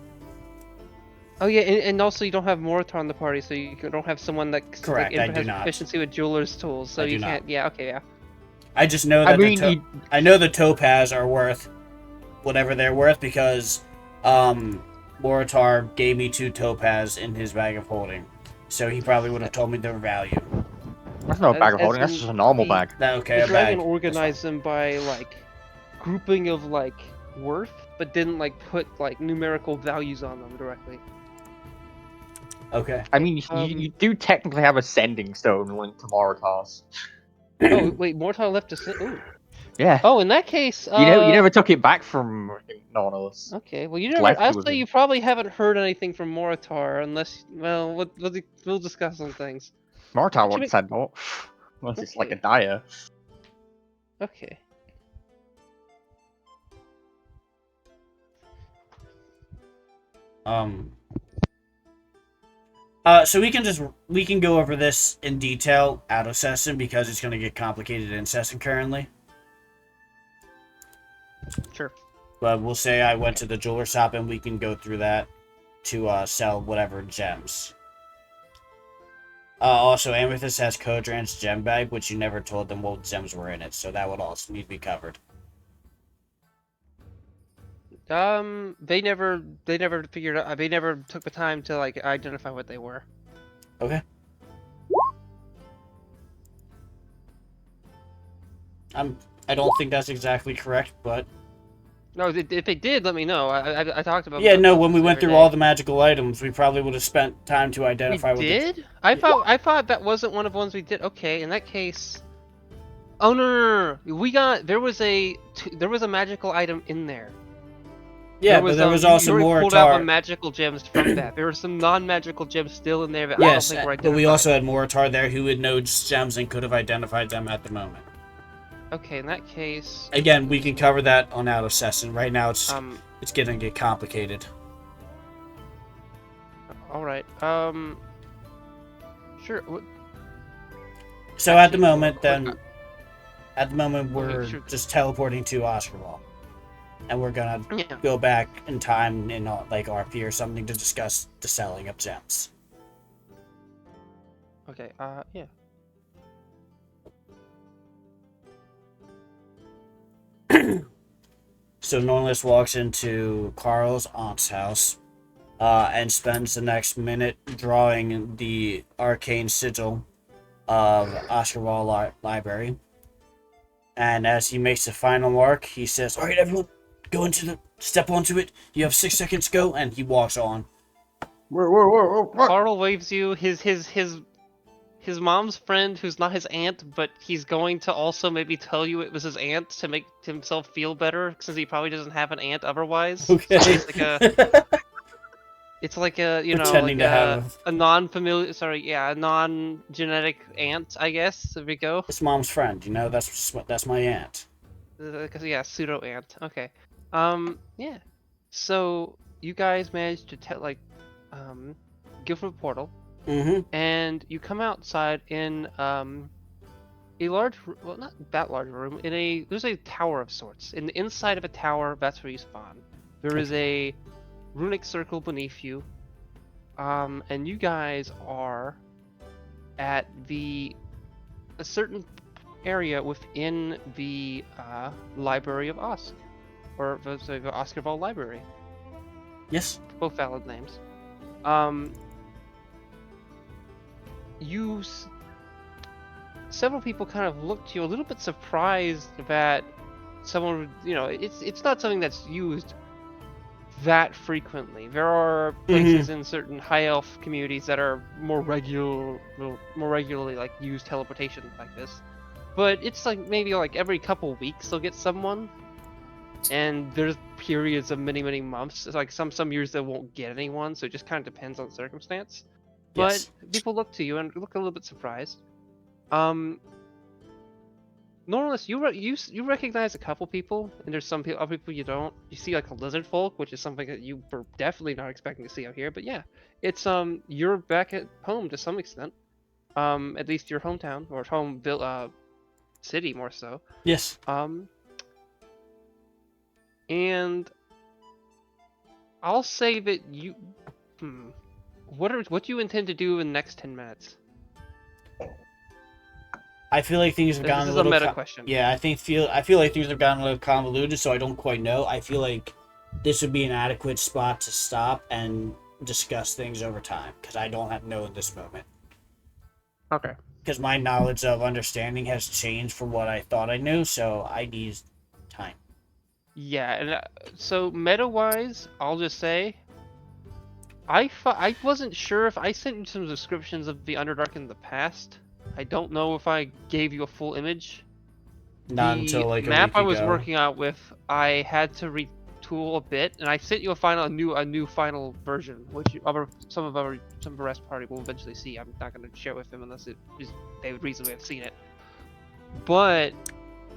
Oh yeah, and also you don't have Moritar on the party, so you don't have someone that Correct, I do has not. proficiency with jeweler's tools, so I you do can't. not. Yeah, okay, yeah. I just know that I know the topaz are worth whatever they're worth because Moritar gave me 2 topaz in his bag of holding, so he probably would have told me their value. That's not a bag of holding, that's just a normal bag. The dragon organized them by, like, grouping of, like, worth, but didn't, like, put, like, numerical values on them directly. Okay. I mean, you do technically have a sending stone linked to Moritas. Oh, wait, Moritar left a... Ooh. Yeah. Oh, in that case, You never took it back from Nornos. Okay, well, you Just never. left I'll with say him. you probably haven't heard anything from Moritar, unless, well, we'll discuss some things. Mortar Should once we- said no. Unless it's like a Okay. dire. Okay. So we can go over this in detail out of session because it's going to get complicated in session currently. Sure. But we'll say I went to the jeweler shop and we can go through that to sell whatever gems. Also, Amethyst has Kodran's gem bag, which you never told them what gems were in it, so that would also need to be covered. They never figured out. They never took the time to like identify what they were. Okay. I don't think that's exactly correct, but No, if they did, let me know. I talked about. yeah, no. When we this went every through day. all the magical items, we probably would have spent time to identify. We did? I thought that wasn't one of the ones we did. Okay, in that case. Oh no. We got there was a magical item in there. Yeah, but there was also you more pulled out the tar. magical gems from that. There were some non-magical gems still in there that Yes, I don't think were but we identified. also had Moritar there who would know gems and could have identified them at the moment. Okay, in that case, Again, we can cover that on out of session. Right now, it's getting to get complicated. all right. Sure. So at the Actually, moment, real quick, we're sure. just teleporting to Oscarwall, and we're gonna Yeah. go back in time in like RP or something to discuss the selling of gems. Okay. Yeah. So Norlis walks into Carl's aunt's house, and spends the next minute drawing the arcane sigil of Oscarwall Library. And as he makes the final mark, he says, "All right, everyone, step onto it. You have 6 seconds to go," and he walks on. Whoa. Carl waves you. His mom's friend, who's not his aunt, but he's going to also maybe tell you it was his aunt to make himself feel better, since he probably doesn't have an aunt otherwise. Okay. So it's like a Pretending to have a non-familiar, a non-genetic aunt, I guess. There we go. his mom's friend. You know, that's my aunt. Because yeah, pseudo aunt. Okay. Yeah. So you guys managed to go from a portal, Mm-hmm. and you come outside in a large, well, not that large room. There's a tower of sorts. In the inside of a tower, that's where you spawn. There is a runic circle beneath you, and you guys are at a certain area within the Library of Osk, or the Oscarval Library. Yes. Both valid names. Several people kind of looked to you a little bit surprised that someone would, it's not something that's used that frequently. There are places in certain high elf communities that are more regularly like use teleportation like this, but it's like maybe like every couple weeks they'll get someone, and there's periods of many months. It's like some years they won't get anyone, so it just kind of depends on the circumstance. But Yes. people look to you and look a little bit surprised. Norlis, you recognize a couple people, and there's some other people you don't. You see like a lizard folk, which is something that you were definitely not expecting to see out here. But yeah, it's you're back at home to some extent. At least your hometown or home city more so. Yes. And I'll say that you. What do you intend to do in the next 10 minutes? I feel like things have gotten This a is a little. meta question. Yeah, I feel like things have gotten a little convoluted, so I don't quite know. I feel like this would be an adequate spot to stop and discuss things over time, because I don't know in this moment. Okay. Because my knowledge of understanding has changed from what I thought I knew, so I need time. Yeah, and so meta-wise, I'll just say, I wasn't sure if I sent you some descriptions of the Underdark in the past. I don't know if I gave you a full image. Not the until like a map week I was ago. working out with, I had to retool a bit, and I sent you a new final version, which some of the rest party will eventually see. I'm not going to share with them unless they would reasonably have seen it. But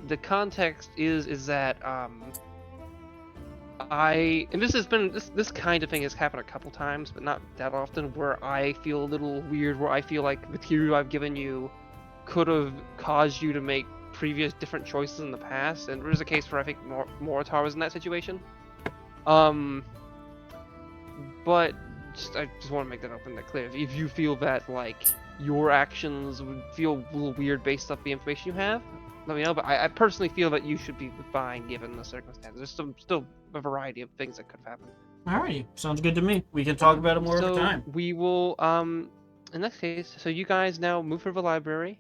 the context is that and this kind of thing has happened a couple times, but not that often, where I feel a little weird, where I feel like material I've given you could have caused you to make previous different choices in the past, and there was a case where I think Moritar was in that situation. But I just want to make that open, that clear. If you feel that like your actions would feel a little weird based off the information you have, let me know. But I personally feel that you should be fine given the circumstances. There's still a variety of things that could have happened. Alrighty, sounds good to me. We can talk about it more over time. We will in that case, so you guys now move through the library,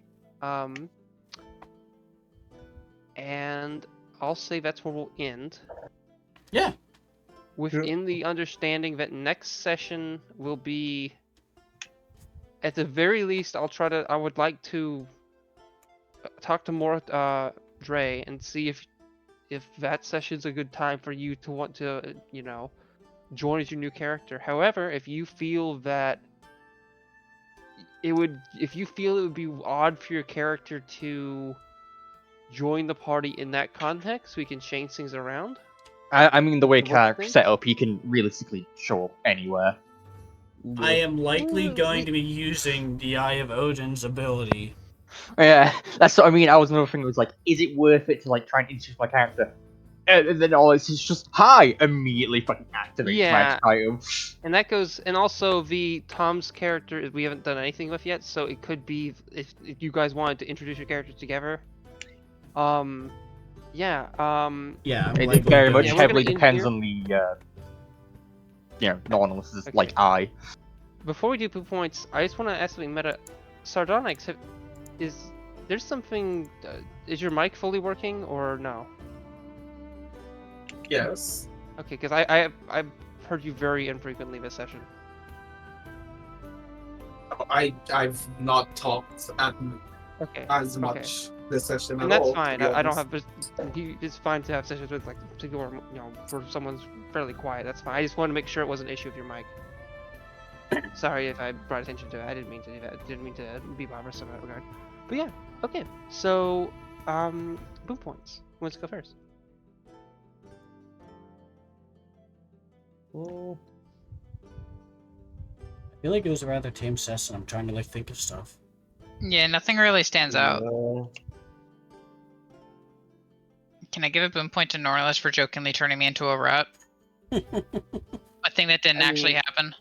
and I'll say that's where we'll end. Yeah. Within the understanding that next session will be, at the very least, I would like to talk to more Dre and see if that session's a good time for you to want to, join as your new character. However, if you feel that it would be odd for your character to join the party in that context, we can change things around. I mean, the way What do you character's think? set up, he can realistically show up anywhere. I am likely going to be using the Eye of Odin's ability. Yeah, that's what I mean. I was another thing was like, is it worth it to like try and introduce my character? And then all it's just hi, immediately fucking activate Yeah. magic item. And that goes, and also Tom's character we haven't done anything with yet, so it could be if you guys wanted to introduce your characters together. Yeah, I'm It likely very going much Yeah, we're heavily gonna end depends here. on the non-analysts Okay. like I. Before we do poop points, I just want to ask something meta. Sardonyx, is your mic fully working or no? Yes. Okay, because I've heard you very infrequently this session. I've not talked Okay. as much this session And at that's all. fine. to be I don't honest. have. It's fine to have sessions with like particular, for someone's fairly quiet. That's fine. I just wanted to make sure it wasn't an issue with your mic. Sorry if I brought attention to it. I didn't mean to do that. I didn't mean to be bothersome in that regard. But yeah, okay. So, boom points. Who wants to go first? Well, I feel like it was a rather tame session. I'm trying to like think of stuff. Yeah, nothing really stands out. yeah. Can I give a boom point to Norlis for jokingly turning me into a rat? A thing that didn't I actually mean- happen.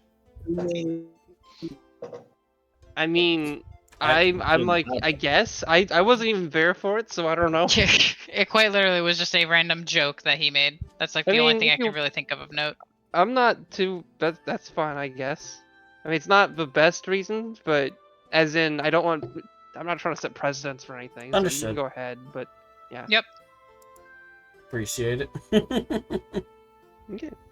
I mean, I'm like, I guess I wasn't even there for it, so I don't know. It quite literally was just a random joke that he made. That's like I the only mean, thing if I can you- really think of note. I'm not too. That's fine, I guess. I mean, it's not the best reason, but as in, I don't want. I'm not trying to set precedents for anything. So you Understood. can go ahead, but Appreciate it. okay.